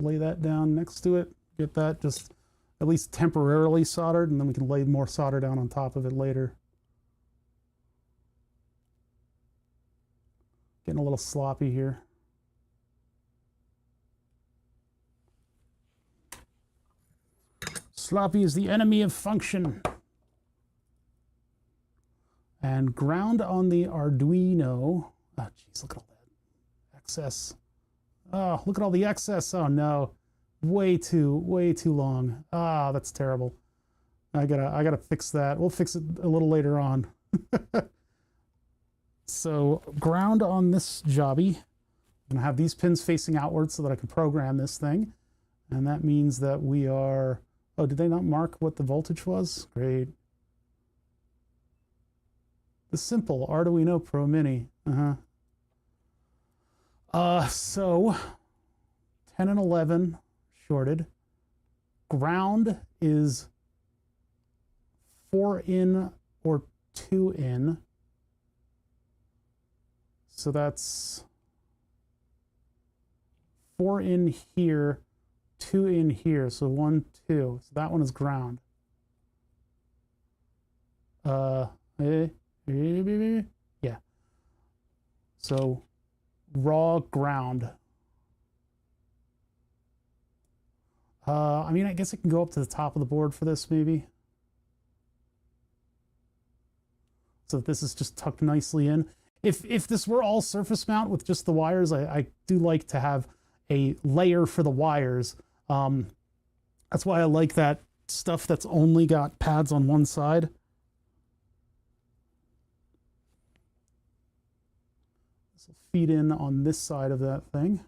Lay that down next to it, get that just at least temporarily soldered, and then we can lay more solder down on top of it later. Getting a little sloppy here. Sloppy is the enemy of function. And ground on the Arduino. Oh, geez, look at all that excess. Oh, look at all the excess. Oh no, way too long. Ah, that's terrible. I gotta fix that. We'll fix it a little later on. So ground on this jobby. I'm gonna have these pins facing outward so that I can program this thing. And that means that we are, oh, did they not mark what the voltage was? Great. The simple Arduino Pro Mini. So 10 and 11 shorted. Ground is 4 in or 2 in. So that's 4 in here, 2 in here. So 1, 2. So that one is ground. Yeah. So raw ground. I mean, I guess I can go up to the top of the board for this, maybe. So that this is just tucked nicely in. If this were all surface mount with just the wires, I do like to have a layer for the wires. That's why I like that stuff that's only got pads on one side. This will feed in on this side of that thing.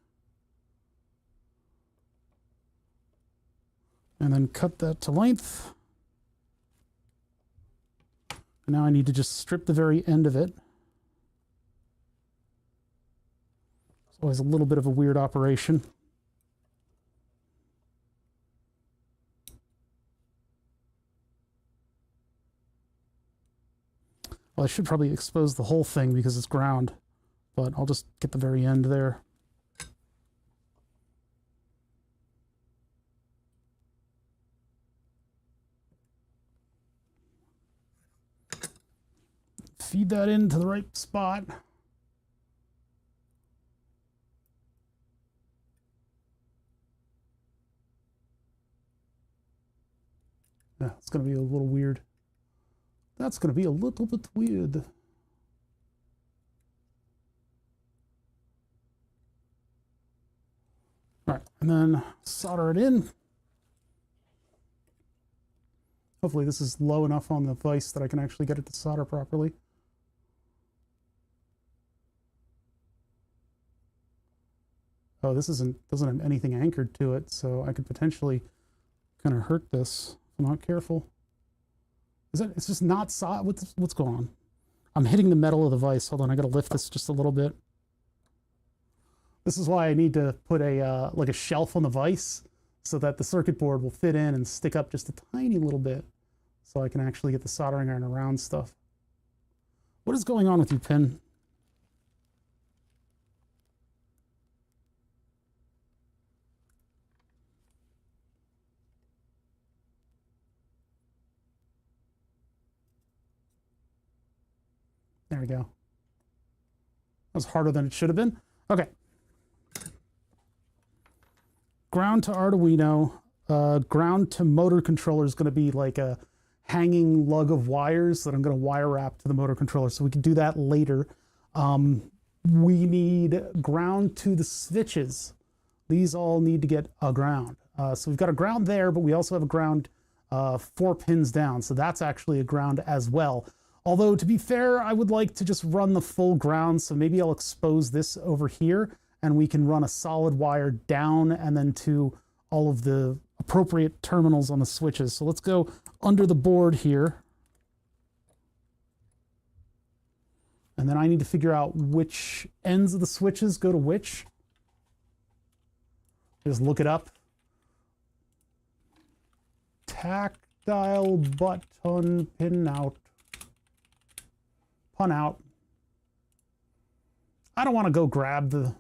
And then cut that to length. And now I need to just strip the very end of it. It's always a little bit of a weird operation. Well, I should probably expose the whole thing because it's ground, but I'll just get the very end there. Feed that into the right spot. Yeah, it's going to be a little weird. That's going to be a little bit weird. All right, and then solder it in. Hopefully this is low enough on the vise that I can actually get it to solder properly. Oh, this doesn't have anything anchored to it, so I could potentially kind of hurt this if I'm not careful. It's just not solid. What's going on? I'm hitting the metal of the vise. Hold on, I got to lift this just a little bit. This is why I need to put a like a shelf on the vise so that the circuit board will fit in and stick up just a tiny little bit, so I can actually get the soldering iron around stuff. What is going on with you, pin? There we go. That was harder than it should have been. Okay. Ground to Arduino. Ground to motor controller is going to be like a hanging lug of wires that I'm going to wire wrap to the motor controller. So we can do that later. We need ground to the switches. These all need to get a ground. So we've got a ground there, but we also have a ground 4 pins down. So that's actually a ground as well. Although, to be fair, I would like to just run the full ground, so maybe I'll expose this over here, and we can run a solid wire down and then to all of the appropriate terminals on the switches. So let's go under the board here. And then I need to figure out which ends of the switches go to which. Just look it up. Tactile button pin out. Pun out. I don't want to go grab the...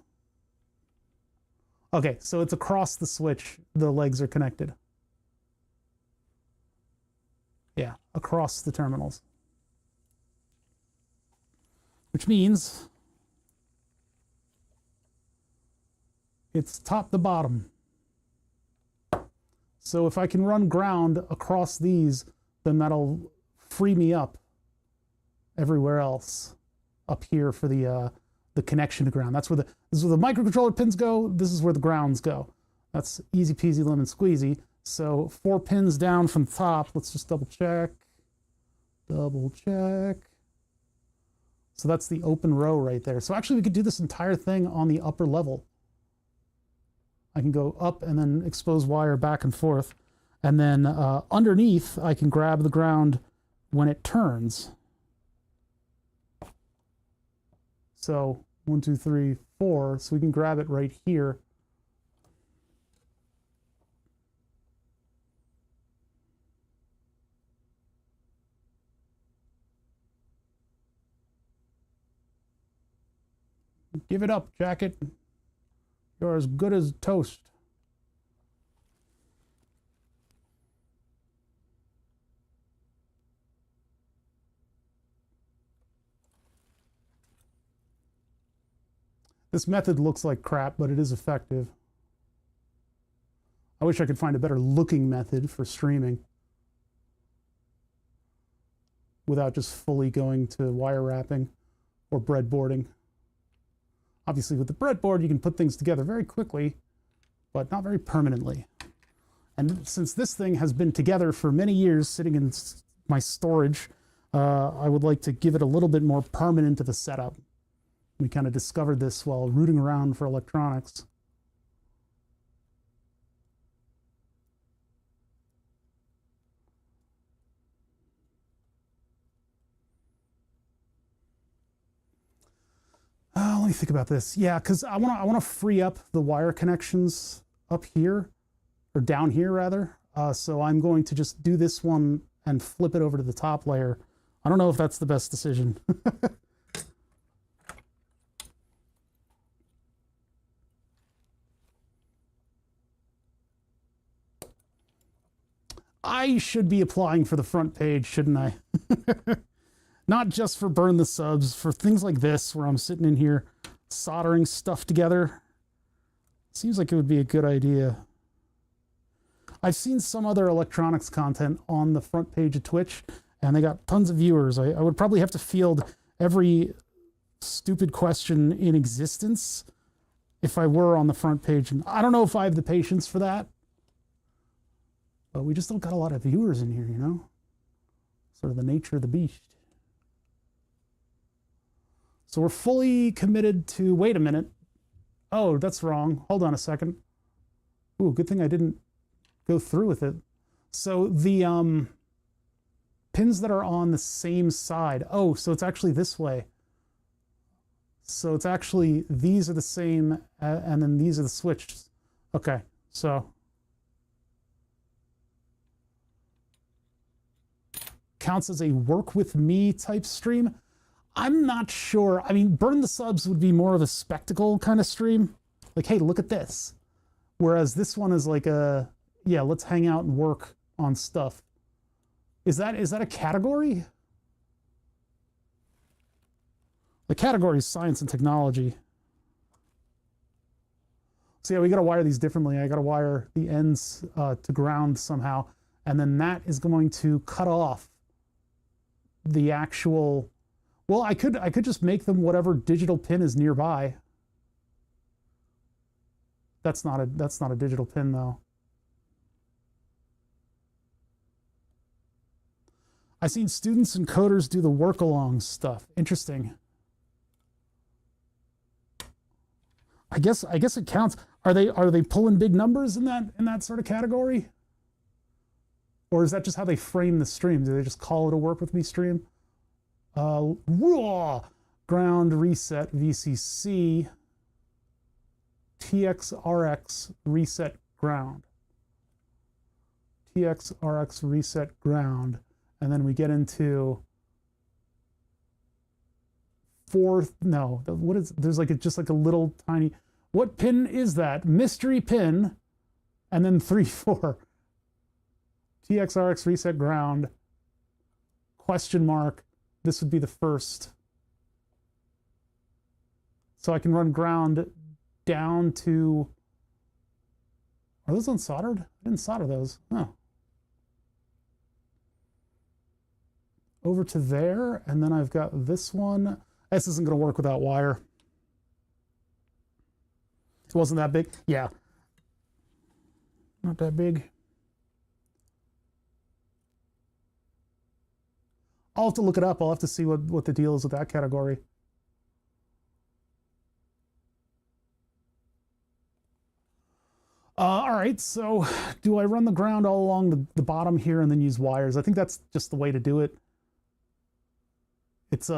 Okay, so it's across the switch. The legs are connected. Yeah, across the terminals. Which means it's top to bottom. So if I can run ground across these, then that'll free me up everywhere else up here for the connection to ground. This is where the microcontroller pins go. This is where the grounds go. That's easy peasy lemon squeezy. So 4 pins down from the top. Let's just double check. Double check. So that's the open row right there. So actually we could do this entire thing on the upper level. I can go up and then expose wire back and forth. And then underneath I can grab the ground when it turns. So 1, 2, 3, 4. So we can grab it right here. Give it up, jacket. You're as good as toast. This method looks like crap, but it is effective. I wish I could find a better looking method for streaming without just fully going to wire wrapping or breadboarding. Obviously, with the breadboard, you can put things together very quickly, but not very permanently. And since this thing has been together for many years, sitting in my storage, I would like to give it a little bit more permanent to the setup. We kind of discovered this while rooting around for electronics. Let me think about this. Yeah, because I want to free up the wire connections up here, or down here rather. So I'm going to just do this one and flip it over to the top layer. I don't know if that's the best decision. I should be applying for the front page, shouldn't I? Not just for burn the subs, for things like this where I'm sitting in here soldering stuff together. Seems like it would be a good idea. I've seen some other electronics content on the front page of Twitch, and they got tons of viewers. I would probably have to field every stupid question in existence if I were on the front page. And I don't know if I have the patience for that. But we just don't got a lot of viewers in here, you know? Sort of the nature of the beast. So we're fully committed to, wait a minute. Oh, that's wrong. Hold on a second. Ooh, good thing I didn't go through with it. So the pins that are on the same side. Oh, so it's actually this way. So it's actually, these are the same, and then these are the switched. Okay, so. Counts as a work with me type stream. I'm not sure. I mean, burn the subs would be more of a spectacle kind of stream. Like, hey, look at this. Whereas this one is like a, yeah, let's hang out and work on stuff. Is that a category? The category is science and technology. So yeah, we got to wire these differently. I got to wire the ends to ground somehow. And then that is going to cut off the actual, well, I could just make them whatever digital pin is nearby. That's not a digital pin though. I've seen students and coders do the work along stuff. Interesting. I guess it counts. Are they pulling big numbers in that sort of category? Or is that just how they frame the stream? Do they just call it a work with me stream? Raw ground reset VCC TXRX reset ground. TXRX reset ground. And then we get into fourth, no, what is, there's like just like a little tiny, what pin is that? Mystery pin, and then 3, 4. TXRX reset ground, question mark, this would be the first. So I can run ground down to, are those unsoldered? I didn't solder those, oh. Over to there, and then I've got this one. This isn't gonna work without wire. It wasn't that big, yeah. Not that big. I'll have to look it up. I'll have to see what the deal is with that category. All right, so do I run the ground all along the bottom here and then use wires? I think that's just the way to do it. It's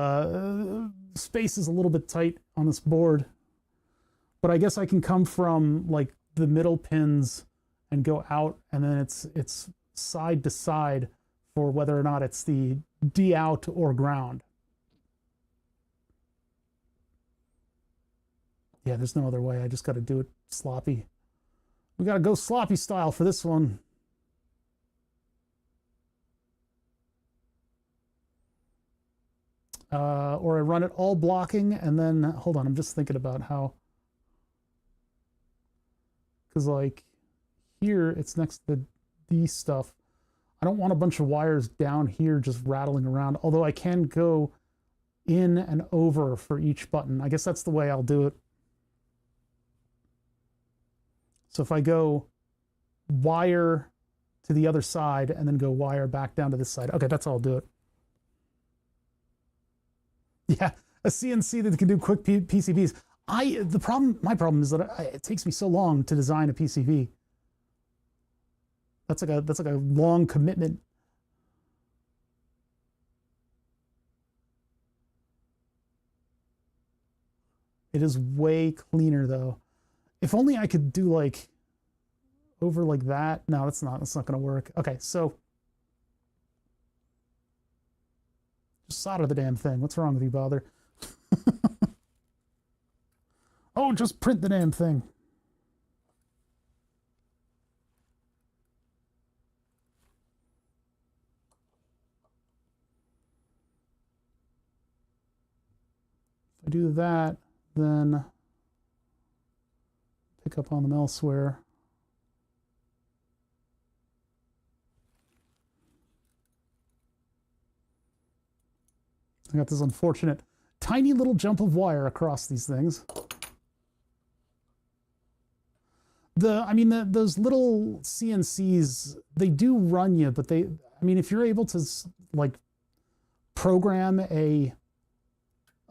space is a little bit tight on this board, but I guess I can come from like the middle pins and go out, and then it's side to side for whether or not it's the D out or ground. Yeah, there's no other way. I just got to do it sloppy. We got to go sloppy style for this one. Or I run it all blocking, and then, hold on, I'm just thinking about how, because like here it's next to the D stuff. I don't want a bunch of wires down here just rattling around, although I can go in and over for each button. I guess that's the way I'll do it. So if I go wire to the other side and then go wire back down to this side, okay, that's how I'll do it. Yeah, a CNC that can do quick PCBs. My problem is that it takes me so long to design a PCB. That's like a long commitment. It is way cleaner though. If only I could do like over like that. No, that's not going to work. Okay, so just solder the damn thing. What's wrong with you, bother? Oh, just print the damn thing. If I do that, then pick up on them elsewhere. I got this unfortunate tiny little jump of wire across these things. Those little CNCs, they do run you, but if you're able to like program a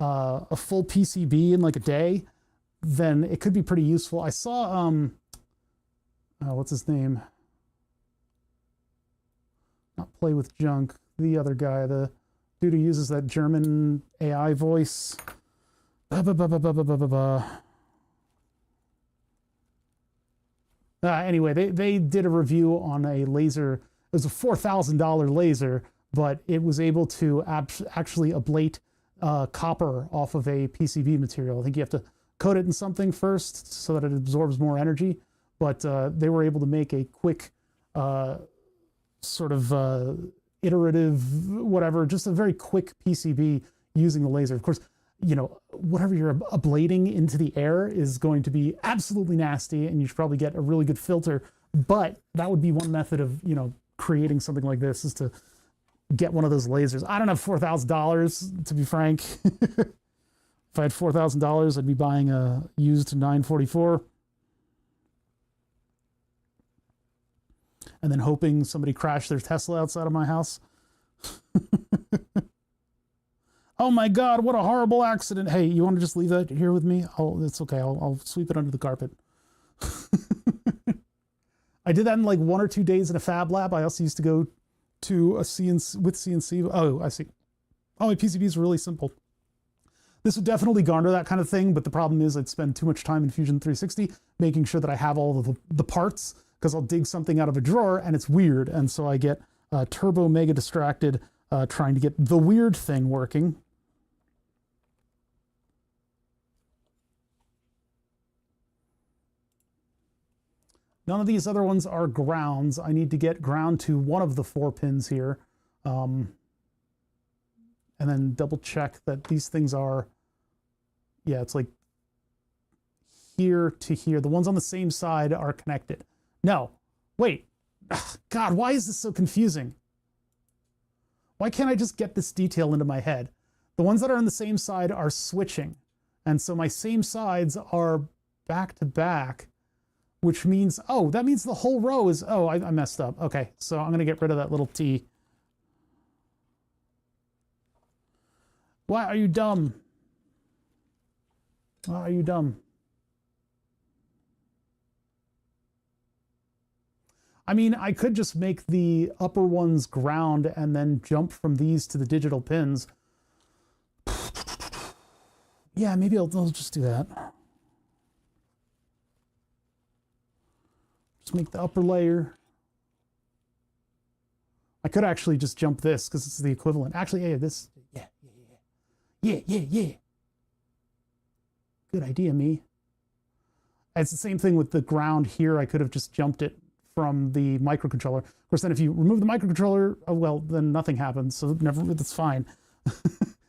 full PCB in like a day, then it could be pretty useful. I saw what's his name? Not Play with Junk, the other guy, the dude who uses that German AI voice. Anyway, they did a review on a laser. It was a $4,000 laser, but it was able to actually ablate copper off of a PCB material. I think you have to coat it in something first so that it absorbs more energy, but they were able to make a quick sort of iterative, whatever, just a very quick PCB using the laser. Of course, whatever you're ablating into the air is going to be absolutely nasty, and you should probably get a really good filter. But that would be one method of, creating something like this, is to get one of those lasers. I don't have $4,000, to be frank. If I had $4,000, I'd be buying a used 944. And then hoping somebody crashed their Tesla outside of my house. Oh my God, what a horrible accident. Hey, you want to just leave that here with me? It's okay, I'll sweep it under the carpet. I did that in like 1 or 2 days in a fab lab. I also used to go to a CNC with CNC. Oh, I see. Oh, my PCBs are really simple. This would definitely garner that kind of thing, but the problem is I'd spend too much time in Fusion 360 making sure that I have all of the parts, because I'll dig something out of a drawer and it's weird, and so I get turbo mega distracted trying to get the weird thing working. None of these other ones are grounds. I need to get ground to one of the 4 pins here. And then double check that these things are, yeah, it's like here to here. The ones on the same side are connected. No, wait. Ugh, God, why is this so confusing? Why can't I just get this detail into my head? The ones that are on the same side are switching. And so my same sides are back to back, which means, oh, that means the whole row is, oh, I messed up. Okay, so I'm gonna get rid of that little T. Why are you dumb? Why are you dumb? I could just make the upper ones ground and then jump from these to the digital pins. Yeah, maybe I'll just do that. Just make the upper layer. I could actually just jump this because it's the equivalent. Actually, yeah, this. Yeah. Good idea, me. It's the same thing with the ground here. I could have just jumped it from the microcontroller. Of course, then if you remove the microcontroller, oh, well, then nothing happens. So that's fine.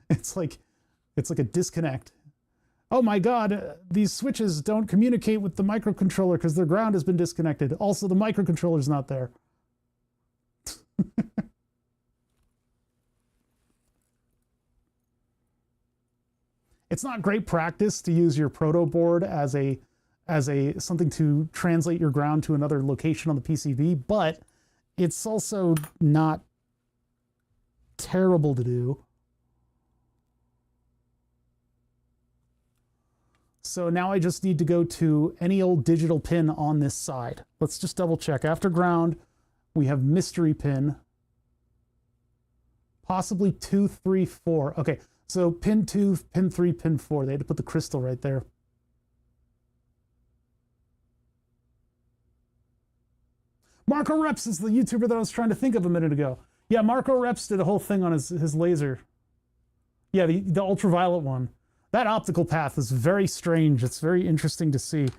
It's like a disconnect. Oh my God, these switches don't communicate with the microcontroller because their ground has been disconnected. Also, the microcontroller's not there. It's not great practice to use your proto board as a something to translate your ground to another location on the PCB, but it's also not terrible to do. So now I just need to go to any old digital pin on this side. Let's just double check. After ground, we have mystery pin. Possibly 2, 3, 4. Okay, so pin 2, pin 3, pin 4. They had to put the crystal right there. Marco Reps is the YouTuber that I was trying to think of a minute ago. Yeah, Marco Reps did a whole thing on his laser. Yeah, the ultraviolet one. That optical path is very strange. It's very interesting to see,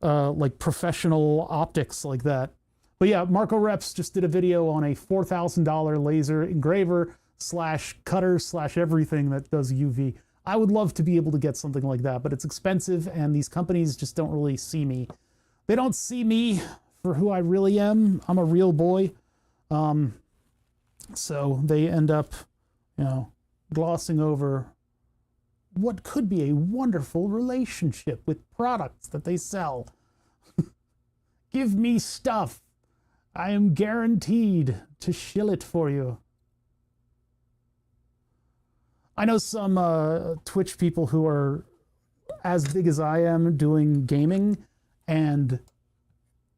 like professional optics like that. But yeah, Marco Reps just did a video on a $4,000 laser engraver / cutter / everything that does UV. I would love to be able to get something like that, but it's expensive and these companies just don't really see me. They don't see me for who I really am. I'm a real boy. So they end up, glossing over what could be a wonderful relationship with products that they sell. Give me stuff. I am guaranteed to shill it for you. I know some Twitch people who are as big as I am doing gaming, and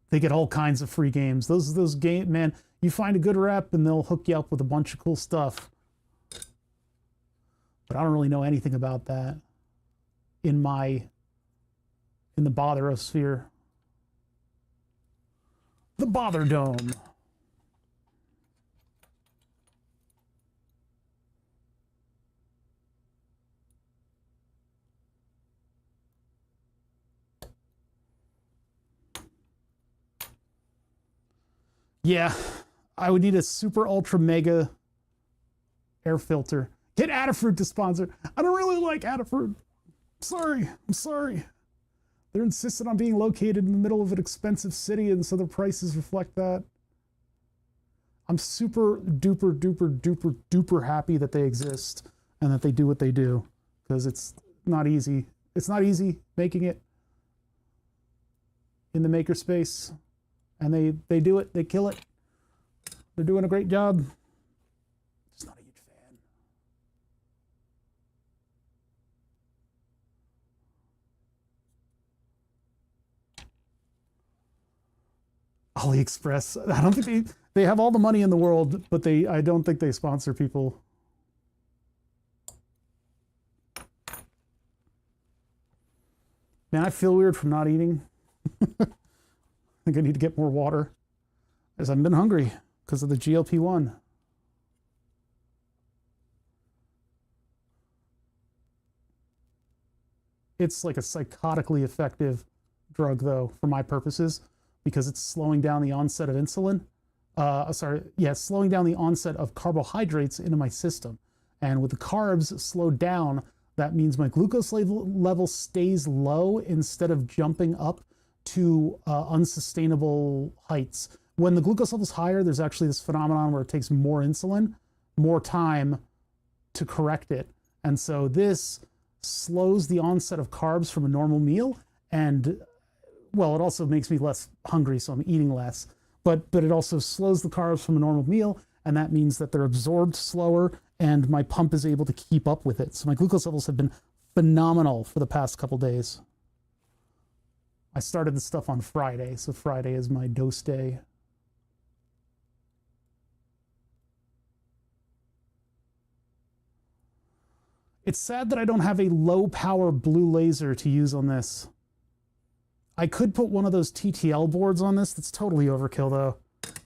they get all kinds of free games. Those game, man, you find a good rep and they'll hook you up with a bunch of cool stuff. But I don't really know anything about that in the botherosphere. The Bother Dome. Yeah, I would need a super ultra mega air filter. Get Adafruit to sponsor. I don't really like Adafruit. I'm sorry. They're insistent on being located in the middle of an expensive city, and so the prices reflect that. I'm super duper duper duper duper happy that they exist and that they do what they do, because it's not easy. It's not easy making it in the makerspace, and they do it. They kill it. They're doing a great job. Just not a huge fan. AliExpress. I don't think they have all the money in the world, but I don't think they sponsor people. Man, I feel weird from not eating. I think I need to get more water, as I've been hungry because of the GLP-1. It's like a psychotically effective drug, though, for my purposes, because it's slowing down the onset of insulin. Slowing down the onset of carbohydrates into my system. And with the carbs slowed down, that means my glucose level stays low instead of jumping up to unsustainable heights. When the glucose level is higher, there's actually this phenomenon where it takes more insulin, more time to correct it. And so this slows the onset of carbs from a normal meal, and well, it also makes me less hungry, so I'm eating less. But it also slows the carbs from a normal meal, and that means that they're absorbed slower, and my pump is able to keep up with it. So my glucose levels have been phenomenal for the past couple days. I started this stuff on Friday, so Friday is my dose day. It's sad that I don't have a low power blue laser to use on this. I could put one of those TTL boards on this. That's totally overkill though.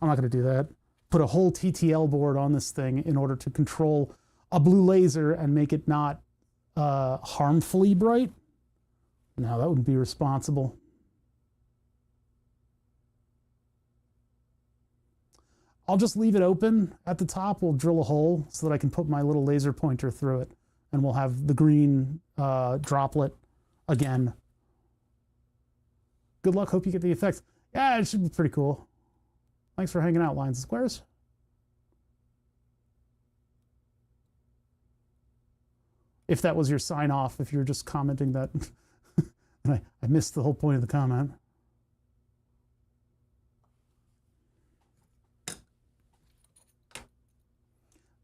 I'm not going to do that. Put a whole TTL board on this thing in order to control a blue laser and make it not harmfully bright. No, that wouldn't be responsible. I'll just leave it open at the top. We'll drill a hole so that I can put my little laser pointer through it, and we'll have the green droplet again. Good luck. Hope you get the effects. Yeah, it should be pretty cool. Thanks for hanging out, Lines and Squares. If that was your sign off, if you were just commenting that. I missed the whole point of the comment.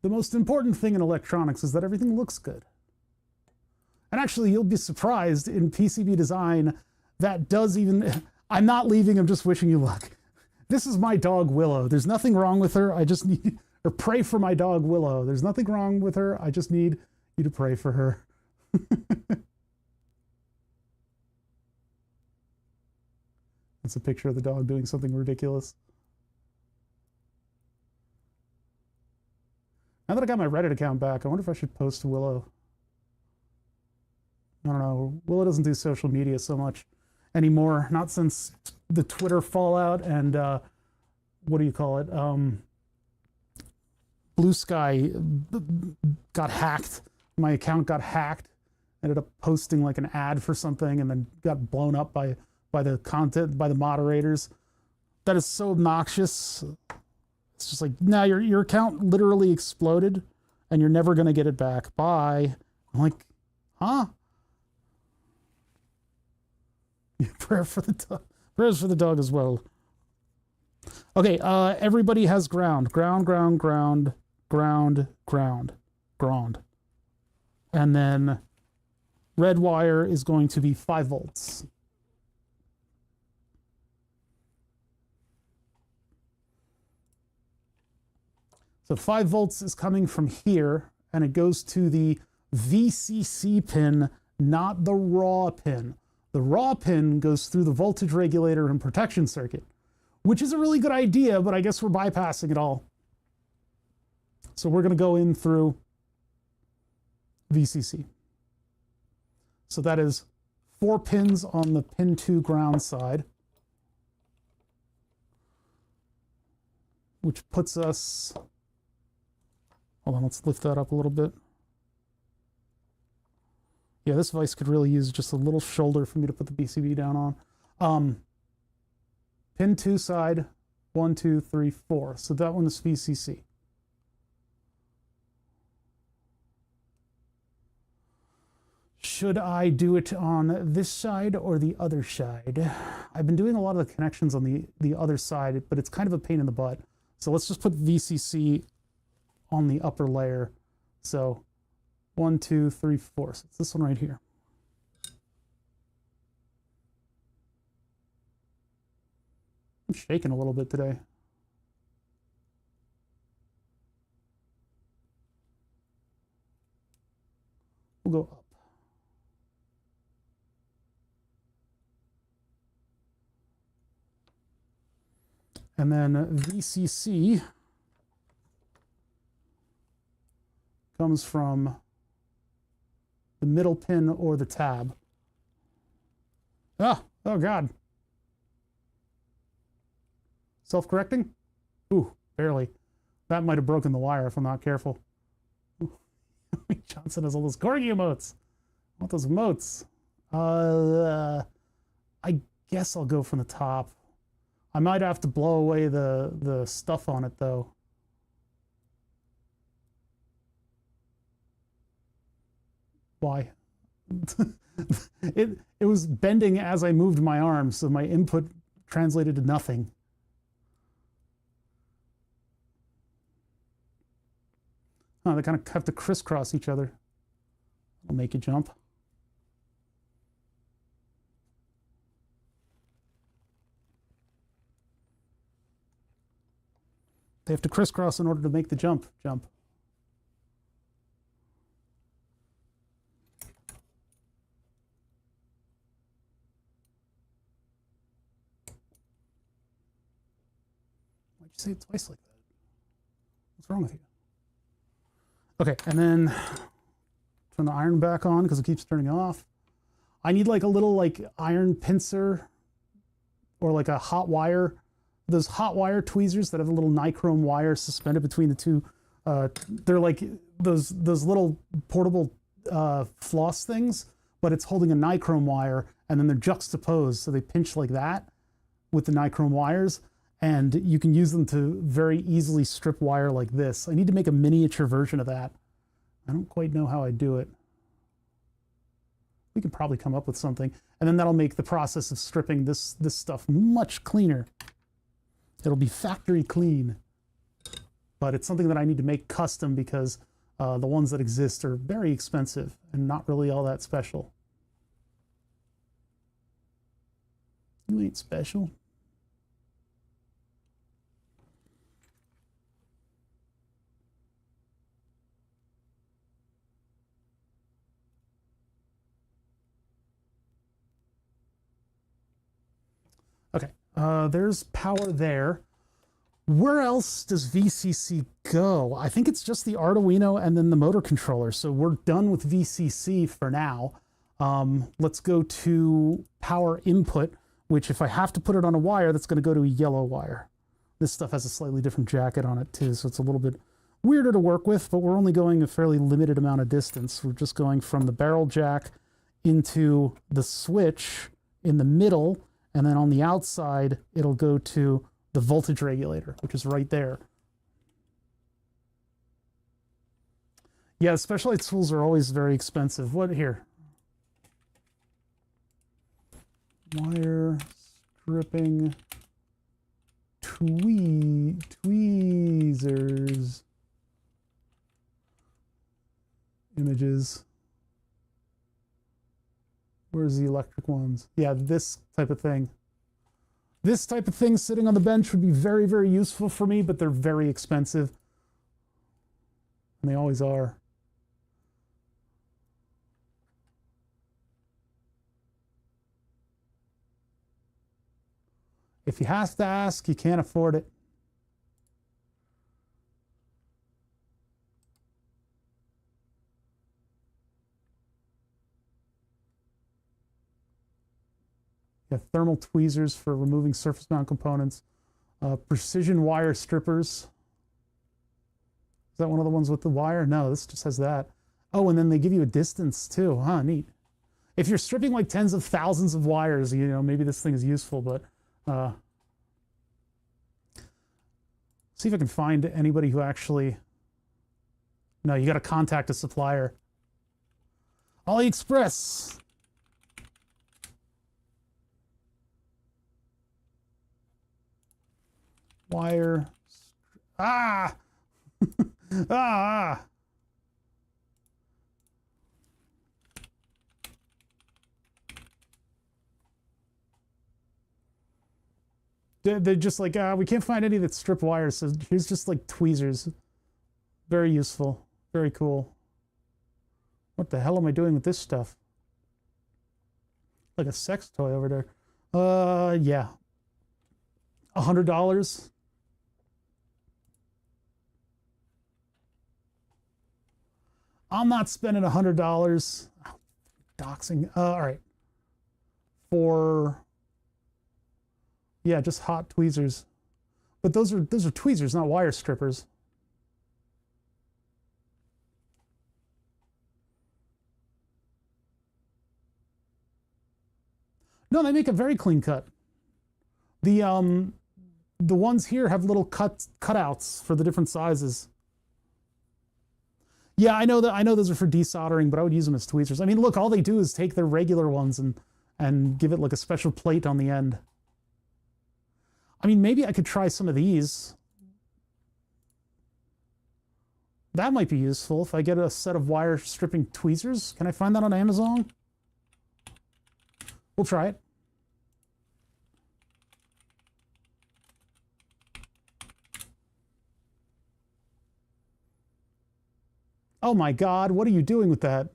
The most important thing in electronics is that everything looks good. And actually, you'll be surprised in PCB design that does even... I'm not leaving, I'm just wishing you luck. This is my dog, Willow. There's nothing wrong with her. I just need... Or pray for my dog, Willow. There's nothing wrong with her. I just need you to pray for her. It's a picture of the dog doing something ridiculous. Now that I got my Reddit account back, I wonder if I should post Willow. I don't know. Willow doesn't do social media so much anymore. Not since the Twitter fallout and what do you call it? Blue Sky got hacked. My account got hacked. Ended up posting like an ad for something and then got blown up by the content, by the moderators. That is so obnoxious. It's just like, now your account literally exploded and you're never going to get it back. Bye. I'm like, huh? Prayer for the dog. Prayers for the dog as well. Okay, everybody has ground. Ground. And then red wire is going to be 5 volts. So 5 volts is coming from here, and it goes to the VCC pin, not the raw pin. The raw pin goes through the voltage regulator and protection circuit, which is a really good idea, but I guess we're bypassing it all. So we're going to go in through VCC. So that is 4 pins on the pin 2 ground side, which puts us... Hold on, let's lift that up a little bit. Yeah, this vise could really use just a little shoulder for me to put the PCB down on. Pin 2 side, 1, 2, 3, 4. So that one is VCC. Should I do it on this side or the other side? I've been doing a lot of the connections on the other side, but it's kind of a pain in the butt. So let's just put VCC on the upper layer. So 1, 2, 3, 4. So it's this one right here. I'm shaking a little bit today. We'll go up. And then VCC comes from the middle pin or the tab. Oh God. Self-correcting? Ooh, barely. That might have broken the wire if I'm not careful. Johnson has all those corgi emotes. I want those emotes. I guess I'll go from the top. I might have to blow away the stuff on it though. Why? it was bending as I moved my arm, so my input translated to nothing. Oh, they kind of have to crisscross each other. I'll make you jump. They have to crisscross in order to make the jump. Why'd you say it twice like that? What's wrong with you? Okay, and then turn the iron back on because it keeps turning off. I need like a little like iron pincer or like a hot wire. Those hot wire tweezers that have a little nichrome wire suspended between the two. They're like those little portable floss things, but it's holding a nichrome wire, and then they're juxtaposed, so they pinch like that with the nichrome wires, and you can use them to very easily strip wire like this. I need to make a miniature version of that. I don't quite know how I do it. We could probably come up with something, and then that'll make the process of stripping this stuff much cleaner. It'll be factory clean, but it's something that I need to make custom because the ones that exist are very expensive and not really all that special. You ain't special. Okay, there's power there. Where else does VCC go? I think it's just the Arduino and then the motor controller. So we're done with VCC for now. Let's go to power input, which if I have to put it on a wire, that's going to go to a yellow wire. This stuff has a slightly different jacket on it too, so it's a little bit weirder to work with, but we're only going a fairly limited amount of distance. We're just going from the barrel jack into the switch in the middle, and then on the outside, it'll go to the voltage regulator, which is right there. Yeah, Specialized tools are always very expensive. What here? Wire stripping tweezers. Images. Where's the electric ones? Yeah, this type of thing. This type of thing sitting on the bench would be very, very useful for me, but they're very expensive. And they always are. If you have to ask, you can't afford it. You have thermal tweezers for removing surface mount components. Precision wire strippers. Is that one of the ones with the wire? No, this just has that. Oh, and then they give you a distance too. Huh, neat. If you're stripping like tens of thousands of wires, you know, maybe this thing is useful, but see if I can find anybody who actually... No, you got to contact a supplier. AliExpress. Wire. Ah! ah! They're just like, we can't find any that strip wires, so here's just like tweezers. Very useful. Very cool. What the hell am I doing with this stuff? Like a sex toy over there. Yeah. $100. I'm not spending $100. Oh, doxing. All right. For... Yeah, just hot tweezers. But those are tweezers, not wire strippers. No, they make a very clean cut. The ones here have little cutouts for the different sizes. Yeah, I know those are for desoldering, but I would use them as tweezers. I mean, look, all they do is take their regular ones and give it like a special plate on the end. I mean, maybe I could try some of these. That might be useful if I get a set of wire stripping tweezers. Can I find that on Amazon? We'll try it. Oh my God, what are you doing with that?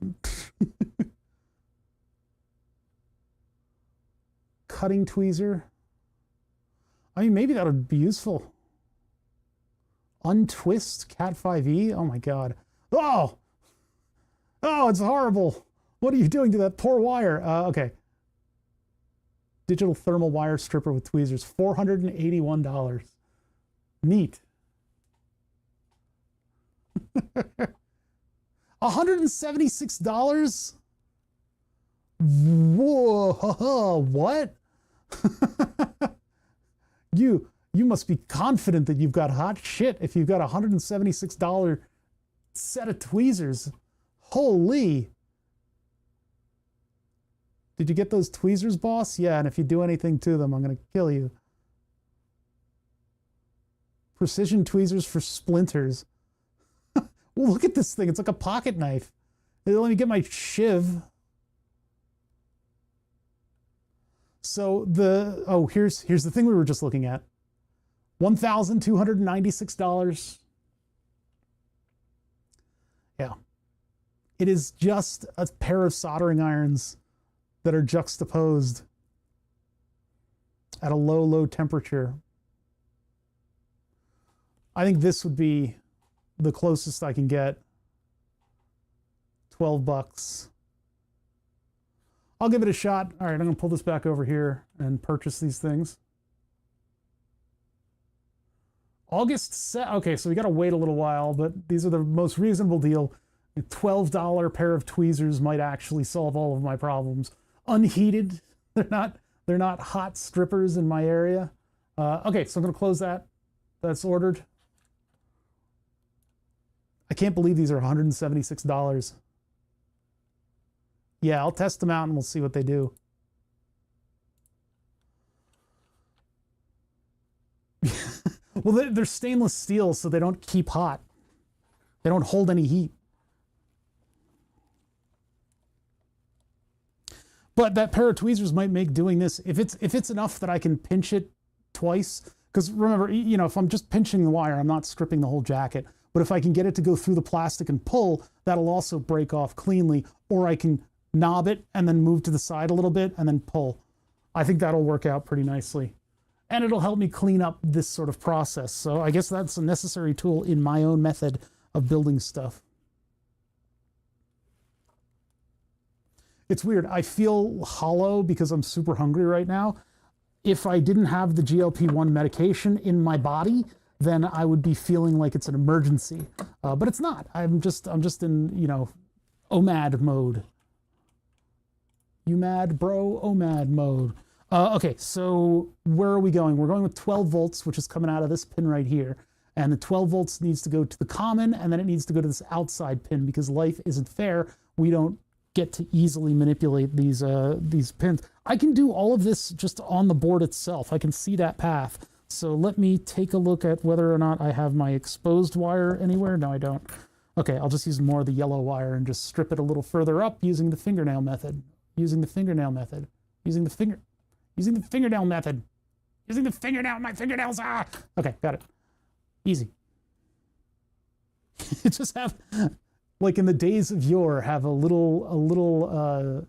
Cutting tweezer. I mean, maybe that would be useful. Untwist Cat 5e. Oh my God. Oh, it's horrible. What are you doing to that poor wire? Okay. Digital thermal wire stripper with tweezers, $481. Neat. $176? Whoa, what? You must be confident that you've got hot shit if you've got a $176 set of tweezers. Holy. Did you get those tweezers, boss? Yeah, and if you do anything to them, I'm going to kill you. Precision tweezers for splinters. Well, look at this thing. It's like a pocket knife. Let me get my shiv. So here's the thing we were just looking at. $1,296. Yeah. It is just a pair of soldering irons that are juxtaposed at a low temperature. I think this would be the closest I can get. $12. I'll give it a shot. All right, I'm going to pull this back over here and purchase these things. Okay, so we got to wait a little while, but these are the most reasonable deal. A $12 pair of tweezers might actually solve all of my problems. Unheated. They're not hot strippers in my area. Okay, so I'm going to close that. That's ordered. I can't believe these are $176. Yeah, I'll test them out and we'll see what they do. Well, they're stainless steel, so they don't keep hot. They don't hold any heat. But that pair of tweezers might make doing this, if it's enough that I can pinch it twice, because remember, if I'm just pinching the wire, I'm not stripping the whole jacket. But if I can get it to go through the plastic and pull, that'll also break off cleanly, or I can knob it and then move to the side a little bit and then pull. I think that'll work out pretty nicely. And it'll help me clean up this sort of process. So I guess that's a necessary tool in my own method of building stuff. It's weird. I feel hollow because I'm super hungry right now. If I didn't have the GLP-1 medication in my body, then I would be feeling like it's an emergency. But it's not. I'm just in, OMAD mode. You mad, bro? OMAD mode. Okay, so where are we going? We're going with 12 volts, which is coming out of this pin right here. And the 12 volts needs to go to the common, and then it needs to go to this outside pin because life isn't fair. We don't get to easily manipulate these pins. I can do all of this just on the board itself. I can see that path. So let me take a look at whether or not I have my exposed wire anywhere. No, I don't. Okay, I'll just use more of the yellow wire and just strip it a little further up using the fingernail method. Using the fingernail method. Using the fingernail method. Using the fingernail, my fingernails, ah! Okay, got it. Easy. Just have, like in the days of yore, have a little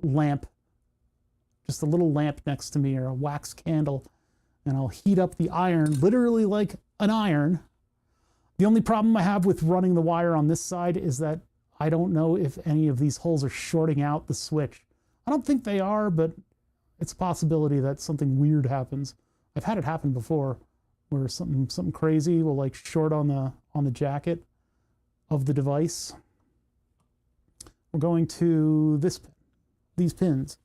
lamp. Just a little lamp next to me or a wax candle. And I'll heat up the iron, literally like an iron. The only problem I have with running the wire on this side is that I don't know if any of these holes are shorting out the switch. I don't think they are, but it's a possibility that something weird happens. I've had it happen before, where something crazy will like short on the jacket of the device. We're going to these pins.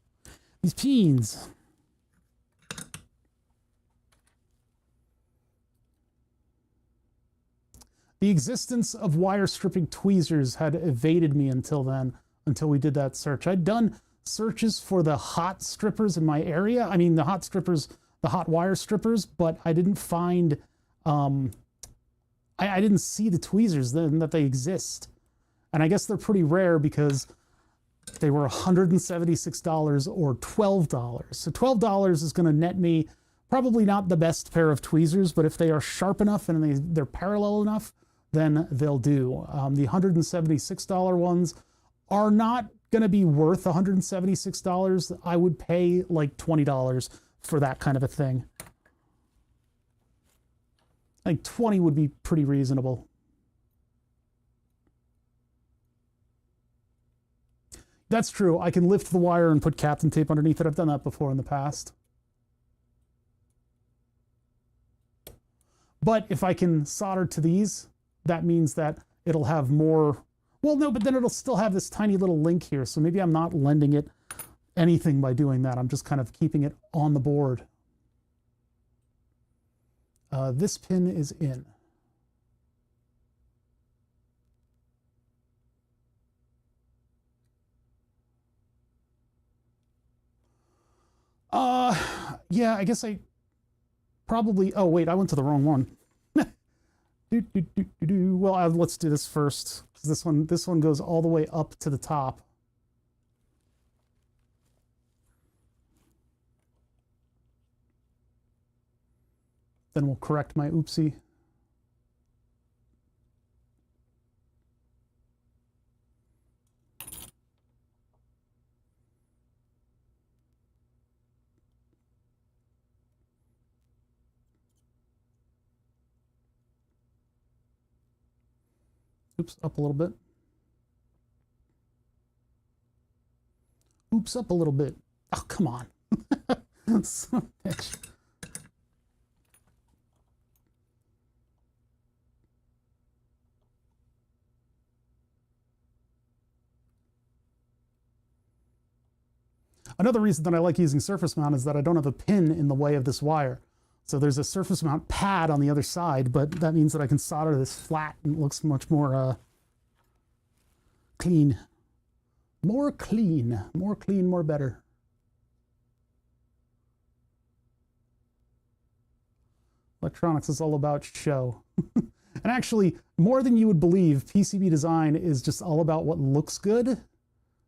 The existence of wire stripping tweezers had evaded me until then, until we did that search. I'd done searches for the hot strippers in my area. I mean, the hot wire strippers, but I didn't find, I didn't see the tweezers then that they exist. And I guess they're pretty rare because they were $176 or $12. So $12 is going to net me probably not the best pair of tweezers, but if they are sharp enough and they're parallel enough, then they'll do. The $176 ones are not going to be worth $176. I would pay like $20 for that kind of a thing. I think 20 would be pretty reasonable. That's true. I can lift the wire and put Kapton tape underneath it. I've done that before in the past. But if I can solder to these, that means that it'll have more. Well, no, but then it'll still have this tiny little link here. So maybe I'm not lending it anything by doing that. I'm just kind of keeping it on the board. This pin is in. Yeah, I guess I probably, oh wait, I went to the wrong one. Well, let's do this first. This one goes all the way up to the top. Then we'll correct my oopsie. Oops, up a little bit. Oops, up a little bit. Oh, come on. Son of a bitch. Another reason that I like using surface mount is that I don't have a pin in the way of this wire. So there's a surface mount pad on the other side, but that means that I can solder this flat and it looks much more clean. More clean, more better. Electronics is all about show. And actually, more than you would believe, PCB design is just all about what looks good.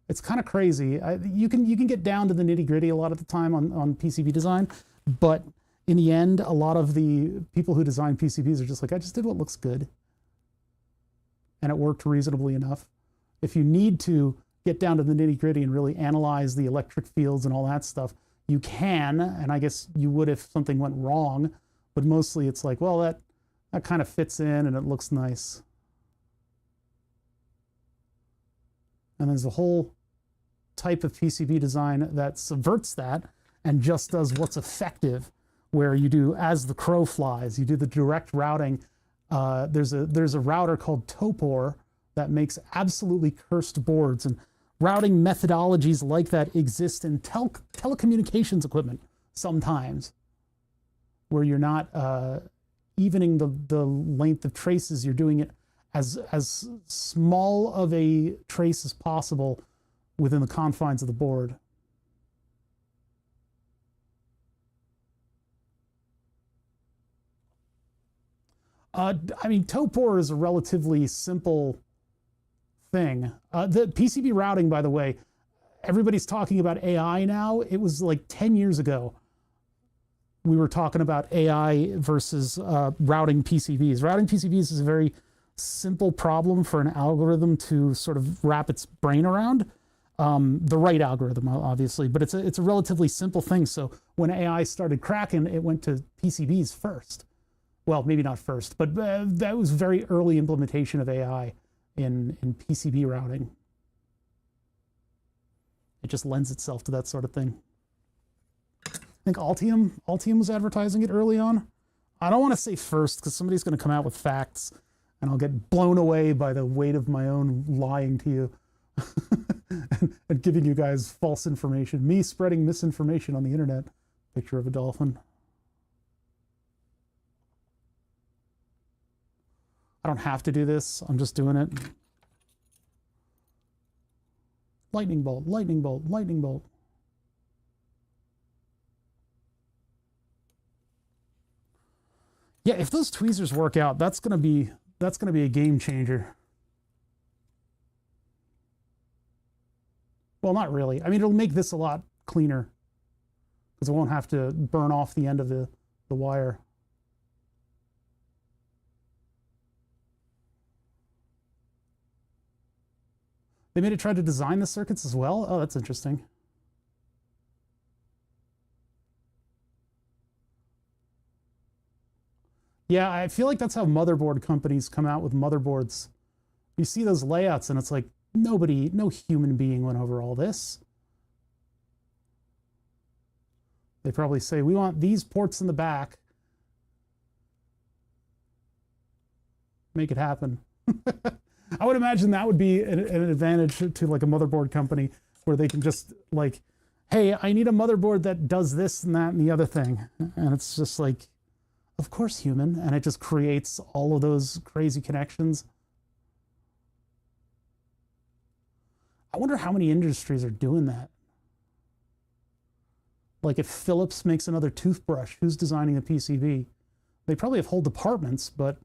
It's kind of crazy. You can get down to the nitty gritty a lot of the time on PCB design, but in the end, a lot of the people who design PCBs are just like, I just did what looks good. And it worked reasonably enough. If you need to get down to the nitty gritty and really analyze the electric fields and all that stuff, you can, and I guess you would if something went wrong, but mostly it's like, well, that kind of fits in and it looks nice. And there's a whole type of PCB design that subverts that and just does what's effective, where you do as the crow flies. You do the direct routing. There's a router called Topor that makes absolutely cursed boards, and routing methodologies like that exist in telecommunications equipment sometimes, where you're not evening the length of traces. You're doing it as small of a trace as possible within the confines of the board. I mean, Topor is a relatively simple thing. The PCB routing, by the way, everybody's talking about AI now. It was like 10 years ago. We were talking about AI versus routing PCBs. Routing PCBs is a very simple problem for an algorithm to sort of wrap its brain around. The right algorithm, obviously, but it's a relatively simple thing. So when AI started cracking, it went to PCBs first. Well, maybe not first, but that was very early implementation of AI in PCB routing. It just lends itself to that sort of thing. I think Altium was advertising it early on. I don't want to say first because somebody's going to come out with facts and I'll get blown away by the weight of my own lying to you and giving you guys false information. Me spreading misinformation on the internet. Picture of a dolphin. I don't have to do this. I'm just doing it. Lightning bolt, lightning bolt, lightning bolt. Yeah, if those tweezers work out, that's gonna be a game changer. Well, not really. I mean, it'll make this a lot cleaner because it won't have to burn off the end of the wire. They made it try to design the circuits as well? Oh, that's interesting. Yeah, I feel like that's how motherboard companies come out with motherboards. You see those layouts and it's like, nobody, no human being went over all this. They probably say, we want these ports in the back. Make it happen. I would imagine that would be an advantage to like a motherboard company where they can just like, hey, I need a motherboard that does this and that and the other thing. And it's just like, of course, human. And it just creates all of those crazy connections. I wonder how many industries are doing that. Like if Philips makes another toothbrush, who's designing the PCB? They probably have whole departments, but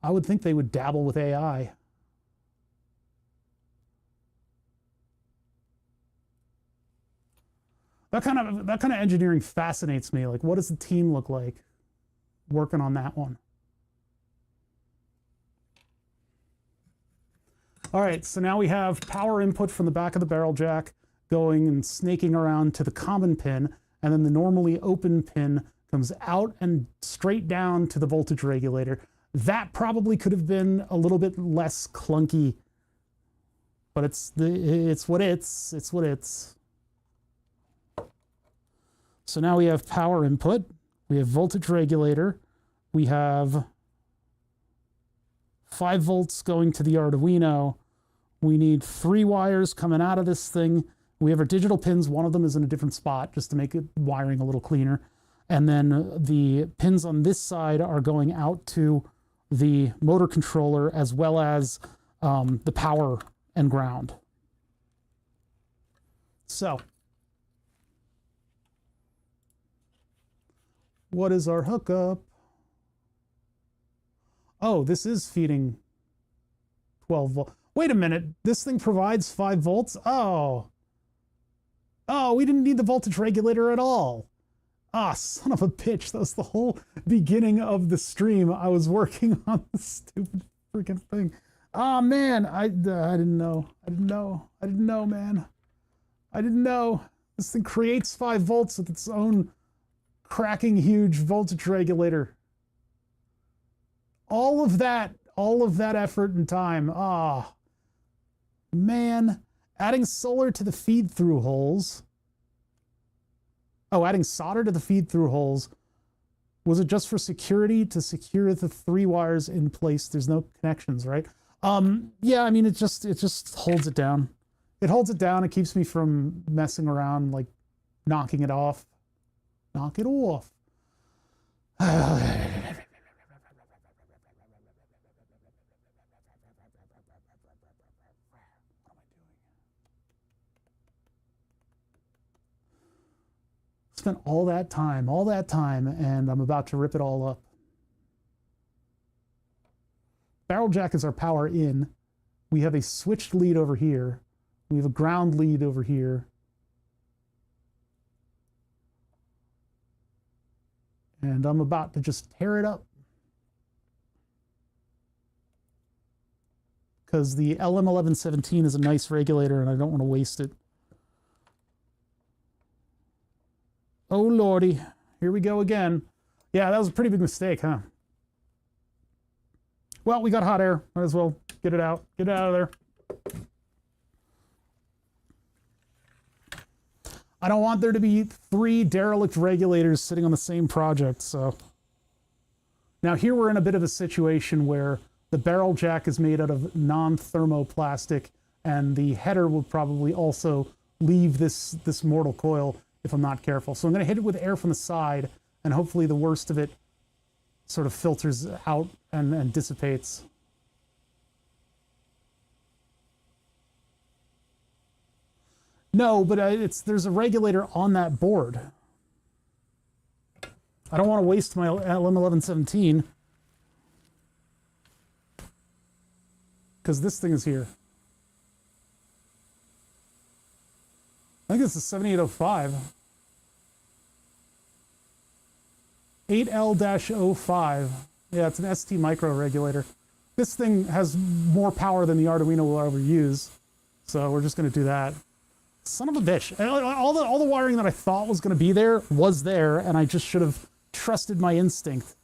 I would think they would dabble with AI. That kind of engineering fascinates me. Like, what does the team look like working on that one? All right, so now we have power input from the back of the barrel jack going and snaking around to the common pin, and then the normally open pin comes out and straight down to the voltage regulator. That probably could have been a little bit less clunky, but it's what it's. So now we have power input, we have voltage regulator, we have 5 volts going to the Arduino. We need 3 wires coming out of this thing. We have our digital pins. One of them is in a different spot just to make it wiring a little cleaner. And then the pins on this side are going out to the motor controller as well as the power and ground. So, what is our hookup? Oh, this is feeding 12 volts. Wait a minute, this thing provides 5 volts? Oh, we didn't need the voltage regulator at all. Ah, son of a bitch, that was the whole beginning of the stream. I was working on this stupid freaking thing. Oh man, I didn't know, man. I didn't know. This thing creates 5 volts with its own cracking huge voltage regulator. All of that effort and time. Ah, man. Adding solar to the feed-through holes. Oh, adding solder to the feed-through holes. Was it just for security to secure the 3 wires in place? There's no connections, right? Yeah, I mean, it just holds it down. It holds it down. It keeps me from messing around, like knocking it off. Knock it off. Spent all that time, and I'm about to rip it all up. Barrel jack is our power in. We have a switched lead over here. We have a ground lead over here. And I'm about to just tear it up. Because the LM1117 is a nice regulator and I don't want to waste it. Oh lordy, here we go again. Yeah, that was a pretty big mistake, huh? Well, we got hot air. Might as well get it out. Get it out of there. I don't want there to be 3 derelict regulators sitting on the same project, so. Now here we're in a bit of a situation where the barrel jack is made out of non-thermoplastic, and the header will probably also leave this mortal coil if I'm not careful. So I'm going to hit it with air from the side, and hopefully the worst of it sort of filters out and dissipates. No, but there's a regulator on that board. I don't want to waste my LM1117 because this thing is here. I think it's a 7805. 8L-05. Yeah, it's an ST micro regulator. This thing has more power than the Arduino will ever use, so we're just going to do that. Son of a bitch. All the wiring that I thought was going to be there was there, and I just should have trusted my instinct.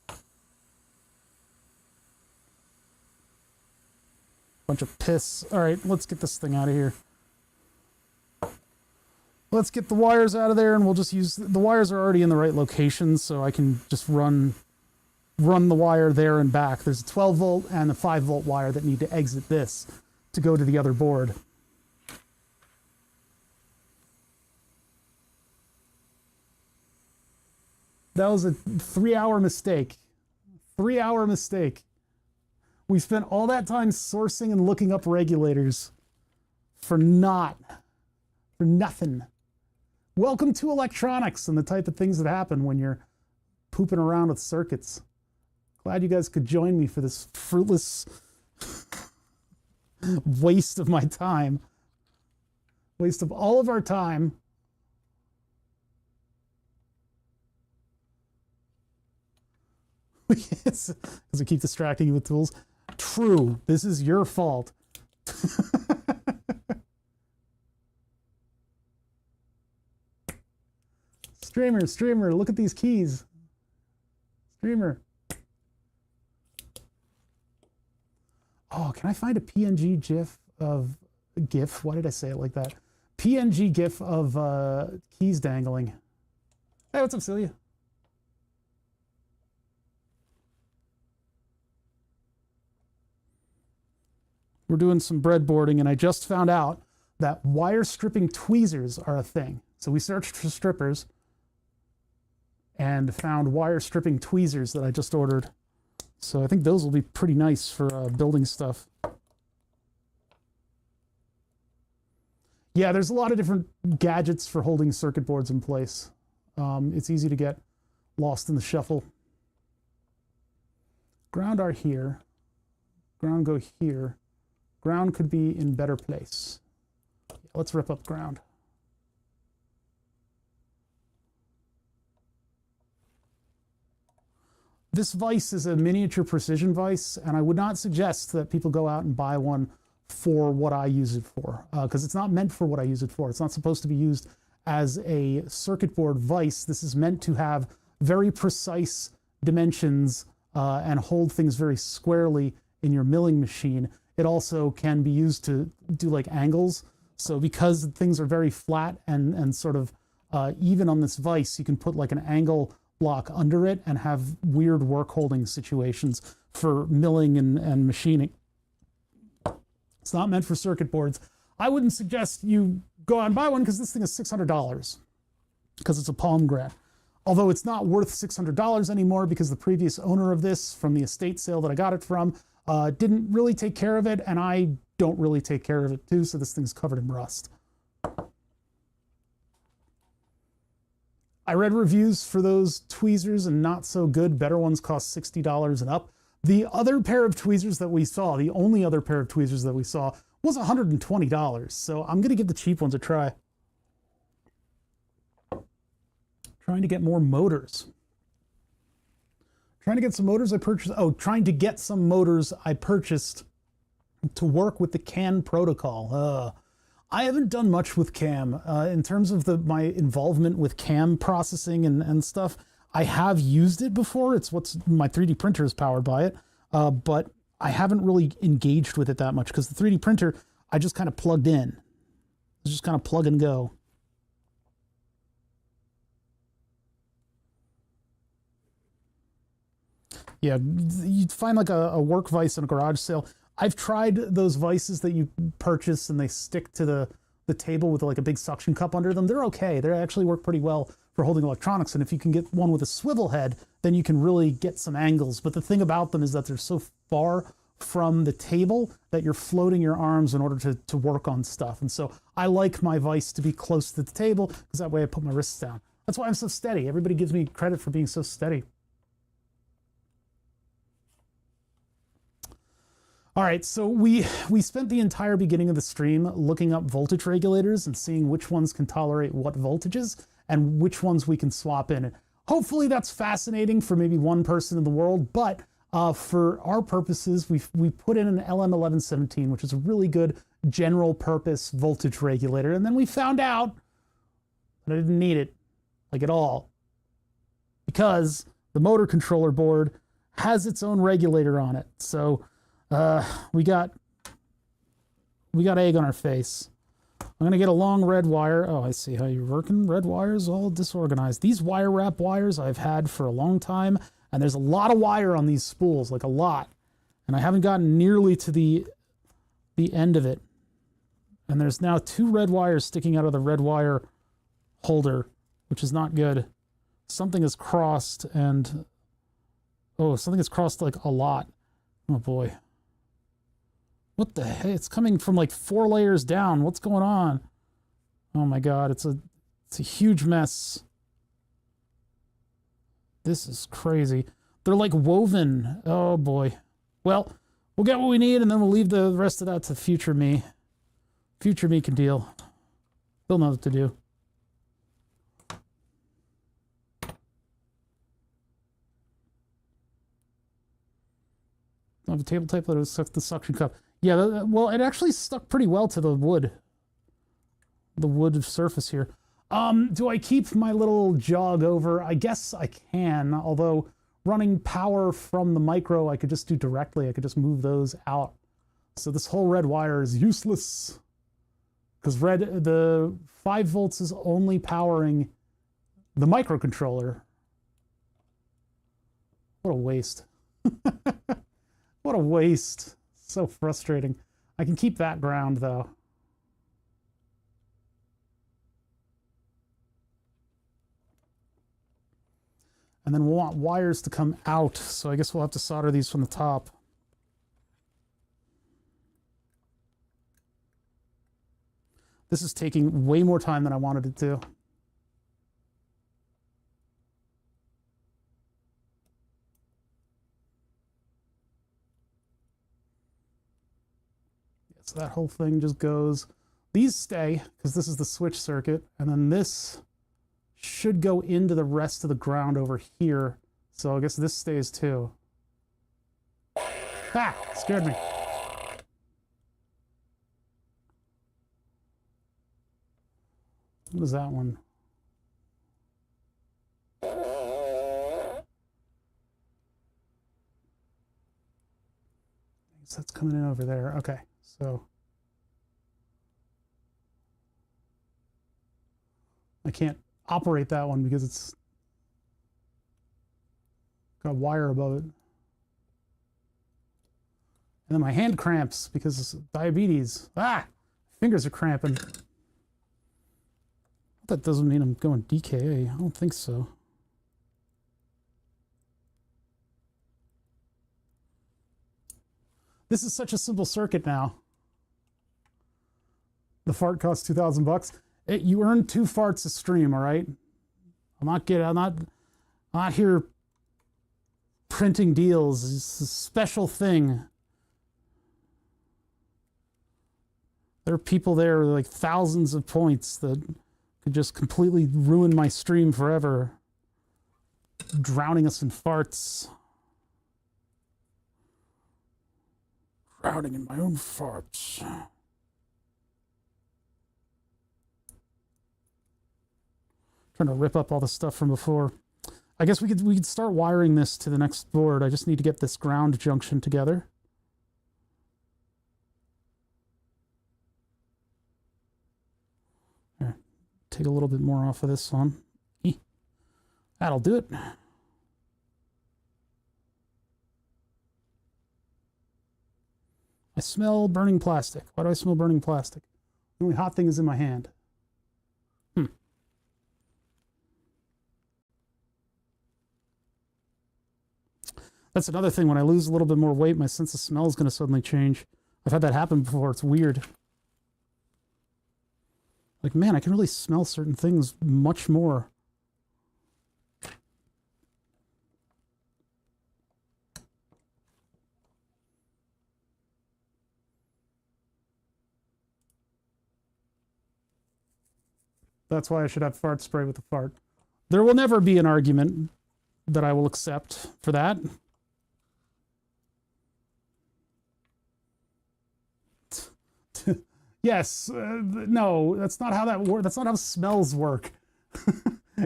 Bunch of piss. All right, let's get this thing out of here. Let's get the wires out of there, and we'll just use... The wires are already in the right location, so I can just run the wire there and back. There's a 12 volt and a 5 volt wire that need to exit this to go to the other board. That was a 3-hour mistake. 3-hour mistake. We spent all that time sourcing and looking up regulators for nothing. Welcome to electronics and the type of things that happen when you're pooping around with circuits. Glad you guys could join me for this fruitless waste of my time. Waste of all of our time. Because I keep distracting you with tools. True, this is your fault. Streamer, look at these keys. Streamer. Oh, can I find a PNG GIF? Why did I say it like that? PNG GIF of keys dangling. Hey, what's up, Celia? We're doing some breadboarding, and I just found out that wire stripping tweezers are a thing. So we searched for strippers and found wire stripping tweezers that I just ordered. So I think those will be pretty nice for building stuff. Yeah, there's a lot of different gadgets for holding circuit boards in place. It's easy to get lost in the shuffle. Ground are here. Ground go here. Ground could be in better place. Let's rip up ground. This vise is a miniature precision vise, and I would not suggest that people go out and buy one for what I use it for, because it's not meant for what I use it for. It's not supposed to be used as a circuit board vise. This is meant to have very precise dimensions and hold things very squarely in your milling machine. It also can be used to do like angles. So because things are very flat and sort of even on this vise, you can put like an angle block under it and have weird work holding situations for milling and machining. It's not meant for circuit boards. I wouldn't suggest you go out and buy one because this thing is $600 because it's a Palm Grant. Although it's not worth $600 anymore because the previous owner of this from the estate sale that I got it from didn't really take care of it, and I don't really take care of it too, so this thing's covered in rust. I read reviews for those tweezers and not so good. Better ones cost $60 and up. The other pair of tweezers that we saw, the only other pair of tweezers that we saw, was $120. So I'm going to give the cheap ones a try. Trying to get more motors. Trying to get some motors I purchased. Oh, trying to get some motors I purchased to work with the CAN protocol. I haven't done much with CAM. In terms of my involvement with CAM processing and stuff, I have used it before. It's my 3D printer is powered by it, but I haven't really engaged with it that much because the 3D printer, I just kind of plugged in. It's just kind of plug and go. Yeah, you'd find like a work vise in a garage sale. I've tried those vices that you purchase and they stick to the table with like a big suction cup under them. They're okay. They actually work pretty well for holding electronics. And if you can get one with a swivel head, then you can really get some angles. But the thing about them is that they're so far from the table that you're floating your arms in order to work on stuff. And so I like my vise to be close to the table because that way I put my wrists down. That's why I'm so steady. Everybody gives me credit for being so steady. All right, so we spent the entire beginning of the stream looking up voltage regulators and seeing which ones can tolerate what voltages and which ones we can swap in. Hopefully that's fascinating for maybe one person in the world, but for our purposes, we put in an LM1117, which is a really good general purpose voltage regulator, and then we found out that I didn't need it, like at all, because the motor controller board has its own regulator on it. So we got egg on our face. I'm going to get a long red wire. Oh, I see how you're working. Red wires all disorganized. These wire wrap wires I've had for a long time, and there's a lot of wire on these spools, like a lot. And I haven't gotten nearly to the end of it. And there's now 2 red wires sticking out of the red wire holder, which is not good. Something is crossed, and oh, something is crossed like a lot. Oh boy. What the heck? It's coming from like 4 layers down. What's going on? Oh my god, it's a huge mess. This is crazy. They're like woven. Oh boy. Well, we'll get what we need, and then we'll leave the rest of that to future me. Future me can deal. He'll know what to do. I have a table type that was the suction cup. Yeah, well, it actually stuck pretty well to the wood surface here. Do I keep my little jog over? I guess I can, although running power from the micro I could just do directly. I could just move those out. So this whole red wire is useless, because the 5 volts is only powering the microcontroller. What a waste. What a waste. So frustrating. I can keep that ground though. And then we'll want wires to come out, so I guess we'll have to solder these from the top. This is taking way more time than I wanted it to. So that whole thing just goes. These stay, because this is the switch circuit, and then this should go into the rest of the ground over here. So I guess this stays too. Ah! Scared me. What is that one? That's coming in over there. Okay, so I can't operate that one because it's got a wire above it. And then my hand cramps because it's diabetes. Ah! Fingers are cramping. That doesn't mean I'm going DKA. I don't think so. This is such a simple circuit now. The fart costs $2,000. You earn 2 farts a stream, all right? I'm not here printing deals. It's a special thing. There are people there with like thousands of points that could just completely ruin my stream forever, drowning us in farts. Drowning in my own farts. Trying to rip up all the stuff from before. I guess we could start wiring this to the next board. I just need to get this ground junction together. Here, take a little bit more off of this one. That'll do it. I smell burning plastic. Why do I smell burning plastic? The only hot thing is in my hand. That's another thing. When I lose a little bit more weight, my sense of smell is going to suddenly change. I've had that happen before. It's weird. Like, man, I can really smell certain things much more. That's why I should have fart spray with the fart. There will never be an argument that I will accept for that. Yes, no, that's not how that works. That's not how smells work.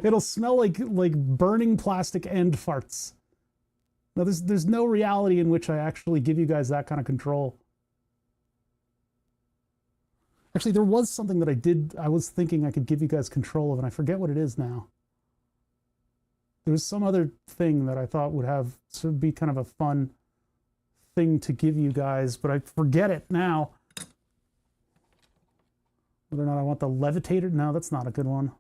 It'll smell like burning plastic and farts. Now, there's no reality in which I actually give you guys that kind of control. Actually, there was something that I was thinking I could give you guys control of, and I forget what it is now. There was some other thing that I thought would be kind of a fun thing to give you guys, but I forget it now. Whether or not I want the levitator. No, that's not a good one.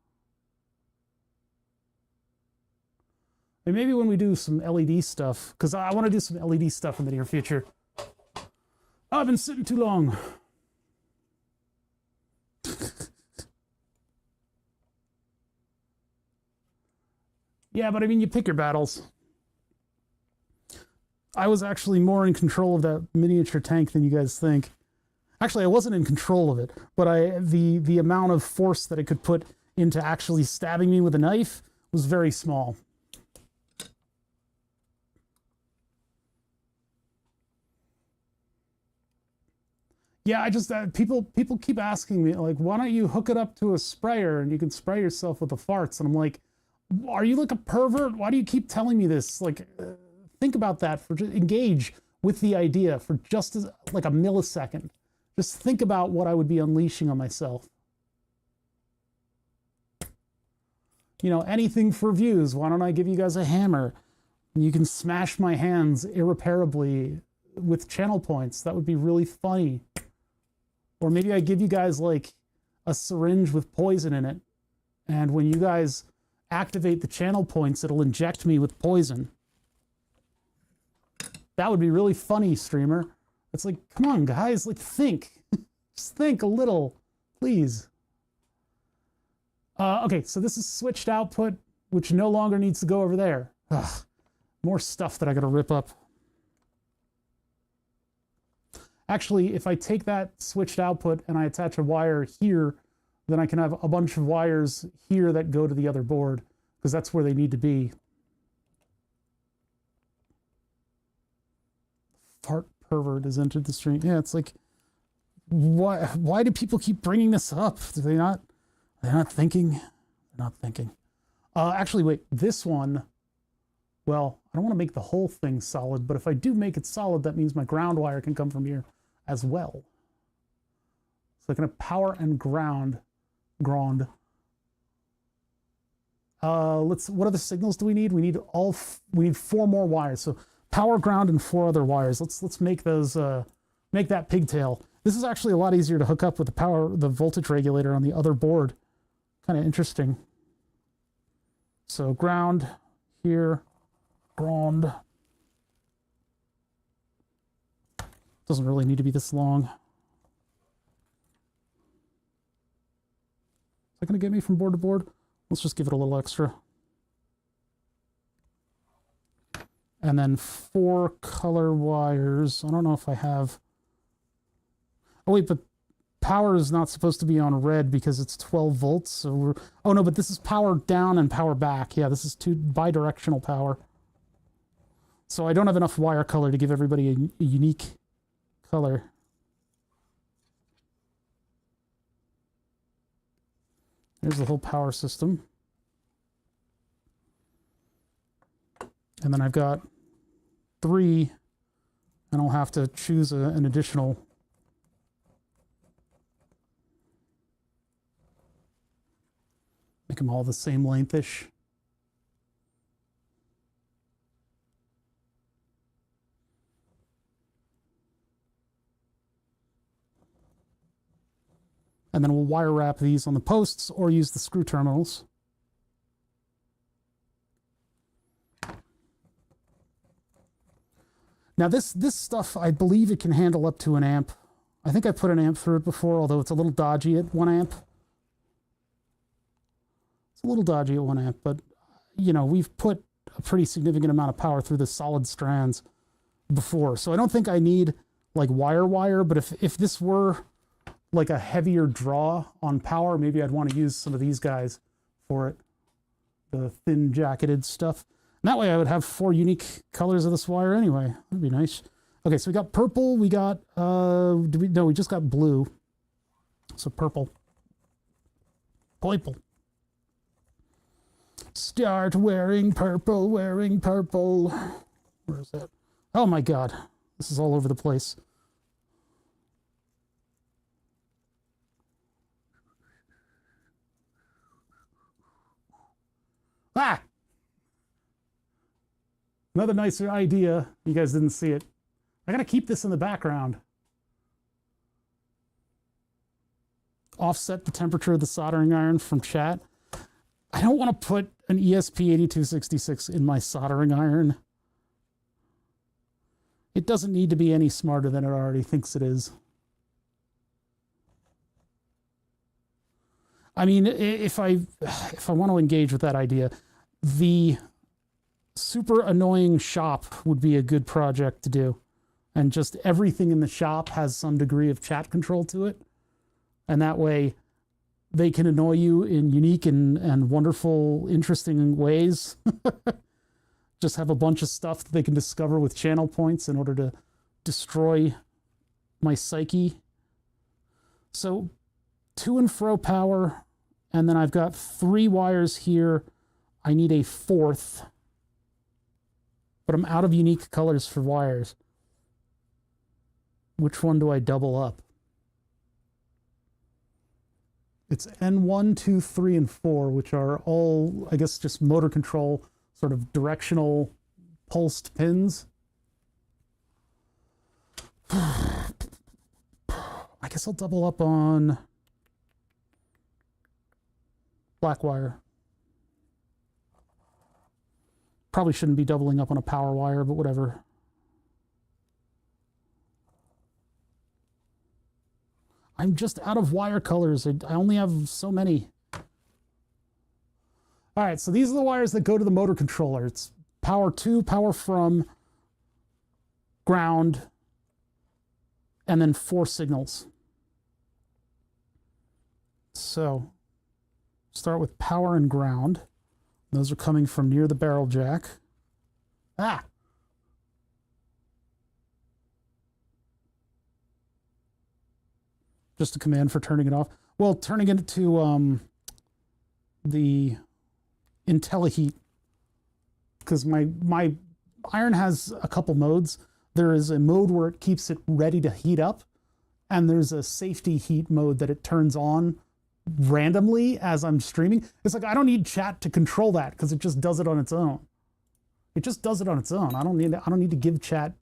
And maybe when we do some LED stuff, because I want to do some LED stuff in the near future. Oh, I've been sitting too long. Yeah, but I mean, you pick your battles. I was actually more in control of that miniature tank than you guys think. Actually, I wasn't in control of it, but the amount of force that it could put into actually stabbing me with a knife was very small. Yeah, I just people keep asking me, like, why don't you hook it up to a sprayer and you can spray yourself with the farts? And I'm like, are you like a pervert? Why do you keep telling me this? Like, think about that. Engage with the idea for just like a millisecond. Just think about what I would be unleashing on myself. You know, anything for views. Why don't I give you guys a hammer? You can smash my hands irreparably with channel points. That would be really funny. Or maybe I give you guys like a syringe with poison in it, and when you guys activate the channel points, it'll inject me with poison. That would be really funny, streamer. It's like, come on, guys, like, think. Just think a little, please. Okay, so this is switched output, which no longer needs to go over there. Ugh, more stuff that I gotta rip up. Actually, if I take that switched output and I attach a wire here, then I can have a bunch of wires here that go to the other board, because that's where they need to be. Fart pervert has entered the stream. Yeah, it's like, why do people keep bringing this up? They're not thinking. They're not thinking. Actually, wait, this one, well, I don't want to make the whole thing solid, but if I do make it solid, that means my ground wire can come from here as well. So I can have power and ground. What other signals do we need? We need 4 more wires. So power, ground, and 4 other wires. Let's make those, make that pigtail. This is actually a lot easier to hook up with the voltage regulator on the other board. Kind of interesting. So ground here, ground. Doesn't really need to be this long. Is that going to get me from board to board? Let's just give it a little extra. And then 4 color wires. I don't know if I have... Oh wait, but power is not supposed to be on red because it's 12 volts. So we're... Oh no, but this is power down and power back. Yeah, this is 2 bidirectional power. So I don't have enough wire color to give everybody a unique color. There's the whole power system. And then I've got 3, and I'll have to choose an additional. Make them all the same length-ish. And then we'll wire wrap these on the posts or use the screw terminals. Now this stuff, I believe it can handle up to an amp. I think I put an amp through it before, although it's a little dodgy at 1 amp. It's a little dodgy at 1 amp, but you know, we've put a pretty significant amount of power through the solid strands before. So I don't think I need like wire, but if this were like a heavier draw on power, maybe I'd want to use some of these guys for it. The thin jacketed stuff. And that way I would have 4 unique colors of this wire anyway. That'd be nice. Okay, so we got purple, we got, we just got blue. So purple. Purple. Start wearing purple, wearing purple. Where is that? Oh my God. This is all over the place. Ah! Another nicer idea. You guys didn't see it. I gotta keep this in the background. Offset the temperature of the soldering iron from chat. I don't want to put an ESP8266 in my soldering iron. It doesn't need to be any smarter than it already thinks it is. I mean, if I want to engage with that idea, the super annoying shop would be a good project to do. And just everything in the shop has some degree of chat control to it. And that way they can annoy you in unique and wonderful, interesting ways. Just have a bunch of stuff that they can discover with channel points in order to destroy my psyche. So to and fro power, and then I've got 3 wires here. I need a 4th, but I'm out of unique colors for wires. Which one do I double up? It's N1, 2, 3, and 4, which are all, I guess, just motor control, sort of directional pulsed pins. I guess I'll double up on black wire. Probably shouldn't be doubling up on a power wire, but whatever. I'm just out of wire colors. I only have so many. All right, so these are the wires that go to the motor controller. It's power to, power from, ground, and then 4 signals. So start with power and ground. Those are coming from near the barrel jack. Ah! Just a command for turning it off. Well, turning it to the IntelliHeat, because my iron has a couple modes. There is a mode where it keeps it ready to heat up, and there's a safety heat mode that it turns on randomly as I'm streaming. It's like I don't need chat to control that because it just does it on its own. It just does it on its own. I don't need to give chat.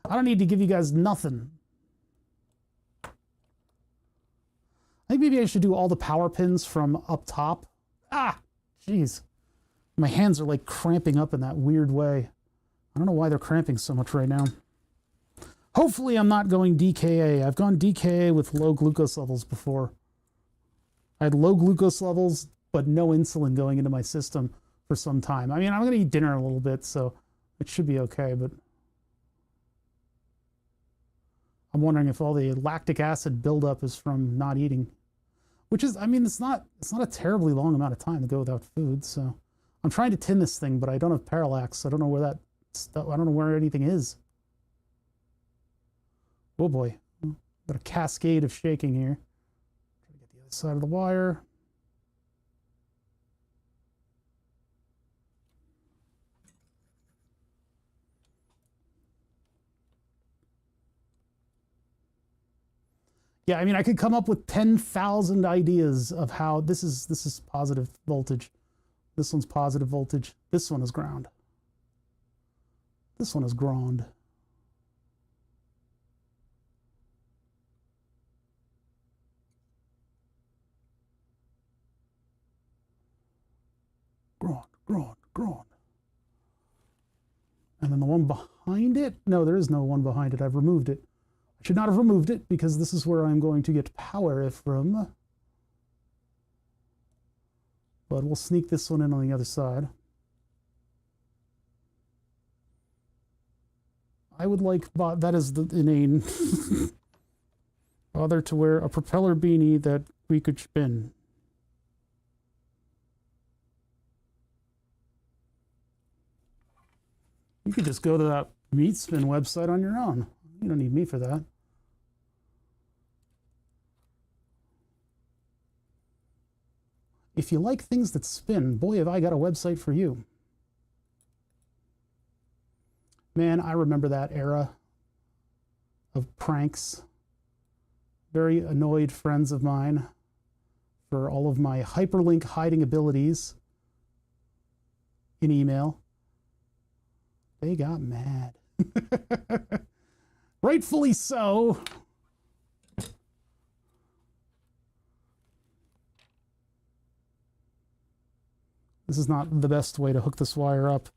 I don't need to give you guys nothing. I think maybe I should do all the power pins from up top. Ah, jeez. My hands are like cramping up in that weird way. I don't know why they're cramping so much right now. Hopefully I'm not going DKA. I've gone DKA with low glucose levels before. I had low glucose levels, but no insulin going into my system for some time. I mean, I'm going to eat dinner in a little bit, so it should be okay, but I'm wondering if all the lactic acid buildup is from not eating. Which is, I mean, it's not a terribly long amount of time to go without food, so I'm trying to tin this thing, but I don't have parallax. So I don't know where that stuff, I don't know where anything is. Oh boy, got a cascade of shaking here. Try to get the other side of the wire. Yeah, I mean, I could come up with 10,000 ideas of how this is positive voltage. This one's positive voltage. This one is ground. This one is ground. Ground. And then the one behind it? No, there is no one behind it. I've removed it. I should not have removed it because this is where I'm going to get power from. But we'll sneak this one in on the other side. I would like, that is the inane, bother to wear a propeller beanie that we could spin. You could just go to that meat spin website on your own. You don't need me for that. If you like things that spin, boy, have I got a website for you. Man, I remember that era of pranks. Very annoyed friends of mine for all of my hyperlink hiding abilities in email. They got mad. Rightfully so. This is not the best way to hook this wire up.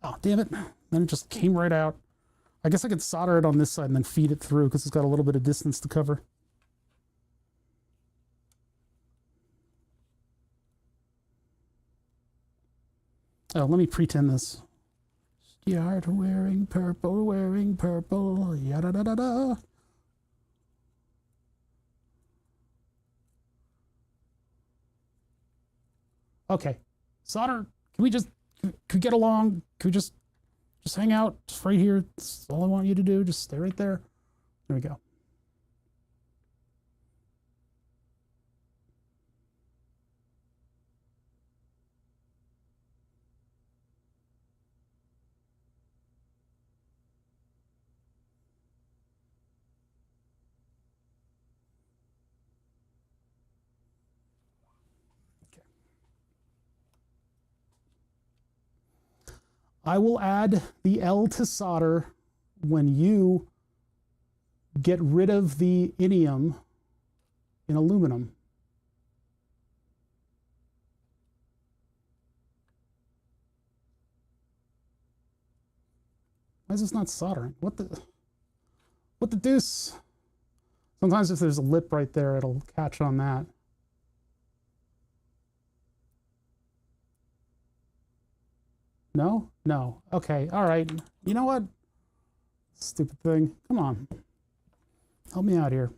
Oh, damn it. Then it just came right out. I guess I could solder it on this side and then feed it through because it's got a little bit of distance to cover. Oh, let me pretend this. Start wearing purple, yada da da da. Okay, solder. Can we just get along? Can we just hang out just right here? That's all I want you to do. Just stay right there. There we go. I will add the L to solder when you get rid of the inium in aluminum. Why is this not soldering? What the deuce? Sometimes if there's a lip right there, it'll catch on that. No? No. Okay. All right. You know what? Stupid thing. Come on. Help me out here.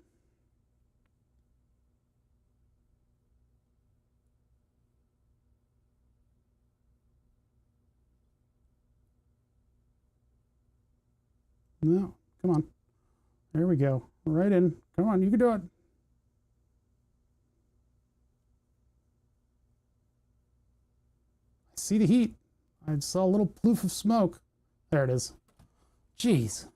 No. Come on. There we go. Right in. Come on. You can do it. I see the heat. I saw a little ploof of smoke. There it is. Jeez.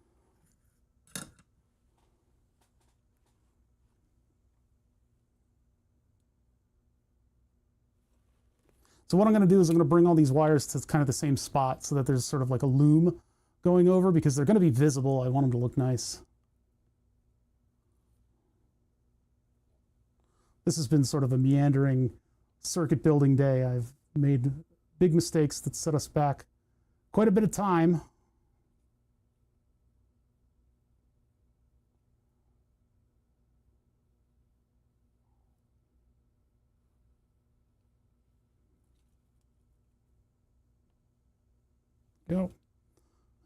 So what I'm going to do is I'm going to bring all these wires to kind of the same spot so that there's sort of like a loom going over because they're going to be visible. I want them to look nice. This has been sort of a meandering circuit building day. I've made big mistakes that set us back quite a bit of time. Go.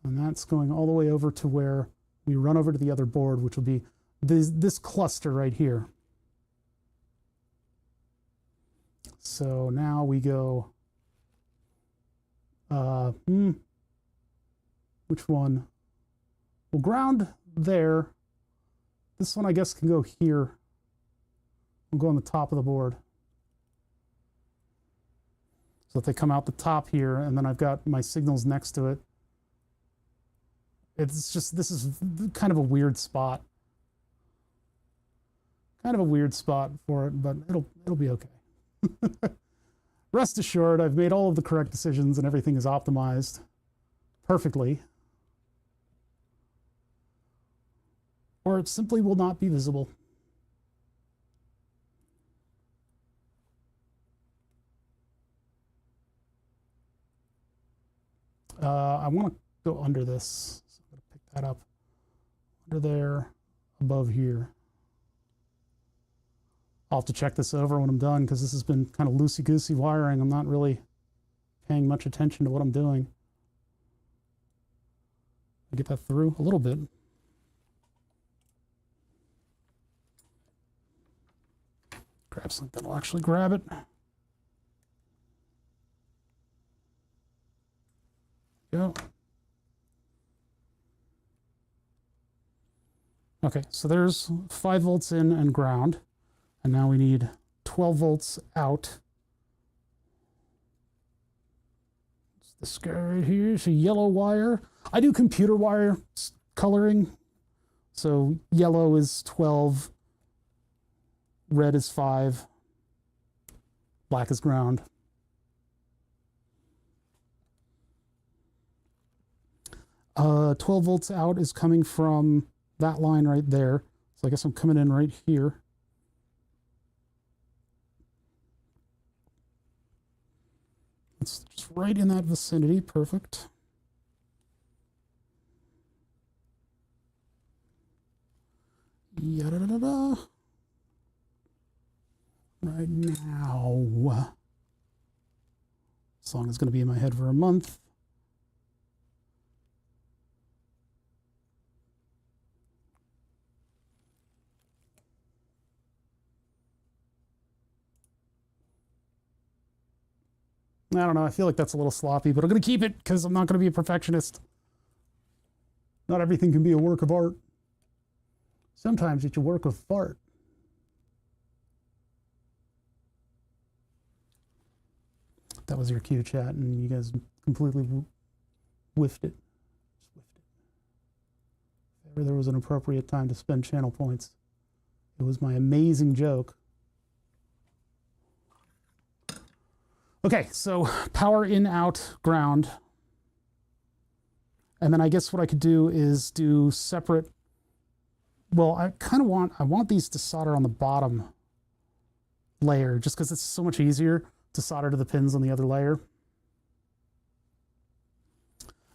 And that's going all the way over to where we run over to the other board, which will be this cluster right here. So now we go, which one? We'll ground there. This one, I guess, can go here. We'll go on the top of the board. So if they come out the top here, and then I've got my signals next to it. It's just, this is kind of a weird spot. Kind of a weird spot for it, but it'll be okay. Rest assured, I've made all of the correct decisions and everything is optimized perfectly. Or it simply will not be visible. I want to go under this. So I'm going to pick that up. Under there, above here. I'll have to check this over when I'm done because this has been kind of loosey-goosey wiring. I'm not really paying much attention to what I'm doing. Get that through a little bit. Grab something that'll actually grab it. Go. Okay, so there's 5 volts in and ground. And now we need 12 volts out. It's this guy right here. It's a yellow wire. I do computer wire coloring. So yellow is 12, red is 5, black is ground. 12 volts out is coming from that line right there. So I guess I'm coming in right here. It's just right in that vicinity. Perfect. Yada-da-da-da. Right now. Song is going to be in my head for a month. I don't know. I feel like that's a little sloppy, but I'm going to keep it because I'm not going to be a perfectionist. Not everything can be a work of art. Sometimes it's a work of fart. That was your cue, chat, and you guys completely whiffed it. If ever there was an appropriate time to spend channel points, it was my amazing joke. Okay, so power in, out, ground. And then I guess what I could do is do separate. Well, I want these to solder on the bottom layer just because it's so much easier to solder to the pins on the other layer.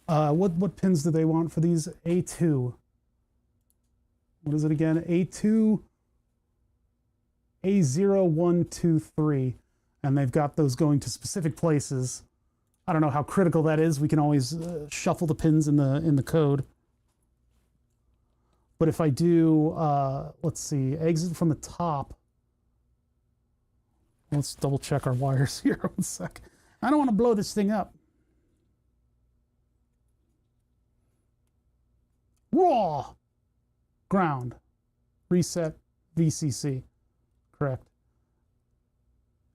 What pins do they want for these? A2. What is it again? A2, A0, 1, 2, 3. And they've got those going to specific places. I don't know how critical that is. We can always shuffle the pins in the code. But if I do, let's see, exit from the top. Let's double check our wires here. 1 sec. I don't want to blow this thing up. Raw. Ground. Reset. VCC. Correct.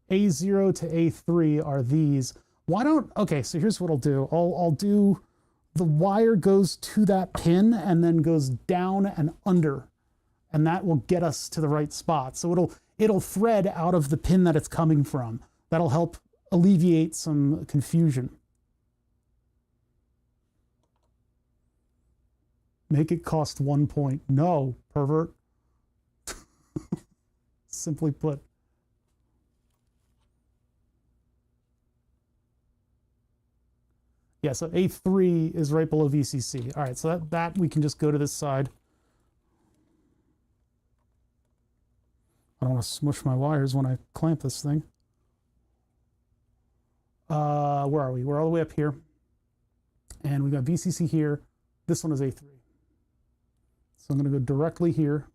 A0 to A3 are these. Why don't, okay, so here's what I'll do. I'll do, the wire goes to that pin and then goes down and under. And that will get us to the right spot. So it'll thread out of the pin that it's coming from. That'll help alleviate some confusion. Make it cost 1 point. No, pervert. Simply put. Yeah, so A3 is right below VCC. All right, so that we can just go to this side. I don't want to smush my wires when I clamp this thing. Where are we? We're all the way up here. And we've got VCC here. This one is A3. So I'm going to go directly here.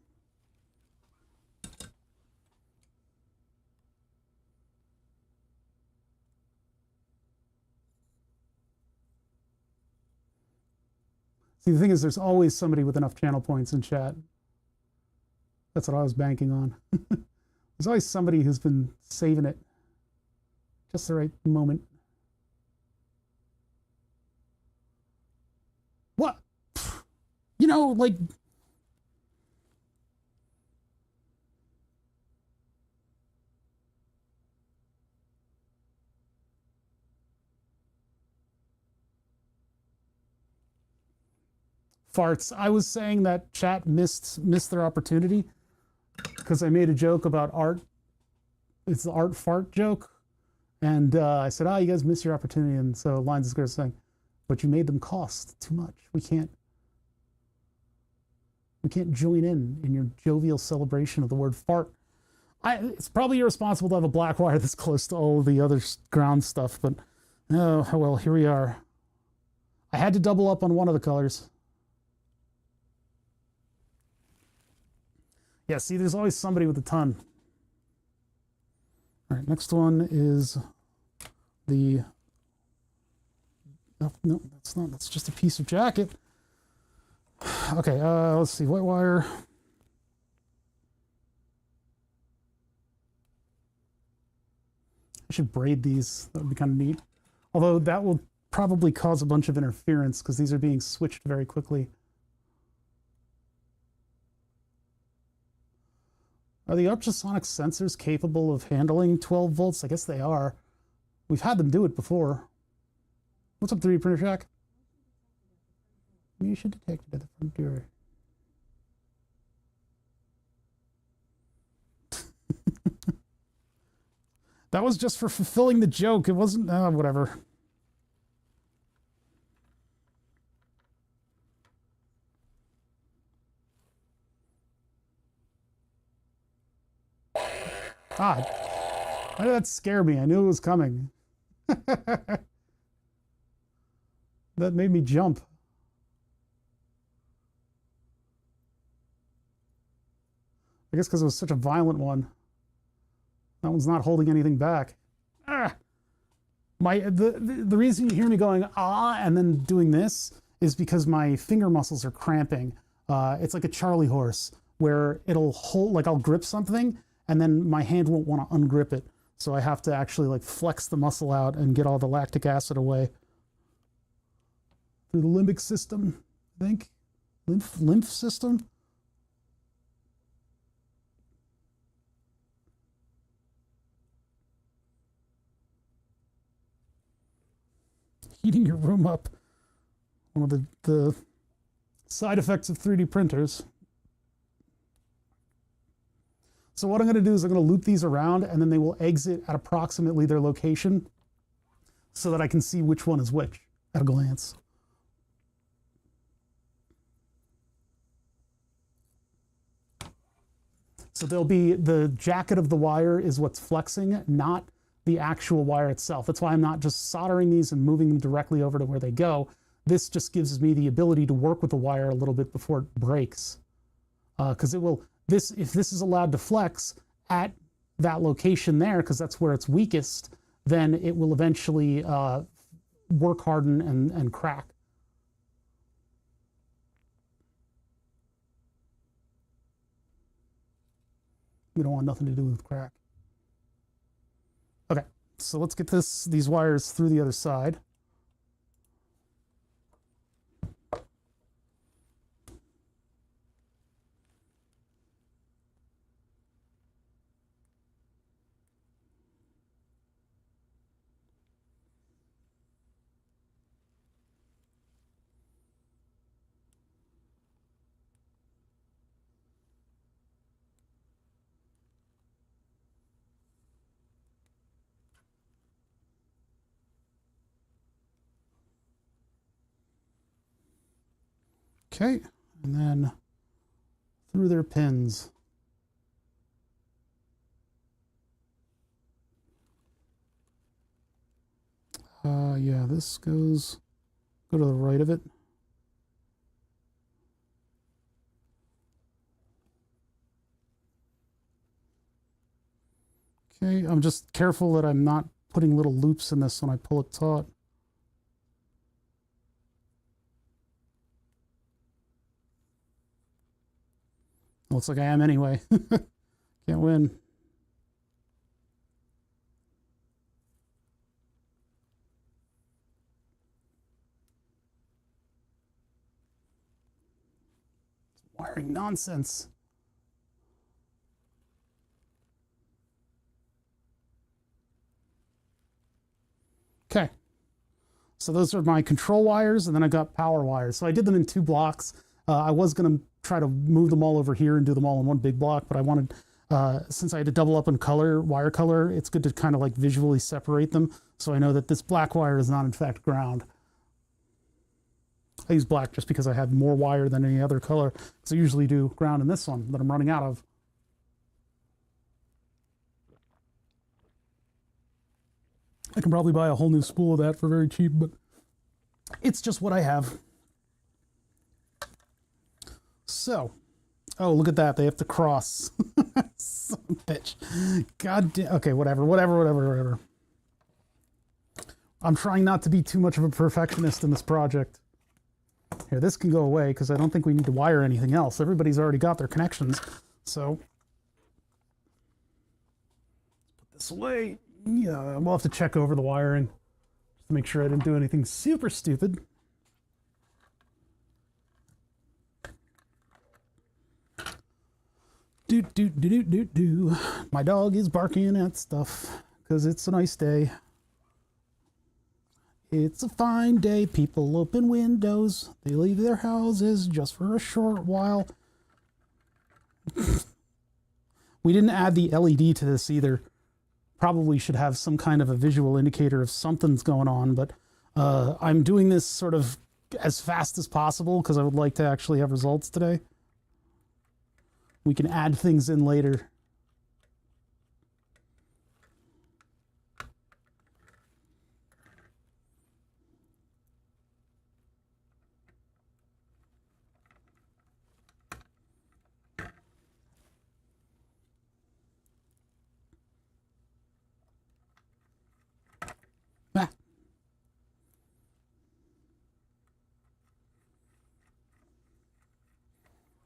See, the thing is, there's always somebody with enough channel points in chat. That's what I was banking on. There's always somebody who's been saving it. Just the right moment. What? You know, like... farts. I was saying that chat missed their opportunity because I made a joke about art. It's the art fart joke. And I said, you guys missed your opportunity. And so Lines is going to saying, but you made them cost too much. We can't join in your jovial celebration of the word fart. It's probably irresponsible to have a black wire this close to all of the other ground stuff, but oh, well, here we are. I had to double up on one of the colors. Yeah, see, there's always somebody with a ton. All right, next one is the... No, that's not. That's just a piece of jacket. Okay, let's see. White wire. I should braid these. That would be kind of neat. Although that will probably cause a bunch of interference because these are being switched very quickly. Are the ultrasonic sensors capable of handling 12 volts? I guess they are. We've had them do it before. What's up, 3D printer Shack? You should detect it at the front door. That was just for fulfilling the joke. It wasn't, whatever. God, why did that scare me? I knew it was coming. That made me jump. I guess because it was such a violent one. That one's not holding anything back. Ah! The reason you hear me going, ah, and then doing this is because my finger muscles are cramping. It's like a Charlie horse where it'll hold, like I'll grip something and then my hand won't want to ungrip it. So I have to actually like flex the muscle out and get all the lactic acid away. Through the limbic system, I think. Lymph system? Heating your room up. One of the side effects of 3D printers. So what I'm going to do is I'm going to loop these around and then they will exit at approximately their location so that I can see which one is which at a glance. So there'll be the jacket of the wire is what's flexing, not the actual wire itself. That's why I'm not just soldering these and moving them directly over to where they go. This just gives me the ability to work with the wire a little bit before it breaks. Because it will, if this is allowed to flex at that location there, because that's where it's weakest, then it will eventually work harden and crack. We don't want nothing to do with crack. Okay, so let's get these wires through the other side. Okay, and then through their pins. Yeah, this go to the right of it. Okay, I'm just careful that I'm not putting little loops in this when I pull it taut. Looks like I am anyway. Can't win. Wiring nonsense. Okay. So those are my control wires, and then I got power wires. So I did them in 2 blocks. I was going to try to move them all over here and do them all in one big block, but I wanted, since I had to double up in color, wire color, it's good to kind of like visually separate them. So I know that this black wire is not in fact ground. I use black just because I have more wire than any other color. So I usually do ground in this one that I'm running out of. I can probably buy a whole new spool of that for very cheap, but it's just what I have. So, oh, look at that. They have to cross. Son of a bitch. God damn. Okay, whatever. I'm trying not to be too much of a perfectionist in this project. Here, this can go away because I don't think we need to wire anything else. Everybody's already got their connections. So, put this away. Yeah, we'll have to check over the wiring just to make sure I didn't do anything super stupid. Do. My dog is barking at stuff because it's a nice day. It's a fine day. People open windows. They leave their houses just for a short while. We didn't add the LED to this either. Probably should have some kind of a visual indicator if something's going on, but I'm doing this sort of as fast as possible because I would like to actually have results today. We can add things in later. Ah.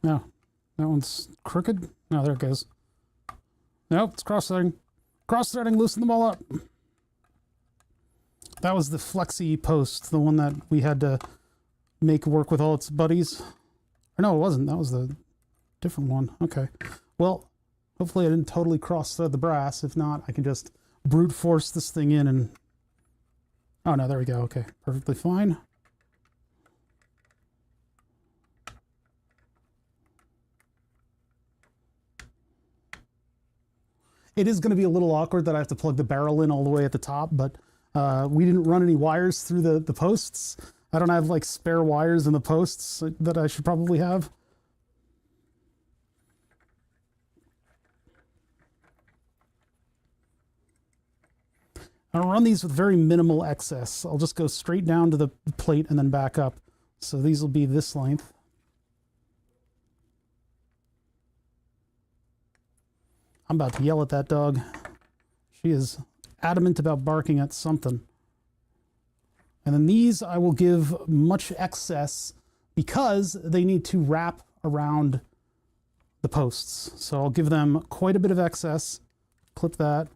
No. That one's crooked. No, there it goes. Nope, it's cross-threading. Cross-threading, loosen them all up. That was the flexi post, the one that we had to make work with all its buddies. Or no, it wasn't. That was the different one. Okay. Well, hopefully I didn't totally cross-thread the brass. If not, I can just brute force this thing in and... Oh, no, there we go. Okay, perfectly fine. It is going to be a little awkward that I have to plug the barrel in all the way at the top, but we didn't run any wires through the posts. I don't have like spare wires in the posts that I should probably have. I'll run these with very minimal excess. I'll just go straight down to the plate and then back up. So these will be this length. I'm about to yell at that dog. She is adamant about barking at something. And then these I will give much excess because they need to wrap around the posts. So I'll give them quite a bit of excess. Clip that.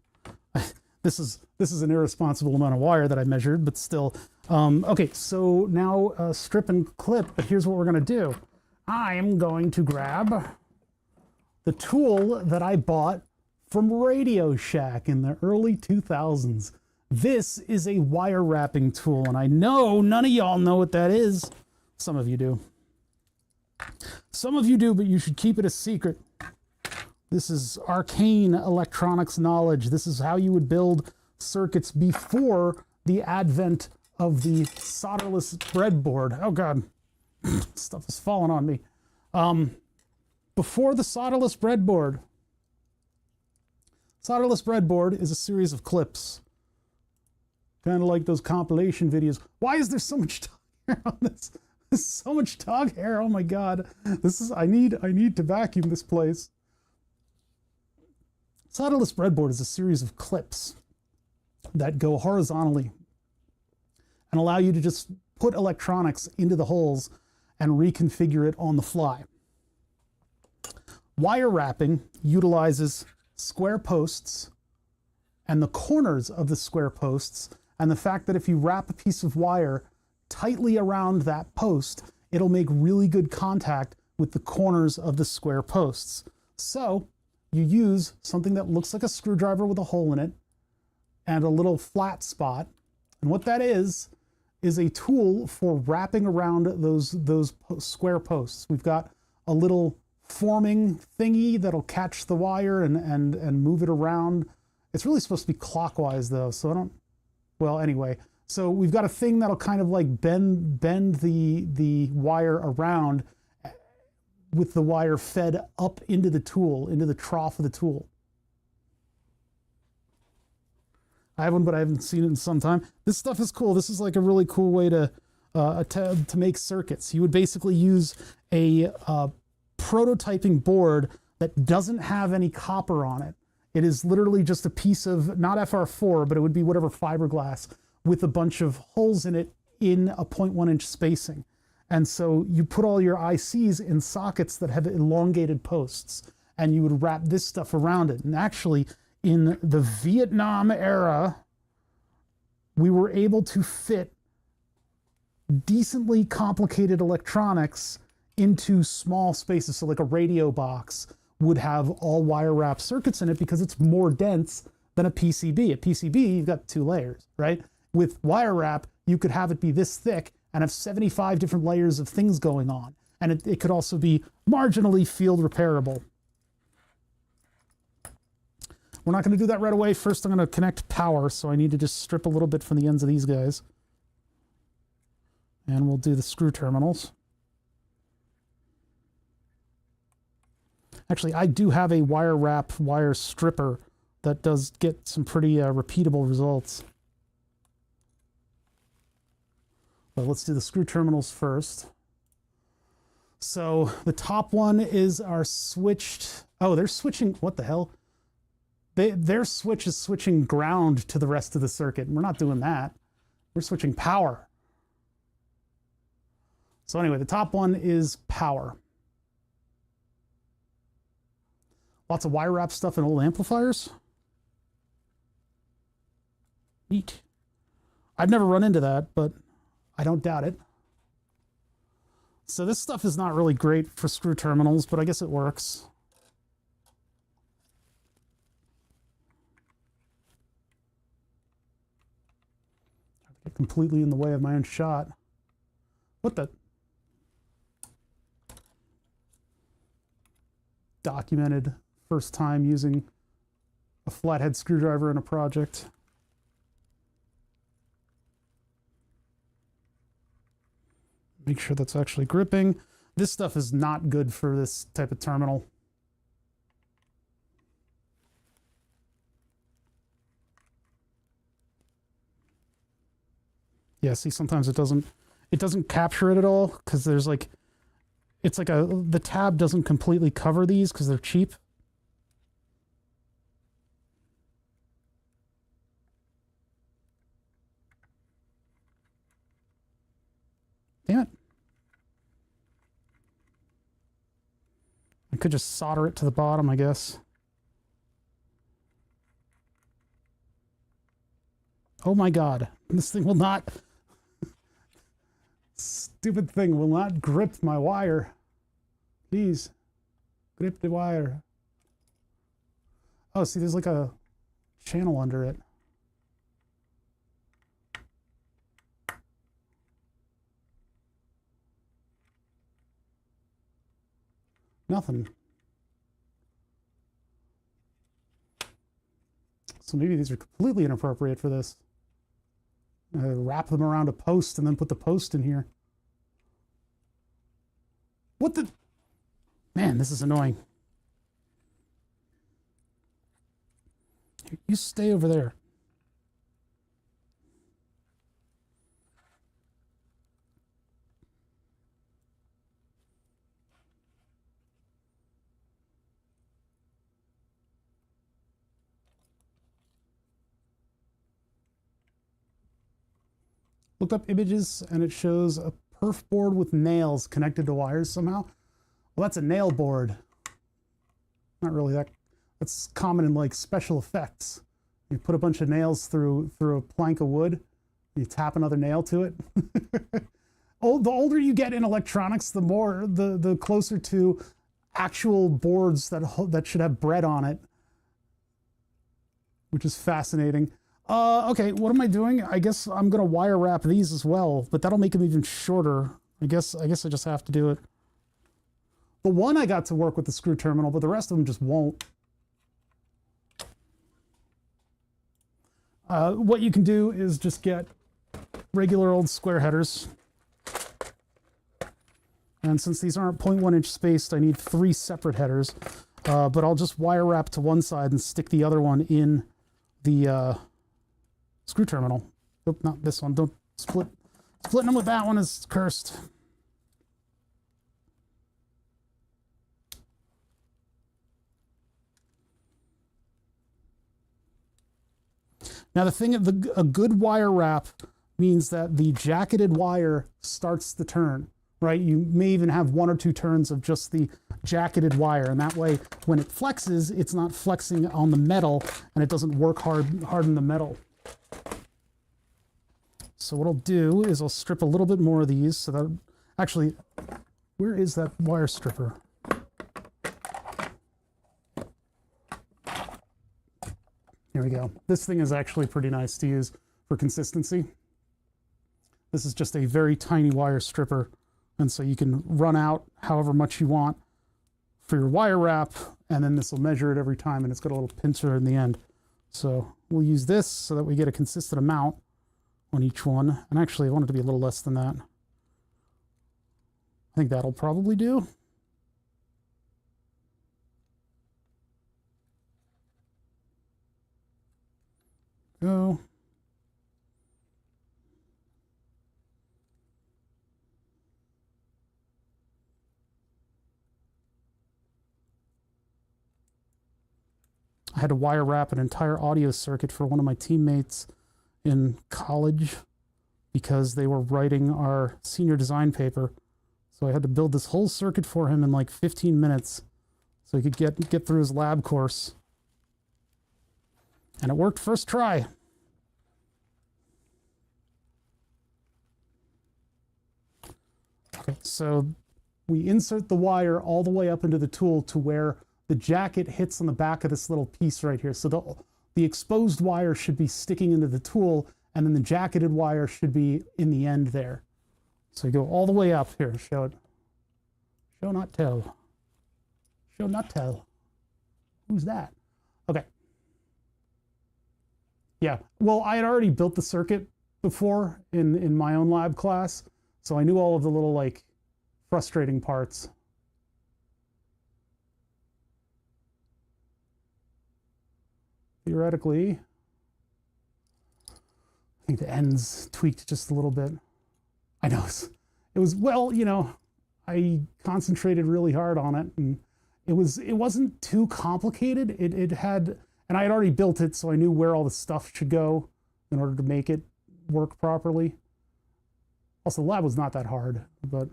This is an irresponsible amount of wire that I measured, but still. Okay, so now strip and clip, but here's what we're gonna do. I am going to grab the tool that I bought from Radio Shack in the early 2000s. This is a wire wrapping tool, and I know none of y'all know what that is. Some of you do. Some of you do, but you should keep it a secret. This is arcane electronics knowledge. This is how you would build circuits before the advent of the solderless breadboard. Oh God, stuff is falling on me. Before the solderless breadboard, solderless breadboard is a series of clips. Kind of like those compilation videos. Why is there so much dog hair on this? There's so much dog hair. Oh my God. This is, I need to vacuum this place. Solderless breadboard is a series of clips that go horizontally and allow you to just put electronics into the holes and reconfigure it on the fly. Wire wrapping utilizes square posts and the corners of the square posts, and the fact that if you wrap a piece of wire tightly around that post, it'll make really good contact with the corners of the square posts. So you use something that looks like a screwdriver with a hole in it and a little flat spot. And what that is a tool for wrapping around those square posts. We've got a little forming thingy that'll catch the wire and move it around. It's really supposed to be clockwise though, so I don't, well, anyway. So we've got a thing that'll kind of like bend the wire around with the wire fed up into the tool, into the trough of the tool. I have one, but I haven't seen it in some time. This stuff is cool. This is like a really cool way to make circuits. You would basically use a prototyping board that doesn't have any copper on it. It is literally just a piece of, not FR4, but it would be whatever fiberglass with a bunch of holes in it in a 0.1 inch spacing. And so you put all your ICs in sockets that have elongated posts, and you would wrap this stuff around it. And actually, in the Vietnam era, we were able to fit decently complicated electronics into small spaces. So like a radio box would have all wire wrap circuits in it because it's more dense than a PCB. A PCB, you've got 2 layers, right? With wire wrap, you could have it be this thick and have 75 different layers of things going on. And it could also be marginally field repairable. We're not going to do that right away. First, I'm going to connect power, so I need to just strip a little bit from the ends of these guys. And we'll do the screw terminals. Actually, I do have a wire wrap wire stripper that does get some pretty repeatable results. But let's do the screw terminals first. So the top one is our switched... Oh, they're switching... What the hell? Their switch is switching ground to the rest of the circuit. We're not doing that. We're switching power. So anyway, the top one is power. Lots of wire wrap stuff and old amplifiers. Neat. I've never run into that, but I don't doubt it. So this stuff is not really great for screw terminals, but I guess it works. I have to get completely in the way of my own shot. What the? Documented first time using a flathead screwdriver in a project. Make sure that's actually gripping. This stuff is not good for this type of terminal. Yeah, see, sometimes it doesn't capture it at all because there's like, it's like the tab doesn't completely cover these because they're cheap. Damn it. I could just solder it to the bottom, I guess. Oh my God, this thing will not... Stupid thing will not grip my wire. Please, grip the wire. Oh, see, there's like a channel under it. Nothing. So maybe these are completely inappropriate for this. Wrap them around a post and then put the post in here. What the? Man, this is annoying. You stay over there. Looked up images and it shows a perf board with nails connected to wires somehow. Well, that's a nail board. Not really that. That's common in like special effects. You put a bunch of nails through a plank of wood. You tap another nail to it. Oh, the older you get in electronics, the more the closer to actual boards that should have bread on it, which is fascinating. Okay, what am I doing? I guess I'm gonna wire wrap these as well, but that'll make them even shorter. I guess I just have to do it. The one I got to work with the screw terminal, but the rest of them just won't. What you can do is just get regular old square headers. And since these aren't 0.1 inch spaced, I need 3 separate headers. But I'll just wire wrap to one side and stick the other one in the screw terminal. Nope, not this one. Don't split. Splitting them with that one is cursed. Now the thing, a good wire wrap means that the jacketed wire starts the turn. right? You may even have 1 or 2 turns of just the jacketed wire, and that way when it flexes, it's not flexing on the metal and it doesn't work harden the metal. So what I'll do is I'll strip a little bit more of these so that, actually, where is that wire stripper? Here we go. This thing is actually pretty nice to use for consistency. This is just a very tiny wire stripper, and so you can run out however much you want for your wire wrap, and then this will measure it every time, and it's got a little pincer in the end. So we'll use this so that we get a consistent amount on each one. And actually I want it to be a little less than that. I think that'll probably do. Go. I had to wire wrap an entire audio circuit for one of my teammates in college because they were writing our senior design paper. So I had to build this whole circuit for him in like 15 minutes so he could get through his lab course. And it worked first try. Okay, so we insert the wire all the way up into the tool to where the jacket hits on the back of this little piece right here. So the exposed wire should be sticking into the tool, and then the jacketed wire should be in the end there. So you go all the way up here. Show it. Show, not tell. Show, not tell. Who's that? Okay. Yeah, well, I had already built the circuit before in my own lab class, so I knew all of the little, like, frustrating parts. Theoretically, I think the ends tweaked just a little bit. I know it was well, you know, I concentrated really hard on it, and it wasn't too complicated. It had, and I had already built it, so I knew where all the stuff should go in order to make it work properly. Also, the lab was not that hard, but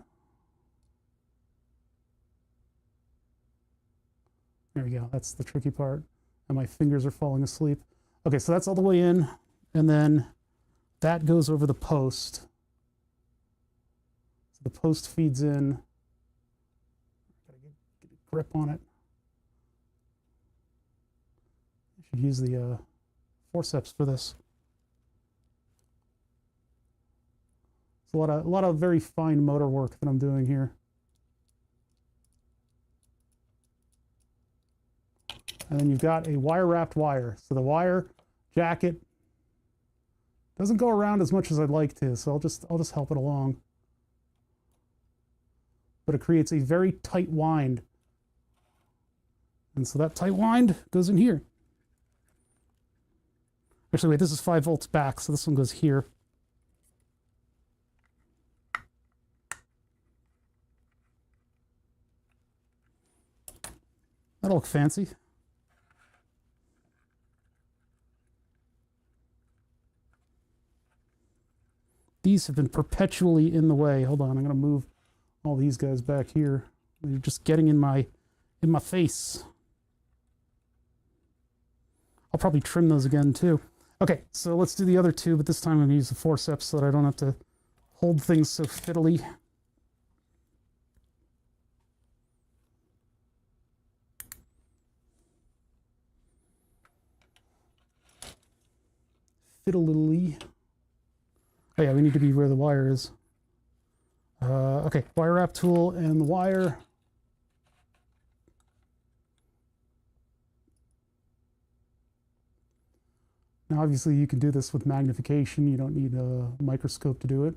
there we go. That's the tricky part. And my fingers are falling asleep. Okay, so that's all the way in, and then that goes over the post. So the post feeds in. Gotta get a grip on it. I should use the forceps for this. It's a lot of very fine motor work that I'm doing here. And then you've got a wire wrapped wire. So the wire jacket doesn't go around as much as I'd like to, so I'll just help it along. But it creates a very tight wind. And so that tight wind goes in here. Actually, wait, this is 5 volts back, so this one goes here. That'll look fancy. These have been perpetually in the way. Hold on, I'm going to move all these guys back here. They're just getting in my face. I'll probably trim those again too. Okay, so let's do the other two, but this time I'm going to use the forceps so that I don't have to hold things so fiddly. Fiddly. Oh yeah, we need to be where the wire is. Okay, wire wrap tool and the wire. Now obviously you can do this with magnification. You don't need a microscope to do it.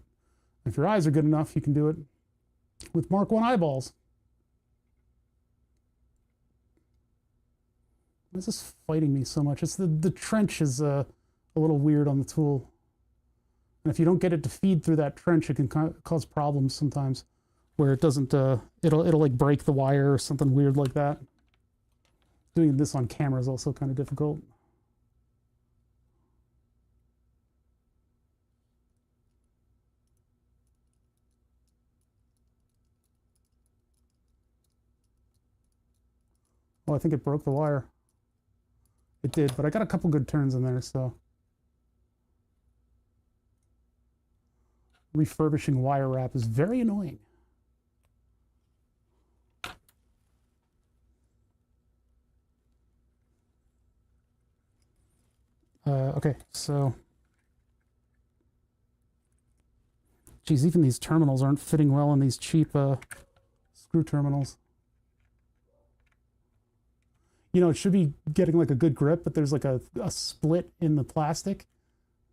If your eyes are good enough, you can do it with Mark 1 eyeballs. Why is this fighting me so much? It's the trench is a little weird on the tool. And if you don't get it to feed through that trench, it can cause problems sometimes where it doesn't, it'll like break the wire or something weird like that. Doing this on camera is also kind of difficult. Well, I think it broke the wire. It did, but I got a couple good turns in there, so. Refurbishing wire wrap is very annoying. Okay, so. Geez, even these terminals aren't fitting well in these cheap screw terminals. You know, it should be getting like a good grip, but there's like a split in the plastic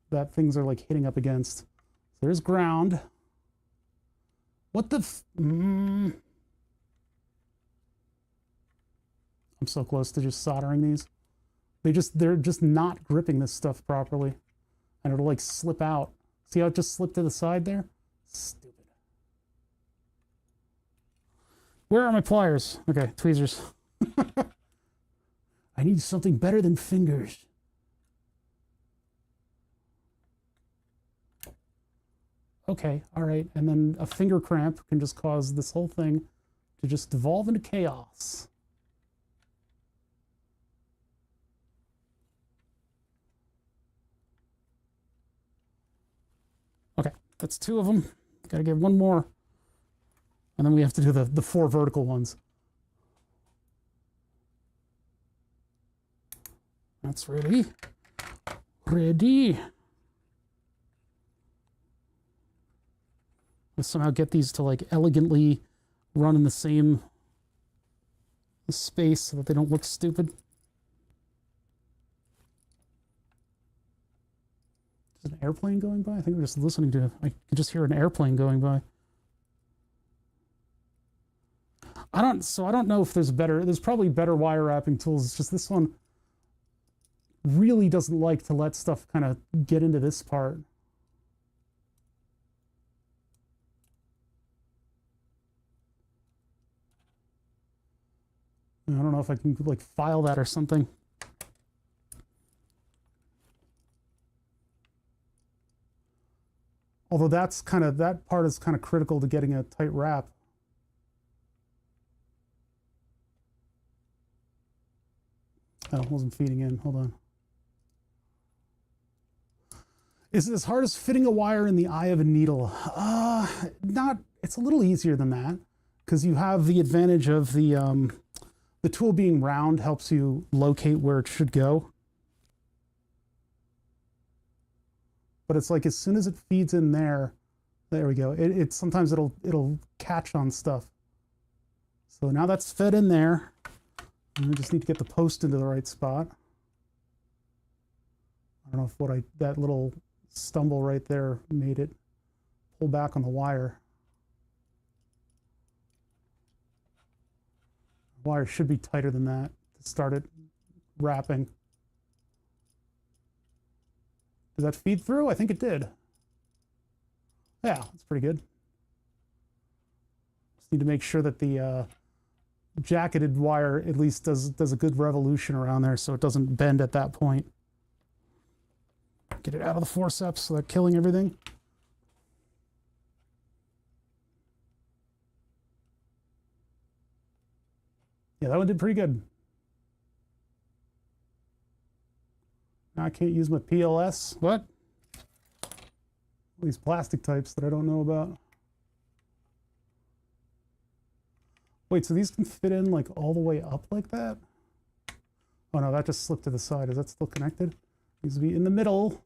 that things are like hitting up against. There's ground. What the I'm so close to just soldering these. They're just not gripping this stuff properly. And it'll like slip out. See how it just slipped to the side there? Stupid. Where are my pliers? Okay, tweezers. I need something better than fingers. Okay, all right. And then a finger cramp can just cause this whole thing to just devolve into chaos. Okay, that's 2 of them. Gotta get 1 more. And then we have to do the 4 vertical ones. That's ready. Ready. Let's somehow get these to like elegantly run in the same space so that they don't look stupid. Is an airplane going by? I think we're just listening to, I can just hear an airplane going by. I don't know if there's probably better wire wrapping tools. It's just this one really doesn't like to let stuff kind of get into this part. I don't know if I can like file that or something. Although that part is kind of critical to getting a tight wrap. Oh, it wasn't feeding in. Hold on. Is it as hard as fitting a wire in the eye of a needle? Not. It's a little easier than that because you have the advantage of the tool being round helps you locate where it should go. But it's like as soon as it feeds in there we go. It sometimes it'll catch on stuff. So now that's fed in there. And we just need to get the post into the right spot. I don't know if that little stumble right there made it pull back on the wire. The wire should be tighter than that to start it wrapping. Does that feed through? I think it did. Yeah, that's pretty good. Just need to make sure that the jacketed wire at least does a good revolution around there so it doesn't bend at that point. Get it out of the forceps so that killing everything. Yeah, that one did pretty good. Now I can't use my PLS. What? These plastic types that I don't know about. Wait, so these can fit in like all the way up like that? Oh no, that just slipped to the side. Is that still connected? Needs to be in the middle.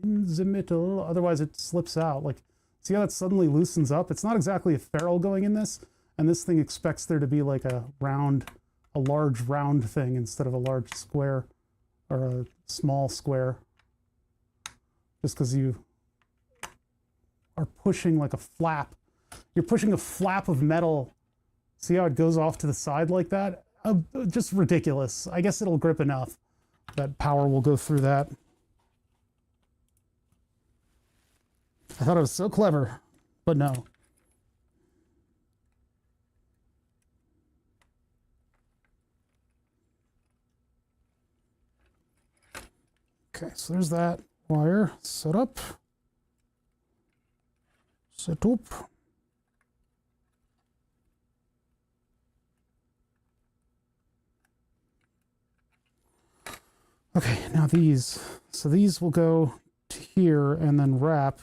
In the middle, otherwise it slips out. Like, see how that suddenly loosens up? It's not exactly a ferrule going in this, and this thing expects there to be like a large round thing instead of a large square or a small square. Just because you are pushing like a flap. You're pushing a flap of metal. See how it goes off to the side like that? Just ridiculous. I guess it'll grip enough that power will go through that. I thought it was so clever, but no. Okay, so there's that wire set up. set up. Okay, now these. So these will go to here and then wrap.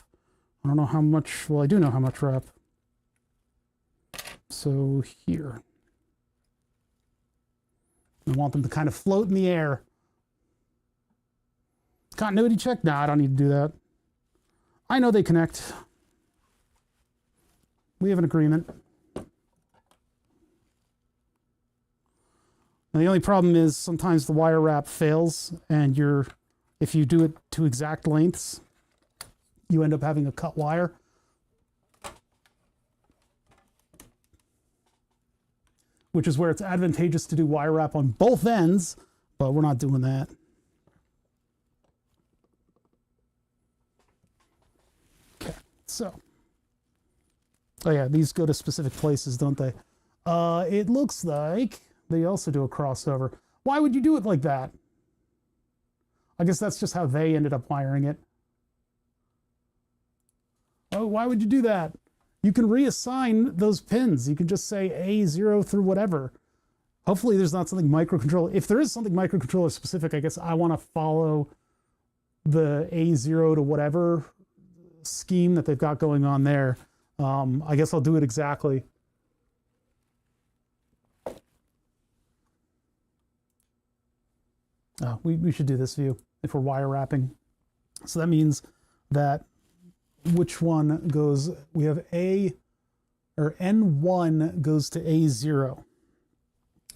I don't know how much, well, I do know how much wrap. So here. I want them to kind of float in the air. Continuity check? Nah, I don't need to do that. I know they connect. We have an agreement. And the only problem is sometimes the wire wrap fails, and if you do it to exact lengths, you end up having a cut wire. Which is where it's advantageous to do wire wrap on both ends, but we're not doing that. Okay, so. Oh yeah, these go to specific places, don't they? It looks like they also do a crossover. Why would you do it like that? I guess that's just how they ended up wiring it. Oh, why would you do that? You can reassign those pins. You can just say A0 through whatever. Hopefully there's not something microcontroller. If there is something microcontroller specific, I guess I want to follow the A0 to whatever scheme that they've got going on there. I guess I'll do it exactly. We should do this view if we're wire wrapping. So that means that which one goes, we have N1 goes to A0.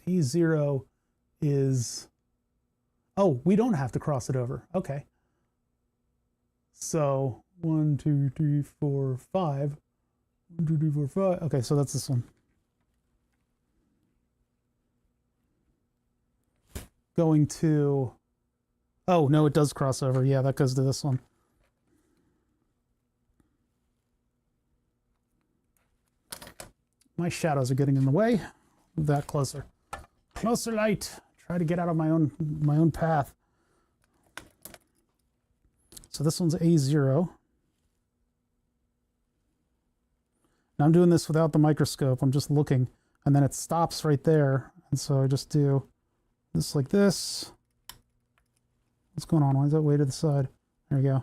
A0 is, oh, we don't have to cross it over. Okay. So 1, 2, 3, 4, 5. 1, 2, 3, 4, 5. Okay, so that's this one. Going to, oh, no, it does cross over. Yeah, that goes to this one. My shadows are getting in the way. Move that closer. Closer, light. Try to get out of my own path. So this one's A0. Now I'm doing this without the microscope. I'm just looking, and then it stops right there. And so I just do this like this. What's going on? Why is that way to the side? There we go.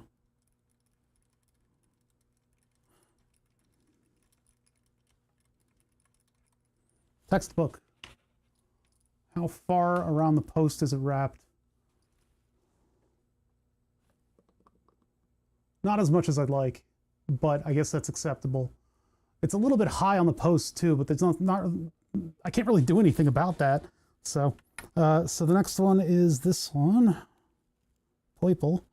Textbook. How far around the post is it wrapped? Not as much as I'd like, but I guess that's acceptable. It's a little bit high on the post too, but there's not I can't really do anything about that. So so the next one is this one. Purple.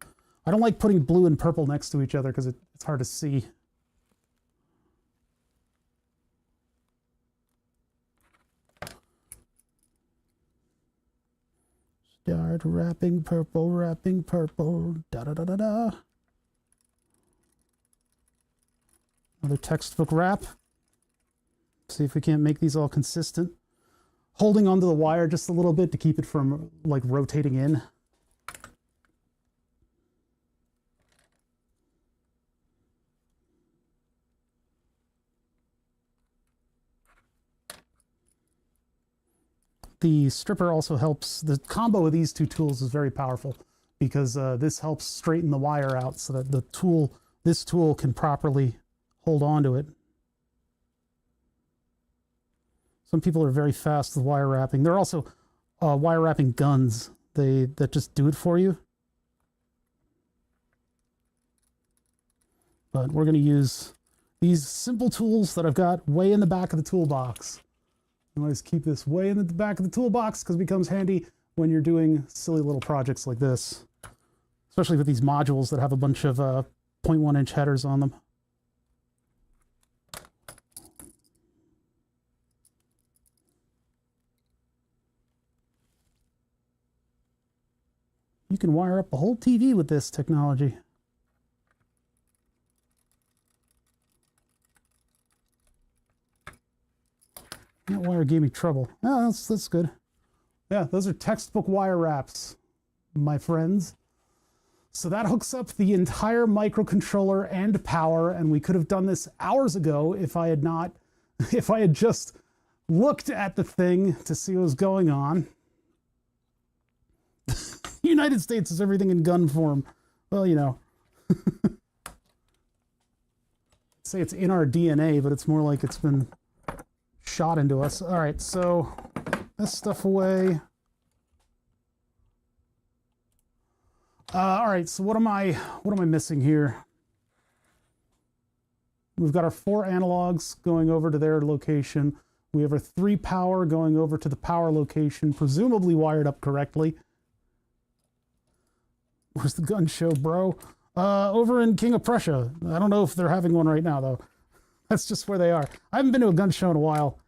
I don't like putting blue and purple next to each other because it's hard to see. Start wrapping purple, da da da da da. Another textbook wrap. See if we can't make these all consistent. Holding onto the wire just a little bit to keep it from like rotating in. The stripper also helps. The combo of these two tools is very powerful because this helps straighten the wire out so that this tool can properly hold on to it. Some people are very fast with wire wrapping. There are also wire wrapping guns that just do it for you. But we're going to use these simple tools that I've got way in the back of the toolbox. I always keep this way in the back of the toolbox because it becomes handy when you're doing silly little projects like this. Especially with these modules that have a bunch of 0.1 inch headers on them. You can wire up a whole TV with this technology. That wire gave me trouble. Oh, that's good. Yeah, those are textbook wire wraps, my friends. So that hooks up the entire microcontroller and power, and we could have done this hours ago if I had just looked at the thing to see what was going on. United States is everything in gun form. Well, you know. Say it's in our DNA, but it's more like it's been shot into us. All right, so this stuff away. All right, so what am I missing here? We've got our 4 analogs going over to their location. We have our 3 power going over to the power location, presumably wired up correctly. Where's the gun show, bro? Over in King of Prussia. I don't know if they're having one right now, though. That's just where they are. I haven't been to a gun show in a while.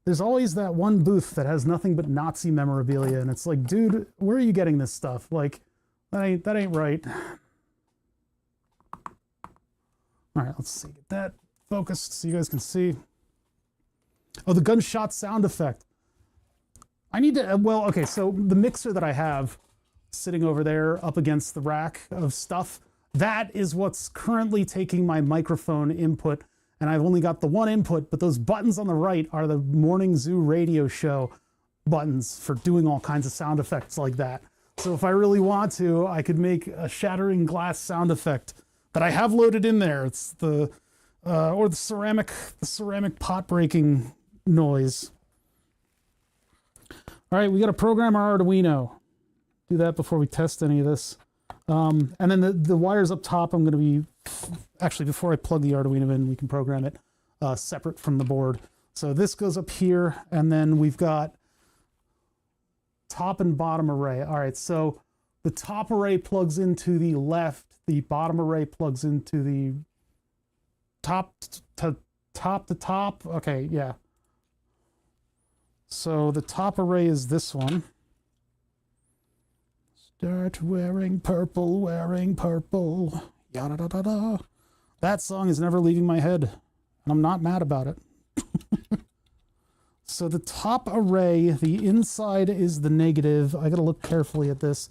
There's always that one booth that has nothing but Nazi memorabilia, and it's like, dude, where are you getting this stuff? Like, that ain't right. All right, let's see. Get that focused so you guys can see. Oh, the gunshot sound effect. I need to, well, okay, so the mixer that I have sitting over there up against the rack of stuff, that is what's currently taking my microphone input, and I've only got the one input, but those buttons on the right are the Morning Zoo radio show buttons for doing all kinds of sound effects like that. So if I really want to, I could make a shattering glass sound effect that I have loaded in there. It's the or the ceramic pot breaking noise. All right, we got to program our Arduino. Do that before we test any of this. And then the wires up top, I'm going to be actually before I plug the Arduino in, we can program it separate from the board. So this goes up here, and then we've got top and bottom array. All right, so the top array plugs into the left, the bottom array plugs into the top to top. Okay, yeah. So the top array is this one. Start wearing purple, yada da da da. That song is never leaving my head, and I'm not mad about it. So the top array, the inside is the negative. I gotta look carefully at this.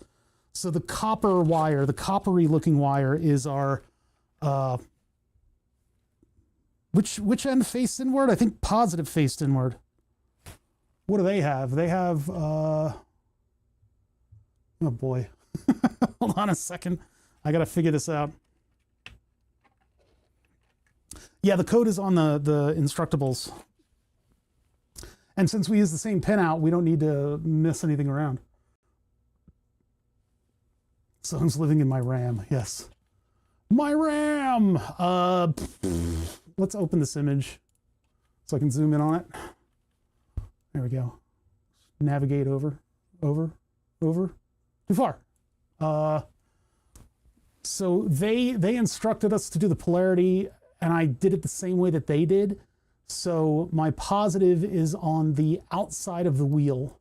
So the copper wire, the coppery looking wire is our, which end faced inward? I think positive faced inward. What do they have? They have, oh boy. Hold on a second. I gotta figure this out. Yeah, the code is on the instructables. And since we use the same pinout, we don't need to mess anything around. Someone's living in my RAM, yes. My RAM! Let's open this image so I can zoom in on it. There we go. Navigate over. Too far. So they instructed us to do the polarity, and I did it the same way that they did. So my positive is on the outside of the wheel.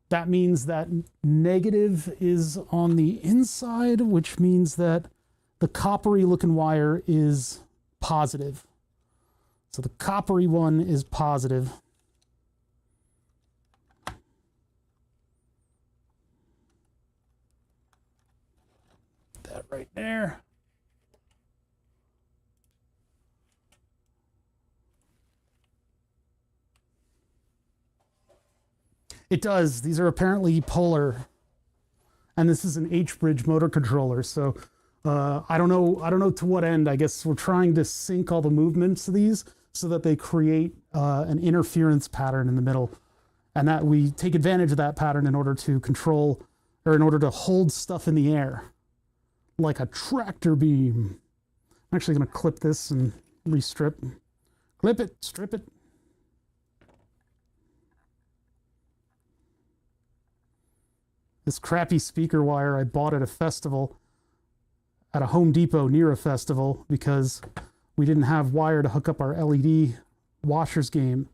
That means that negative is on the inside, which means that the coppery looking wire is positive. So the coppery one is positive. That right there. It does. These are apparently polar, and this is an H-bridge motor controller. So I don't know to what end. I guess we're trying to sync all the movements of these so that they create an interference pattern in the middle, and that we take advantage of that pattern in order to control, or in order to hold stuff in the air, like a tractor beam. I'm actually going to clip this and restrip. Clip it, strip it. This crappy speaker wire I bought at a festival, at a Home Depot near a festival, because we didn't have wire to hook up our LED washers game.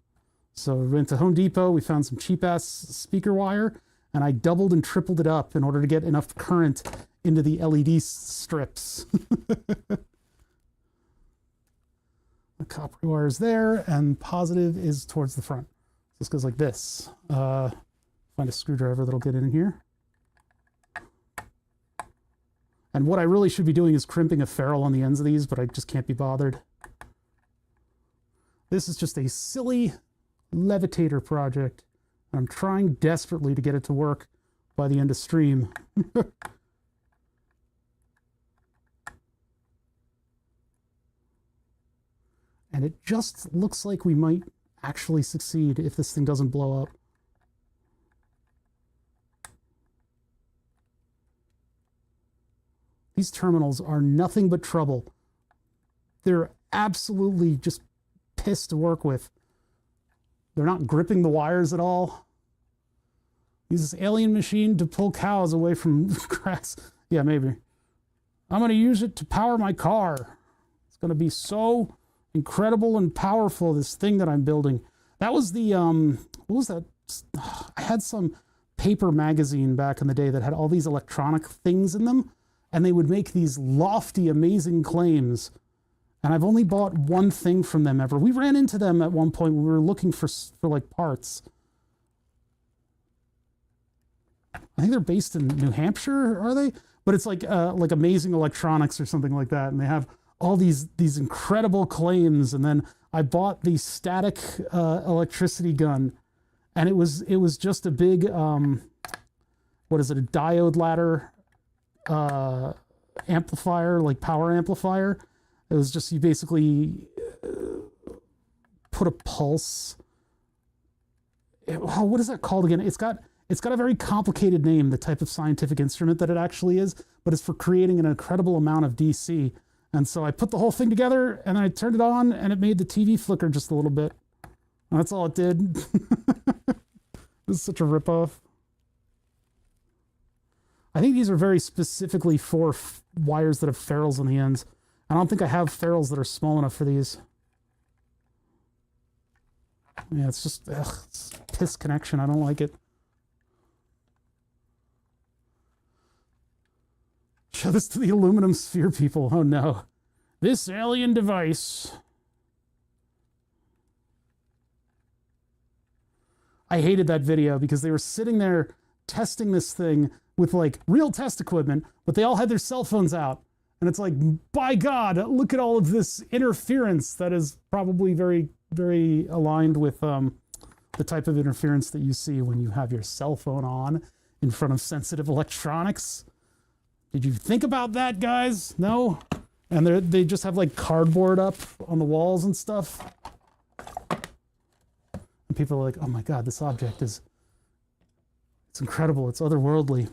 So we went to Home Depot, we found some cheap ass speaker wire, and I doubled and tripled it up in order to get enough current into the LED strips. The copper wire is there, and positive is towards the front. This goes like this. Find a screwdriver that'll get in here. And what I really should be doing is crimping a ferrule on the ends of these, but I just can't be bothered. This is just a silly levitator project. I'm trying desperately to get it to work by the end of stream. And it just looks like we might actually succeed if this thing doesn't blow up. These terminals are nothing but trouble. They're absolutely just piss to work with. They're not gripping the wires at all. Use this alien machine to pull cows away from grass. Yeah, maybe. I'm going to use it to power my car. It's going to be so incredible and powerful, this thing that I'm building. That was the, what was that? I had some paper magazine back in the day that had all these electronic things in them, and they would make these lofty, amazing claims. And I've only bought one thing from them ever. We ran into them at one point when we were looking for like parts. I think they're based in New Hampshire, are they? But it's like Amazing Electronics or something like that, and they have all these incredible claims. And then I bought the static electricity gun, and it was just a big what is it, a diode ladder amplifier, like power amplifier. It was just, you basically put a pulse. What is that called again? It's got a very complicated name, the type of scientific instrument that it actually is, but it's for creating an incredible amount of DC. And so I put the whole thing together, and I turned it on, and it made the TV flicker just a little bit. And that's all it did. This is such a ripoff. I think these are very specifically for wires that have ferrules on the ends. I don't think I have ferrules that are small enough for these. Yeah, it's just, it's a piss connection. I don't like it. Show this to the aluminum sphere people. Oh no. This alien device. I hated that video because they were sitting there testing this thing with like real test equipment, but they all had their cell phones out. And it's like, by God, look at all of this interference that is probably very, very aligned with the type of interference that you see when you have your cell phone on in front of sensitive electronics. Did you think about that, guys? No? And they just have like cardboard up on the walls and stuff. And people are like, oh my God, this object it's incredible. It's otherworldly.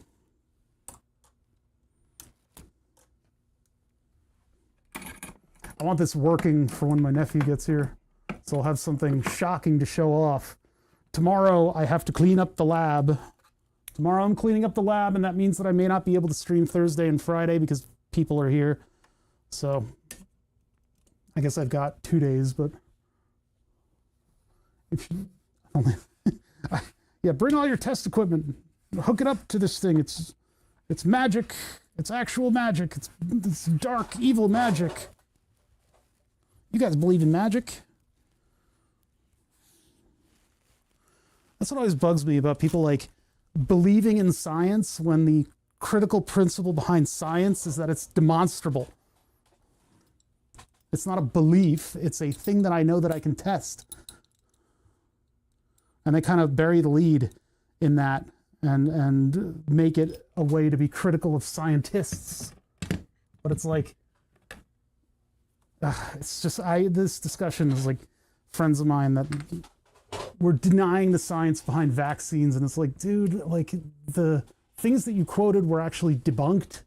I want this working for when my nephew gets here, so I'll have something shocking to show off. Tomorrow, I have to clean up the lab. Tomorrow, I'm cleaning up the lab, and that means that I may not be able to stream Thursday and Friday because people are here. So, I guess I've got 2 days, but if you, yeah, bring all your test equipment, hook it up to this thing. It's magic. It's actual magic. It's dark, evil magic. You guys believe in magic? That's what always bugs me about people like believing in science when the critical principle behind science is that it's demonstrable. It's not a belief, it's a thing that I know that I can test. And they kind of bury the lead in that and make it a way to be critical of scientists. But it's like, it's just, this discussion is like friends of mine that were denying the science behind vaccines, and it's like, dude, like the things that you quoted were actually debunked,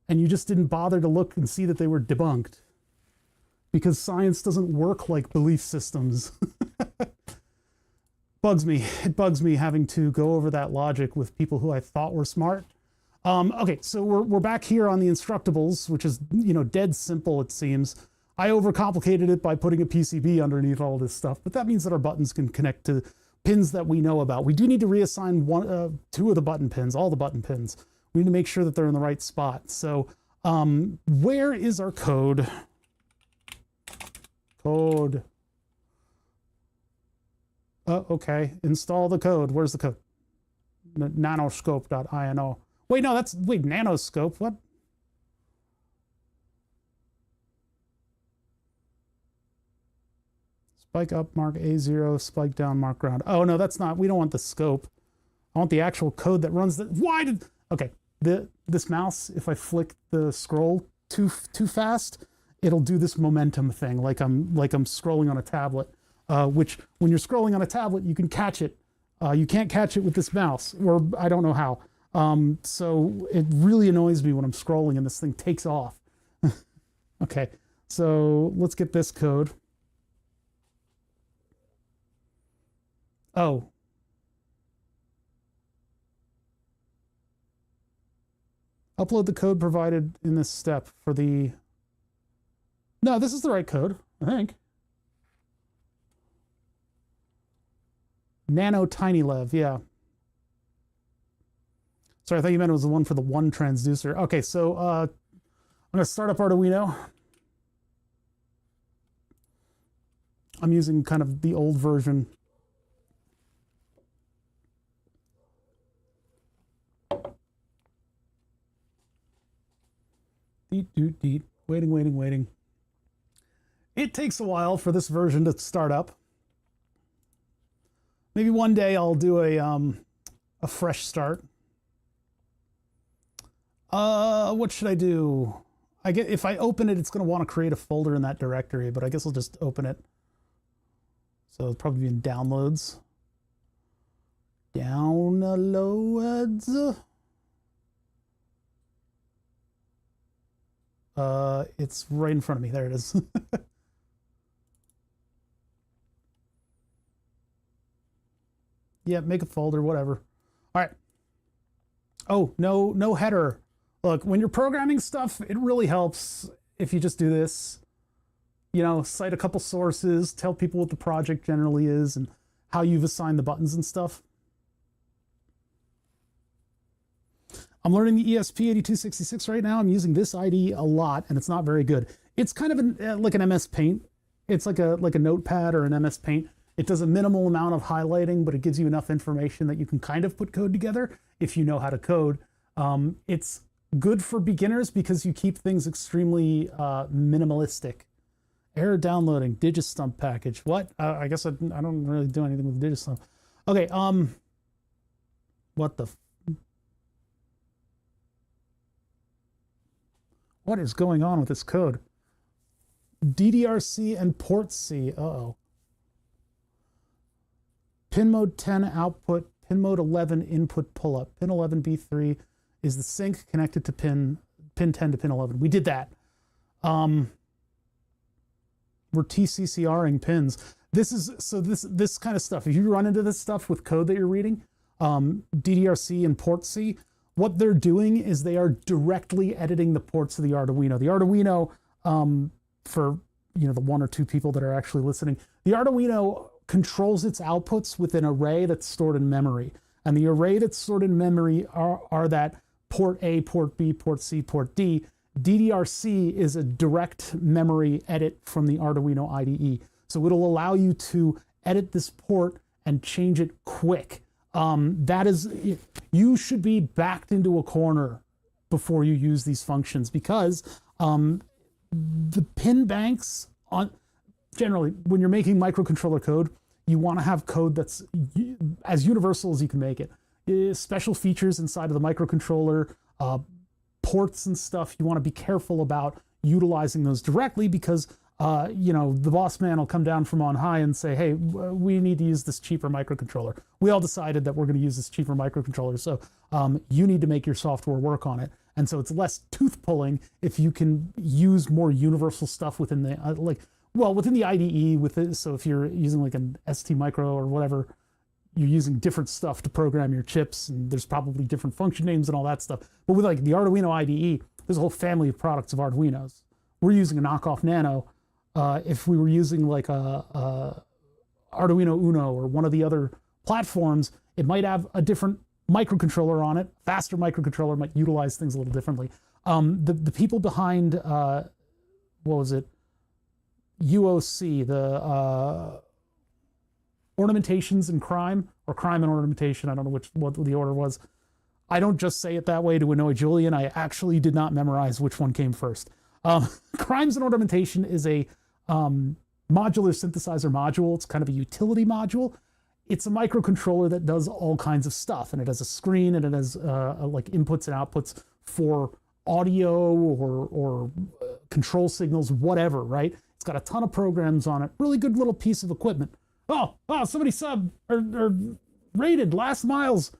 and you just didn't bother to look and see that they were debunked because science doesn't work like belief systems. It bugs me having to go over that logic with people who I thought were smart. Okay, so we're back here on the Instructables, which is, dead simple, it seems. I overcomplicated it by putting a PCB underneath all this stuff, but that means that our buttons can connect to pins that we know about. We do need to reassign two of the button pins, all the button pins. We need to make sure that they're in the right spot. So where is our code? Code. Okay, install the code. Where's the code? Nanoscope.ino. Wait, no, wait, nanoscope, what? Spike up, mark A0, spike down, mark ground. Oh no, that's not, we don't want the scope. I want the actual code that runs the, why did, okay. This mouse, if I flick the scroll too fast, it'll do this momentum thing, like I'm scrolling on a tablet, which when you're scrolling on a tablet, you can catch it. You can't catch it with this mouse, or I don't know how. So it really annoys me when I'm scrolling and this thing takes off. Okay, so let's get this code. Oh. Upload the code provided in this step for the... No, this is the right code, I think. Nano Tiny Lev, yeah. Sorry, I thought you meant it was the one for the one transducer. Okay, so I'm going to start up Arduino. I'm using kind of the old version. Waiting. It takes a while for this version to start up. Maybe one day I'll do a fresh start. What should I do? If I open it, it's going to want to create a folder in that directory, but I guess I'll just open it. So it'll probably be in downloads. Downloads. It's right in front of me. There it is. Yeah, make a folder, whatever. All right. Oh, no header. Look, when you're programming stuff, it really helps if you just do this. You know, cite a couple sources, tell people what the project generally is and how you've assigned the buttons and stuff. I'm learning the ESP8266 right now. I'm using this IDE a lot, and it's not very good. It's kind of like an MS Paint. It's like a notepad or an MS Paint. It does a minimal amount of highlighting, but it gives you enough information that you can kind of put code together if you know how to code. It's good for beginners because you keep things extremely minimalistic. Error downloading, Digistump package. What? I guess I don't really do anything with Digistump. Okay, what the... What is going on with this code? DDRC and port C. Uh-oh. Pin mode 10 output, pin mode 11 input pull-up. Pin 11 B3 is the sync connected to pin 10 to pin 11. We did that. We're TCCRing pins. This kind of stuff, if you run into this stuff with code that you're reading, DDRC and port C, what they're doing is they are directly editing the ports of the Arduino. The Arduino, for the one or two people that are actually listening, the Arduino controls its outputs with an array that's stored in memory. And the array that's stored in memory are that port A, port B, port C, port D. DDRC is a direct memory edit from the Arduino IDE. So it'll allow you to edit this port and change it quick. That is, you should be backed into a corner before you use these functions because the pin banks generally, when you're making microcontroller code, you want to have code that's as universal as you can make it. Special features inside of the microcontroller, ports and stuff, you want to be careful about utilizing those directly because the boss man will come down from on high and say, hey, we need to use this cheaper microcontroller. We all decided that we're going to use this cheaper microcontroller, so you need to make your software work on it. And so it's less tooth pulling if you can use more universal stuff within the, within the IDE. So if you're using like an ST Micro or whatever, you're using different stuff to program your chips, and there's probably different function names and all that stuff. But with like the Arduino IDE, there's a whole family of products of Arduinos. We're using a knockoff Nano. If we were using like a Arduino Uno or one of the other platforms, it might have a different microcontroller on it. Faster microcontroller might utilize things a little differently. The people behind, what was it? UOC, the Ornamentations and Crime, or Crime and Ornamentation. I don't know what the order was. I don't just say it that way to annoy Julian. I actually did not memorize which one came first. Crimes and Ornamentation is a modular synthesizer module. It's kind of a utility module. It's a microcontroller that does all kinds of stuff, and it has a screen, and it has like inputs and outputs for audio or control signals, whatever, right? It's got a ton of programs on it. Really good little piece of equipment. Oh, somebody subbed or rated Last Miles.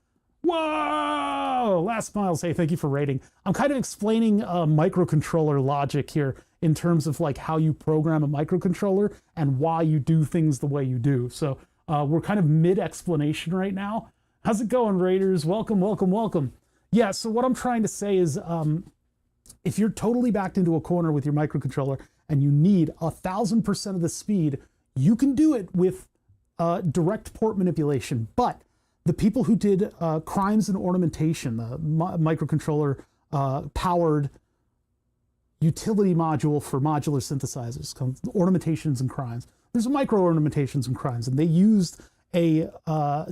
Whoa! Last Miles, hey, thank you for rating. I'm kind of explaining microcontroller logic here in terms of like how you program a microcontroller and why you do things the way you do. So we're kind of mid-explanation right now. How's it going, Raiders? Welcome, welcome, welcome. Yeah, so what I'm trying to say is if you're totally backed into a corner with your microcontroller and you need 1,000% of the speed, you can do it with direct port manipulation. But the people who did Crimes and Ornamentation, the microcontroller powered utility module for modular synthesizers, Ornamentations and Crimes. There's micro ornamentations and Crimes, and they used a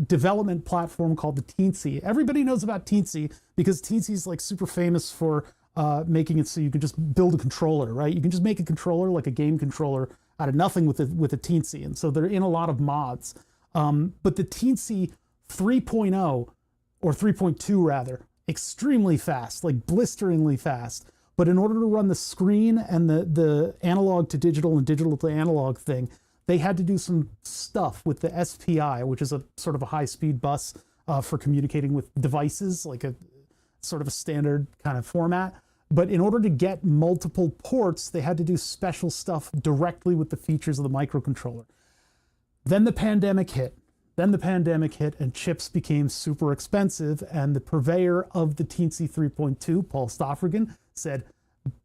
development platform called the Teensy. Everybody knows about Teensy because Teensy's like super famous for making it so you can just build a controller, right? You can just make a controller like a game controller out of nothing with a Teensy, and so they're in a lot of mods. But the Teensy 3.0 or 3.2 rather, extremely fast, like blisteringly fast. But in order to run the screen and the analog to digital and digital to analog thing, they had to do some stuff with the SPI, which is a sort of a high-speed bus for communicating with devices, like a sort of a standard kind of format. But in order to get multiple ports, they had to do special stuff directly with the features of the microcontroller. Then the pandemic hit. And chips became super expensive, and the purveyor of the Teensy 3.2, Paul Stoffrigan, said,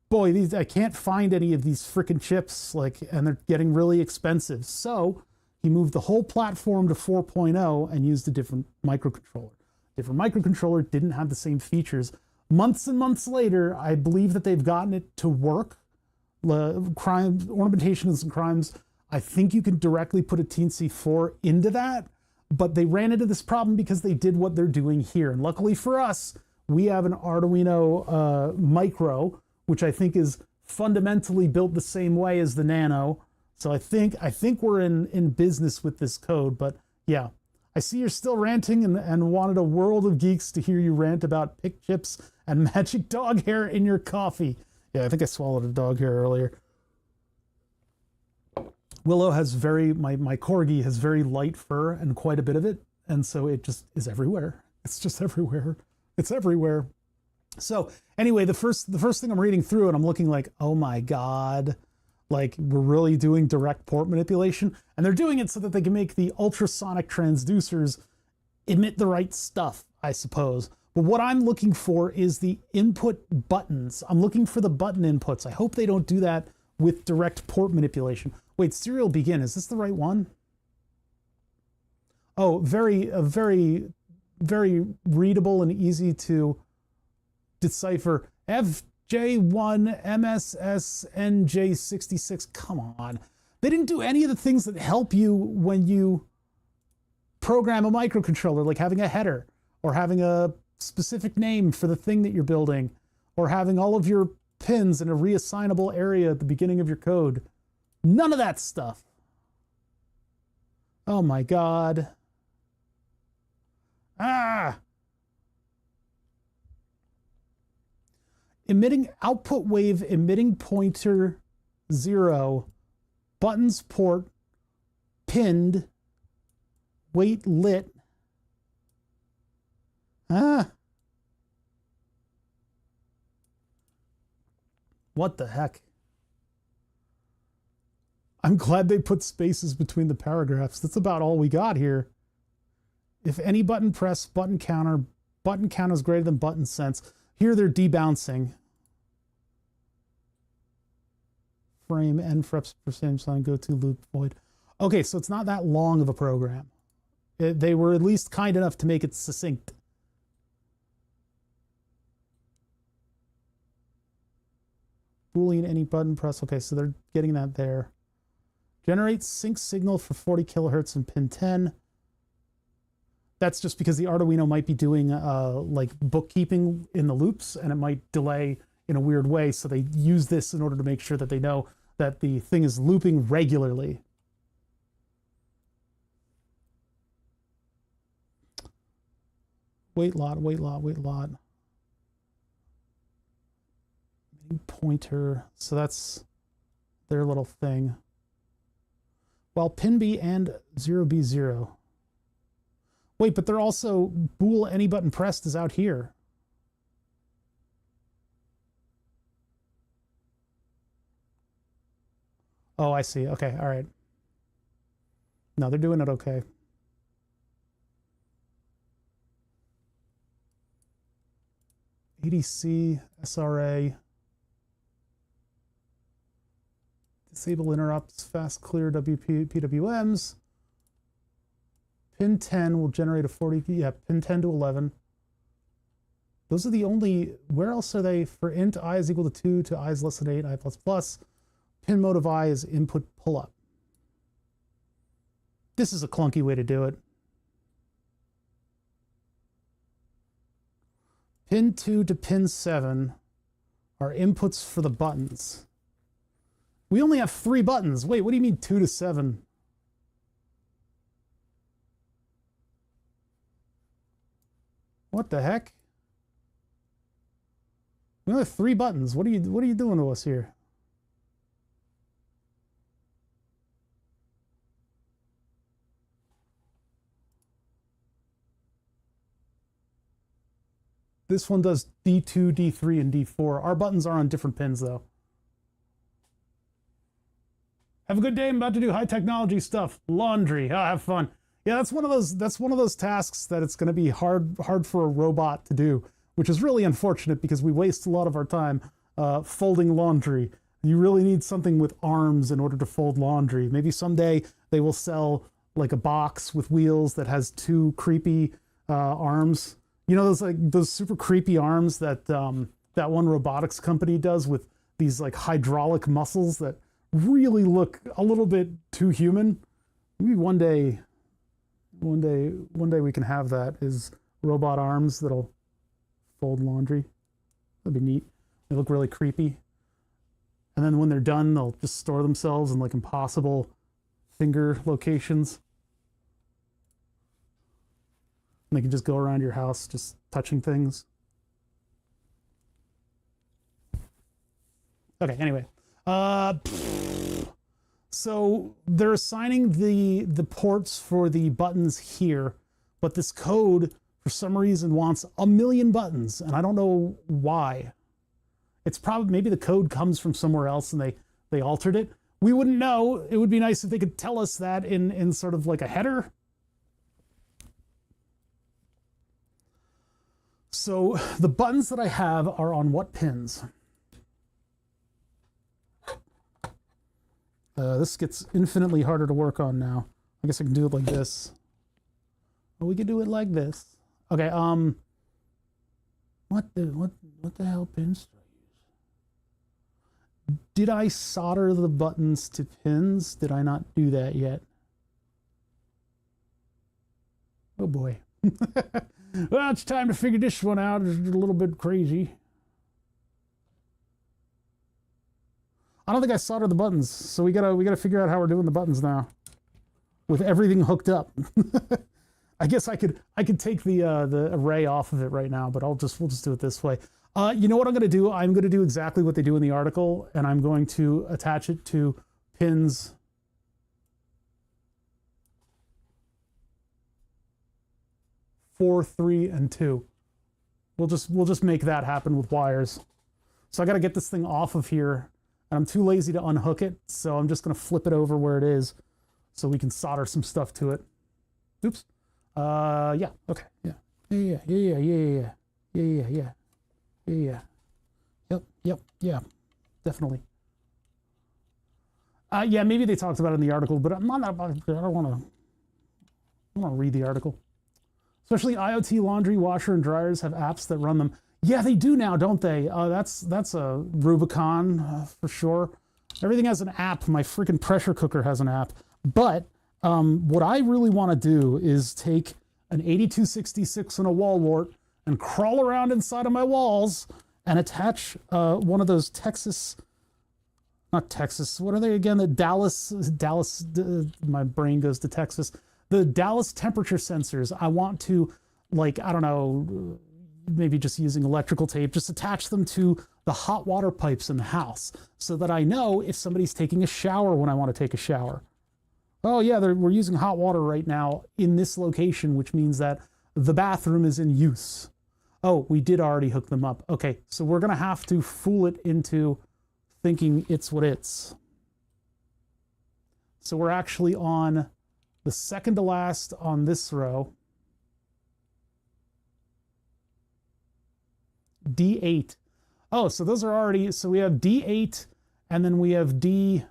boy, I can't find any of these frickin' chips, and they're getting really expensive. So he moved the whole platform to 4.0 and used a different microcontroller. Different microcontroller, didn't have the same features. Months and months later, I believe that they've gotten it to work. Ornamentations and Crimes, I think you can directly put a Teensy 4 into that, but they ran into this problem because they did what they're doing here. And luckily for us, we have an Arduino Micro, which I think is fundamentally built the same way as the Nano. So I think we're in business with this code. But yeah, I see you're still ranting and wanted a world of geeks to hear you rant about pick chips and magic dog hair in your coffee. Yeah, I think I swallowed a dog hair earlier. Willow has my corgi has very light fur and quite a bit of it. And so it just is everywhere. It's just everywhere. It's everywhere. So anyway, the first thing I'm reading through and I'm looking like, oh my God, like we're really doing direct port manipulation. And they're doing it so that they can make the ultrasonic transducers emit the right stuff, I suppose. But what I'm looking for is the input buttons. I'm looking for the button inputs. I hope they don't do that with direct port manipulation. Wait, serial begin, is this the right one? Oh, very readable and easy to decipher. FJ1MSSNJ66, come on. They didn't do any of the things that help you when you program a microcontroller, like having a header or having a specific name for the thing that you're building or having all of your pins in a reassignable area at the beginning of your code. None of that stuff. Oh my God. Emitting output wave, emitting pointer 0, buttons port, pinned, wait lit. What the heck? I'm glad they put spaces between the paragraphs. That's about all we got here. If any button press, button count is greater than button sense. Here they're debouncing. Frame, end freps per same sign, go to loop void. Okay, so it's not that long of a program. They were at least kind enough to make it succinct. Boolean any button press. Okay, so they're getting that there. Generate sync signal for 40 kilohertz in pin 10. That's just because the Arduino might be doing like bookkeeping in the loops, and it might delay in a weird way. So they use this in order to make sure that they know that the thing is looping regularly. Wait lot. Pointer. So that's their little thing. While pin B and 0B0. Wait, but they're also bool any button pressed is out here. Oh, I see. Okay, all right. No, they're doing it okay. ADC, SRA. Disable interrupts, fast clear PWMs. Pin 10 will generate a 40, yeah, pin 10 to 11. Those are the only, where else are they? For int I is equal to 2 to I is less than 8, I plus plus. Pin mode of I is input pull up. This is a clunky way to do it. Pin 2 to pin 7 are inputs for the buttons. We only have 3 buttons. Wait, what do you mean 2 to 7? What the heck? We only have 3 buttons. What are you doing to us here? This one does D2, D3, and D4. Our buttons are on different pins, though. Have a good day. I'm about to do high technology stuff. Laundry. Ah, have fun. Yeah, that's one of those tasks that it's going to be hard for a robot to do, which is really unfortunate because we waste a lot of our time folding laundry. You really need something with arms in order to fold laundry. Maybe someday they will sell like a box with wheels that has 2 creepy arms. You know those super creepy arms that that one robotics company does with these like hydraulic muscles that really look a little bit too human. Maybe one day we can have that, is robot arms that'll fold laundry. That'd be neat. They look really creepy. And then when they're done, they'll just store themselves in like impossible finger locations. And they can just go around your house just touching things. Okay, anyway. So they're assigning the ports for the buttons here, but this code for some reason wants 1,000,000 buttons, and I don't know why. It's probably, maybe the code comes from somewhere else and they altered it. We wouldn't know. It would be nice if they could tell us that in sort of like a header. So the buttons that I have are on what pins? This gets infinitely harder to work on now. I guess I can do it like this. Or we could do it like this. Okay, what the hell pins do I use? Did I solder the buttons to pins? Did I not do that yet? Oh boy. Well, it's time to figure this one out. It's a little bit crazy. I don't think I soldered the buttons, so we gotta figure out how we're doing the buttons now, with everything hooked up. I guess I could take the array off of it right now, but we'll just do it this way. You know what I'm gonna do? I'm gonna do exactly what they do in the article, and I'm going to attach it to pins 4, 3, and 2. We'll just make that happen with wires. So I got to get this thing off of here, and I'm too lazy to unhook it, so I'm just going to flip it over where it is so we can solder some stuff to it. Oops. Yeah. Okay. Yeah. Yeah. Yep. Yeah. Definitely. Yeah, maybe they talked about it in the article, but I'm not about it. I don't want to read the article. Especially IoT laundry, washer, and dryers have apps that run them. Yeah, they do now, don't they? That's a Rubicon for sure. Everything has an app. My freaking pressure cooker has an app. But what I really want to do is take an 8266 and a wall wart and crawl around inside of my walls and attach one of those Texas not Texas. What are they again? The Dallas, my brain goes to Texas. The Dallas temperature sensors. I want to, like, I don't know, maybe just using electrical tape, just attach them to the hot water pipes in the house so that I know if somebody's taking a shower when I want to take a shower. Oh yeah, we're using hot water right now in this location, which means that the bathroom is in use. Oh, we did already hook them up. Okay, so we're gonna have to fool it into thinking it's what it's. So we're actually on the second to last on this row. D8. Oh, so those are already, so we have D8 and then we have D,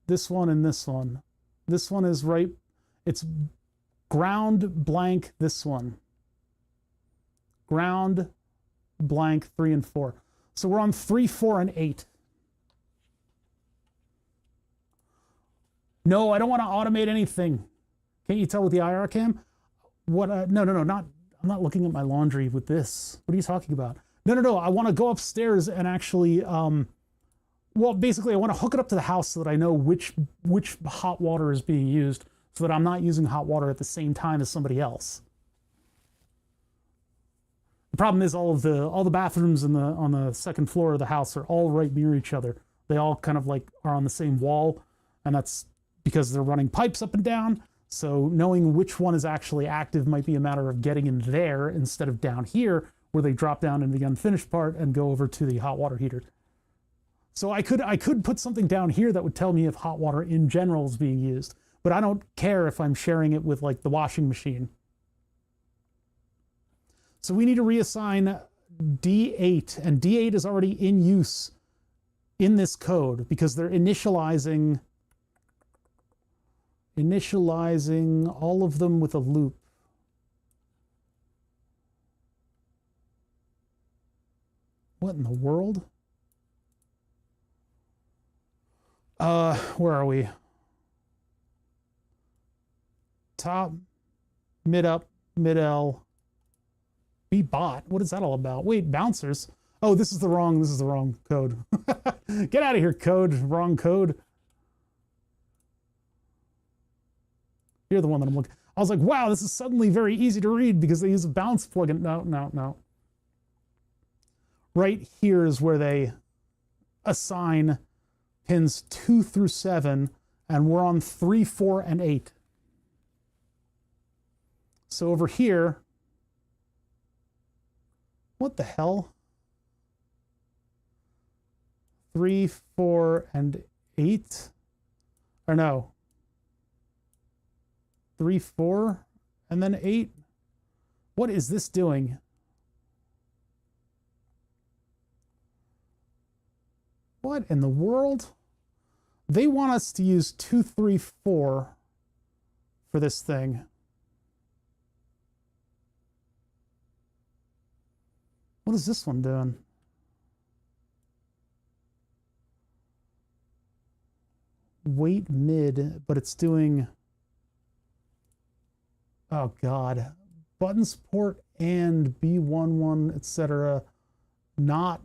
this one and this one. This one is right, it's ground blank this one. Ground blank 3 and 4. So we're on 3, 4, and 8. No, I don't want to automate anything. Can't you tell with the IR cam? What? No, not. I'm not looking at my laundry with this. What are you talking about? No. I want to go upstairs and actually, well, basically, I want to hook it up to the house so that I know which hot water is being used, so that I'm not using hot water at the same time as somebody else. The problem is all the bathrooms on the second floor of the house are all right near each other. They all kind of like are on the same wall, and that's because they're running pipes up and down. So knowing which one is actually active might be a matter of getting in there instead of down here where they drop down in the unfinished part and go over to the hot water heater. So I could put something down here that would tell me if hot water in general is being used, but I don't care if I'm sharing it with like the washing machine. So we need to reassign D8, and D8 is already in use in this code because they're initializing all of them with a loop. What in the world? Where are we? Top, mid up, mid L, B bot. What is that all about? Wait, bouncers. Oh, this is the wrong code. Get out of here, code. Wrong code. You're the one that I'm looking. I was like, wow, this is suddenly very easy to read because they use a bounce plugin. No. Right here is where they assign pins 2 through 7, and we're on 3, 4, and 8. So over here, what the hell? 3, 4, and 8? Or no. 3, 4, and then 8? What is this doing? What in the world? They want us to use 2, 3, 4 for this thing. What is this one doing? Wait mid, but it's doing... Oh God, button support and B11, etc. Not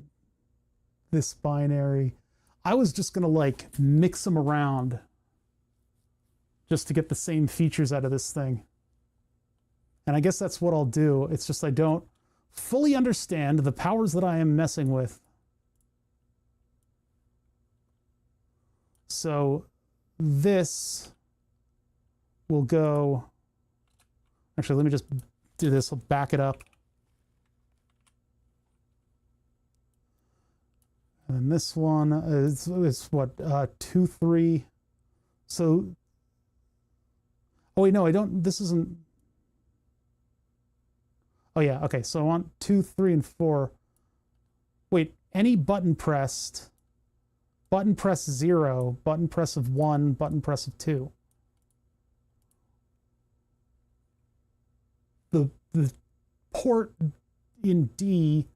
this binary. I was just gonna like mix them around just to get the same features out of this thing. And I guess that's what I'll do. It's just I don't fully understand the powers that I am messing with. So this will go... Actually, let me just do this. I'll back it up. And this one is what, 2, 3. So, oh wait, no, I don't, this isn't. Oh yeah, okay, so I want 2, 3, and 4. Wait, any button pressed, button press 0, button press of 1, button press of 2. The port in D,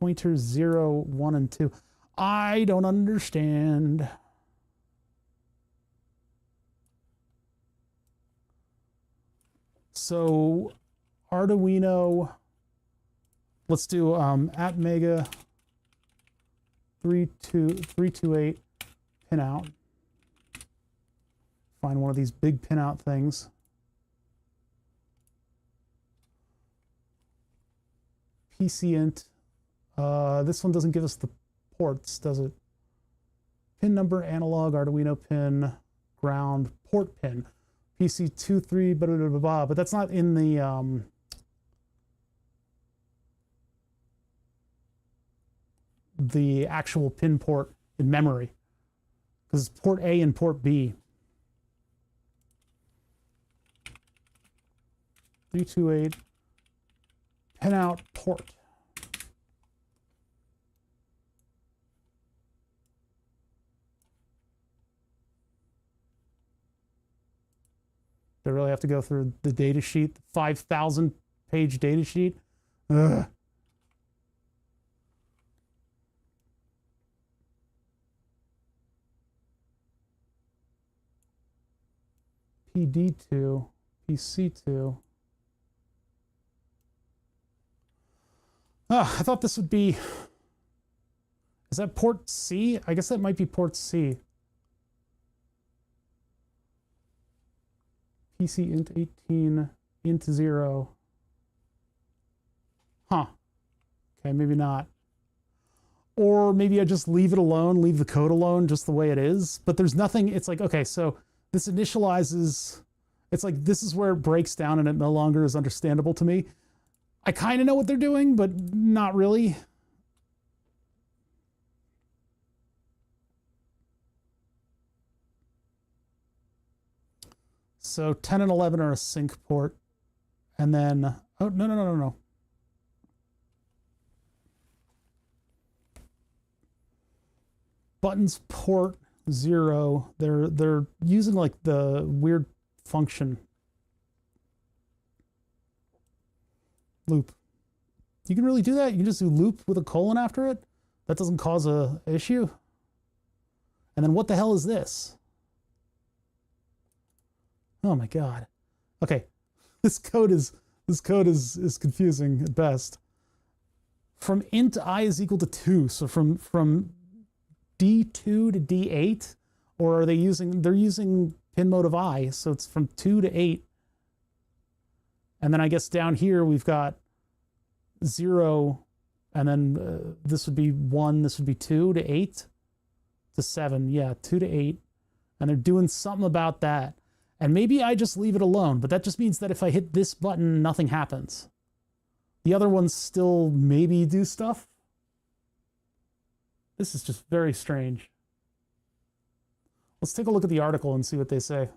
pointers 0, 1, and 2. I don't understand. So Arduino Let's do at mega 328 pinout. Find one of these big pinout things. PCInt. This one doesn't give us the ports, does it? Pin number, analog, Arduino pin, ground, port pin. PC23, blah, blah, blah, blah, but that's not in the actual pin port in memory, because it's port A and port B. 328 pinout port. I really have to go through the data sheet, 5,000 page data sheet. Ugh. PD2, PC2. I thought this would be, is that port C? I guess that might be port C. PC int 18, int 0. Huh. Okay, maybe not. Or maybe I just leave it alone, leave the code alone just the way it is. But there's nothing, it's like, okay, so this initializes, it's like this is where it breaks down and it no longer is understandable to me. I kind of know what they're doing, but not really. So 10 and 11 are a sync port. And then, oh, no. Buttons port 0. They're using like the weird function loop. You can really do that. You can just do loop with a colon after it. That doesn't cause a issue. And then what the hell is this? Oh my God. Okay. This code is confusing at best. From int I is equal to 2. So from D2 to D8, or are they using, they're using pin mode of I, so it's from 2 to 8. And then I guess down here we've got 0, and then this would be 1, this would be 2 to 8 to 7. Yeah, 2 to 8. And they're doing something about that. And maybe I just leave it alone, but that just means that if I hit this button, nothing happens. The other ones still maybe do stuff. This is just very strange. Let's take a look at the article and see what they say.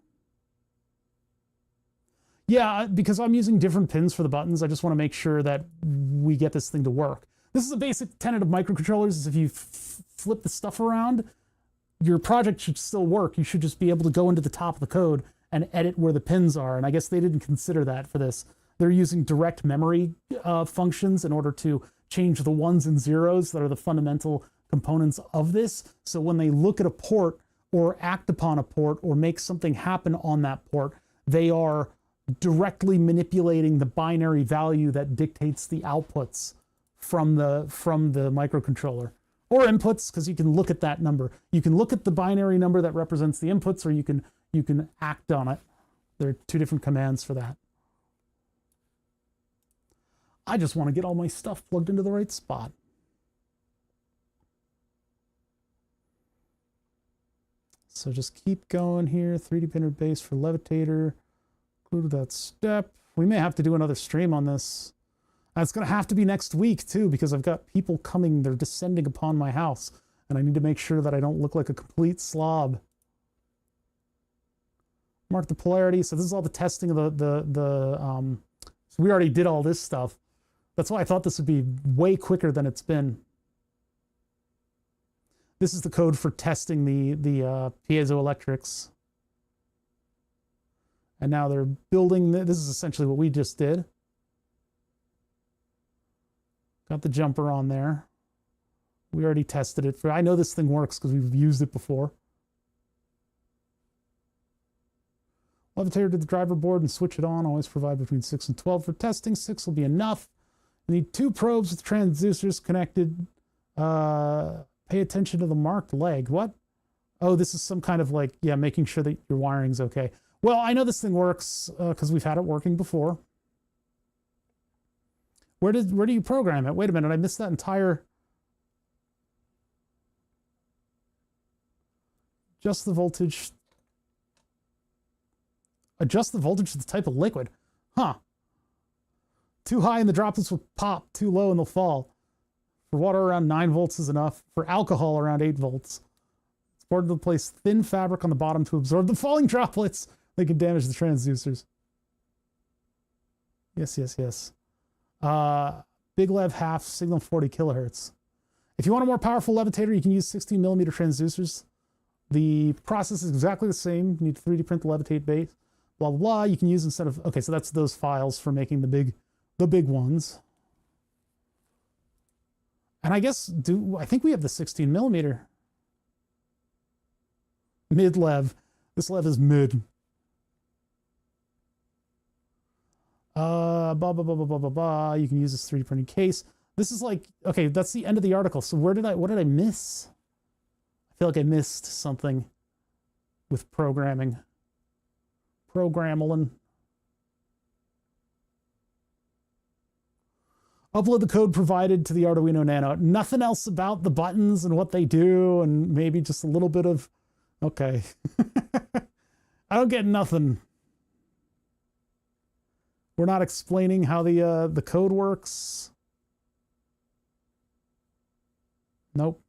Yeah, because I'm using different pins for the buttons, I just want to make sure that we get this thing to work. This is a basic tenet of microcontrollers, is if you flip the stuff around, your project should still work. You should just be able to go into the top of the code and edit where the pins are. And I guess they didn't consider that for this. They're using direct memory functions in order to change the 1s and 0s that are the fundamental components of this. So when they look at a port or act upon a port or make something happen on that port, they are directly manipulating the binary value that dictates the outputs from the microcontroller. Or inputs, because you can look at that number. You can look at the binary number that represents the inputs, or you can act on it. There are two different commands for that. I just want to get all my stuff plugged into the right spot. So just keep going here. 3D printer base for levitator. Include that step. We may have to do another stream on this. It's going to have to be next week too, because I've got people coming. They're descending upon my house, and I need to make sure that I don't look like a complete slob. Mark the polarity. So this is all the testing of so we already did all this stuff. That's why I thought this would be way quicker than it's been. This is the code for testing the piezoelectrics. And now they're building, this is essentially what we just did. Got the jumper on there. We already tested it. I know this thing works because we've used it before. Levitator to the driver board and switch it on. Always provide between 6 and 12 for testing. 6 will be enough. I need 2 probes with transducers connected. Pay attention to the marked leg. What? Oh, this is some kind of like, yeah, making sure that your wiring's okay. Well, I know this thing works because we've had it working before. Where do you program it? Wait a minute, I missed that entire... Adjust the voltage. Adjust the voltage to the type of liquid. Huh. Too high and the droplets will pop. Too low and they'll fall. For water, around 9 volts is enough. For alcohol, around 8 volts. It's important to place thin fabric on the bottom to absorb the falling droplets. They can damage the transducers. Yes, yes, yes. Big Lev half, signal 40 kilohertz. If you want a more powerful levitator, you can use 16 millimeter transducers. The process is exactly the same. You need to 3D print the levitate base. Blah, blah, blah. You can use instead of... Okay, so that's those files for making the big ones. And I guess, I think we have the 16 millimeter. Mid lev. This lev is mid. Blah, blah, blah, blah, blah, blah, blah. You can use this 3D printing case. This is like, okay, that's the end of the article. So what did I miss? I feel like I missed something with programming. Programming. Upload the code provided to the Arduino Nano. Nothing else about the buttons and what they do, and maybe just a little bit of... Okay. I don't get nothing. We're not explaining how the code works. Nope.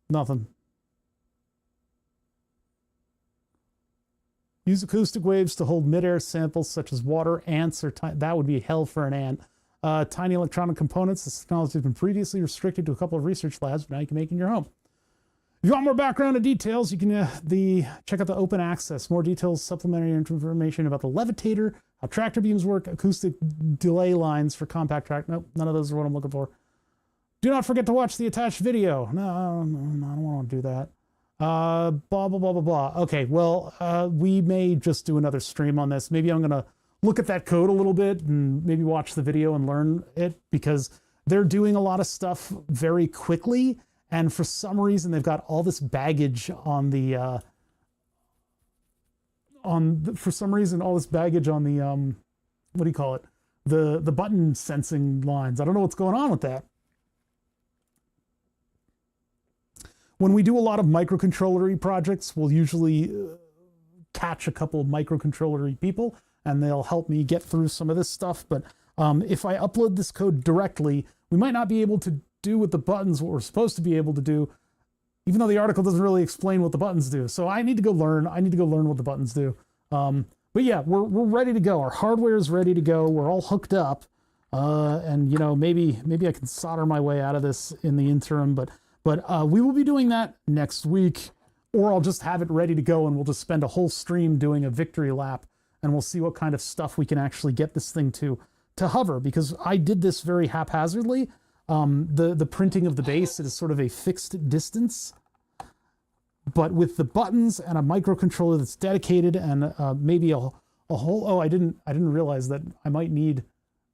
Nothing. Use acoustic waves to hold midair samples such as water, ants, or that would be hell for an ant. Tiny electronic components. This technology has been previously restricted to a couple of research labs, but now you can make it in your home. If you want more background and details, you can check out the open access. More details, supplementary information about the levitator, how tractor beams work, acoustic delay lines for compact track. Nope, none of those are what I'm looking for. Do not forget to watch the attached video. No, I don't want to do that. Blah, blah, blah, blah, blah. Okay, well, we may just do another stream on this. Maybe I'm going to look at that code a little bit and maybe watch the video and learn it, because they're doing a lot of stuff very quickly. And for some reason, they've got all this baggage on the, for some reason, all this baggage on the, what do you call it? The button sensing lines. I don't know what's going on with that. When we do a lot of microcontrollery projects, we'll usually catch a couple of microcontrollery people, and they'll help me get through some of this stuff. But if I upload this code directly, we might not be able to do with the buttons what we're supposed to be able to do, even though the article doesn't really explain what the buttons do. So I need to go learn. I need to go learn what the buttons do. But yeah, we're ready to go. Our hardware is ready to go. We're all hooked up, and you know, maybe I can solder my way out of this in the interim. But we will be doing that next week, or I'll just have it ready to go, and we'll just spend a whole stream doing a victory lap, and we'll see what kind of stuff we can actually get this thing to hover, because I did this very haphazardly. The printing of the base, it is sort of a fixed distance, but with the buttons and a microcontroller that's dedicated, and maybe a hole. Oh, I didn't realize that I might need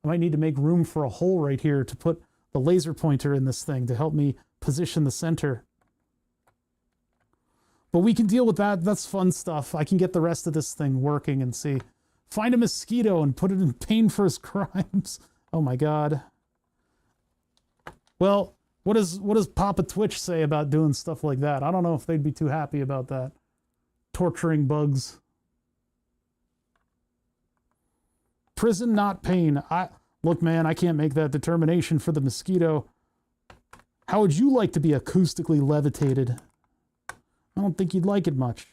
to make room for a hole right here to put the laser pointer in this thing to help me position the center. But we can deal with that. That's fun stuff. I can get the rest of this thing working and see. Find a mosquito and put it in pain for his crimes. Oh my God. Well, what does Papa Twitch say about doing stuff like that? I don't know if they'd be too happy about that. Torturing bugs. Prison, not pain. Look, man, I can't make that determination for the mosquito. How would you like to be acoustically levitated? I don't think you'd like it much.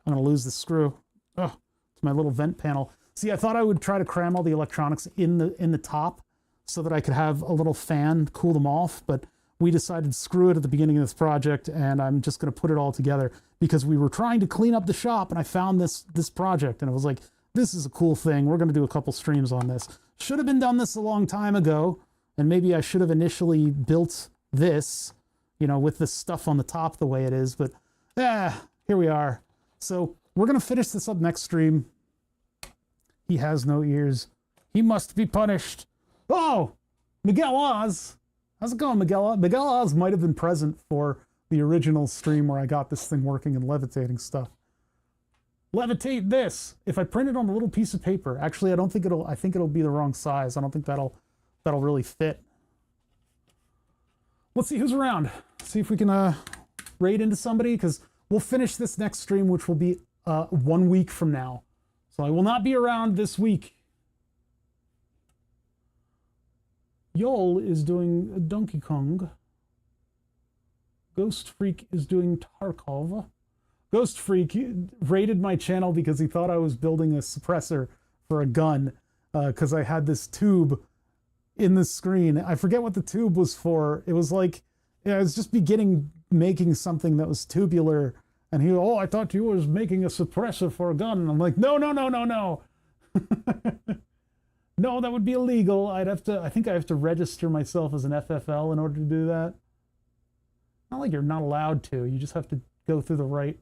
I'm going to lose the screw. Oh, it's my little vent panel. See, I thought I would try to cram all the electronics in the top so that I could have a little fan cool them off, but we decided to screw it at the beginning of this project, and I'm just going to put it all together because we were trying to clean up the shop, and I found this project, and I was like, this is a cool thing. We're going to do a couple streams on this. Should have been done this a long time ago, and maybe I should have initially built this, you know, with the stuff on the top the way it is, but here we are. So we're going to finish this up next stream. He has no ears. He must be punished. Oh, Miguel Oz. How's it going, Miguel Oz? Miguel Oz might have been present for the original stream where I got this thing working and levitating stuff. Levitate this. If I print it on a little piece of paper, actually, I think it'll be the wrong size. I don't think that'll really fit. Let's see who's around. See if we can raid into somebody, because we'll finish this next stream, which will be 1 week from now. So I will not be around this week. Yol is doing Donkey Kong. Ghost Freak is doing Tarkov. Ghost Freak raided my channel because he thought I was building a suppressor for a gun, because I had this tube in the screen. I forget what the tube was for. It was like, I was just making something that was tubular, and he, oh, I thought you was making a suppressor for a gun. And I'm like, no. No, that would be illegal. I think I have to register myself as an FFL in order to do that. Not like you're not allowed to. You just have to go through the right.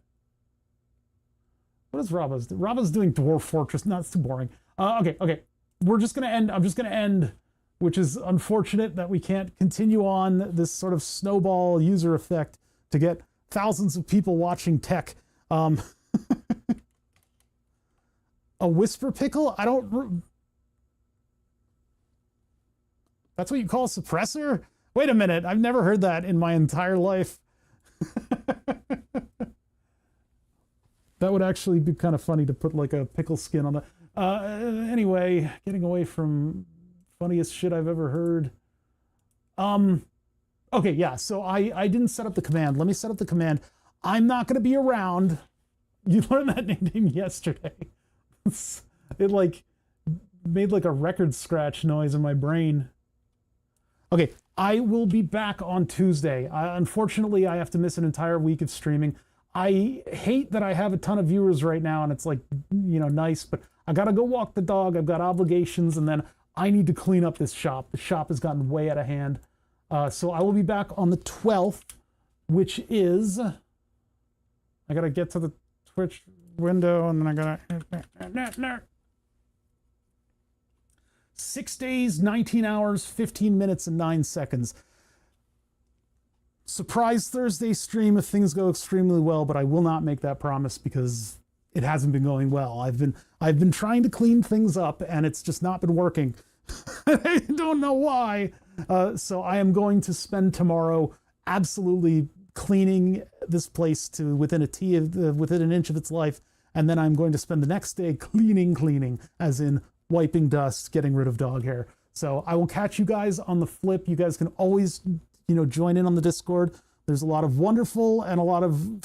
What is Raba's doing? Raba's doing Dwarf Fortress. No, it's too boring. Okay. We're just going to end. I'm just going to end, which is unfortunate that we can't continue on this sort of snowball user effect to get thousands of people watching tech. A whisper pickle? I don't... That's what you call a suppressor? Wait a minute, I've never heard that in my entire life. That would actually be kind of funny to put like a pickle skin on the... anyway, getting away from funniest shit I've ever heard. Okay, yeah, so I didn't set up the command. Let me set up the command. I'm not going to be around. You learned that name yesterday. It like made like a record scratch noise in my brain. Okay, I will be back on Tuesday. Unfortunately, I have to miss an entire week of streaming. I hate that I have a ton of viewers right now, and it's like, you know, nice, but I gotta go walk the dog. I've got obligations, and then I need to clean up this shop. The shop has gotten way out of hand. So I will be back on the 12th, which is... I gotta get to the Twitch window, and then I gotta... 6 days, 19 hours, 15 minutes, and 9 seconds. Surprise Thursday stream if things go extremely well, but I will not make that promise because it hasn't been going well. I've been trying to clean things up, and it's just not been working. I don't know why. So I am going to spend tomorrow absolutely cleaning this place to within an inch of its life, and then I'm going to spend the next day cleaning, as in wiping dust, getting rid of dog hair. So I will catch you guys on the flip. You guys can always, you know, join in on the Discord. There's a lot of wonderful and a lot of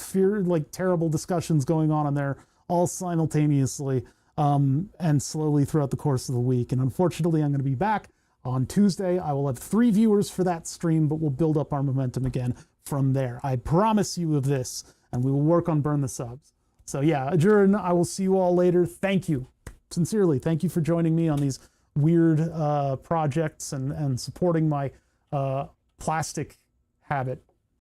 terrible discussions going on in there, all simultaneously and slowly throughout the course of the week. And unfortunately, I'm going to be back on Tuesday. I will have 3 viewers for that stream, but we'll build up our momentum again from there. I promise you of this, and we will work on Burn the Subs. So yeah, adjourn. I will see you all later. Thank you. Sincerely, thank you for joining me on these weird projects and supporting my plastic habit.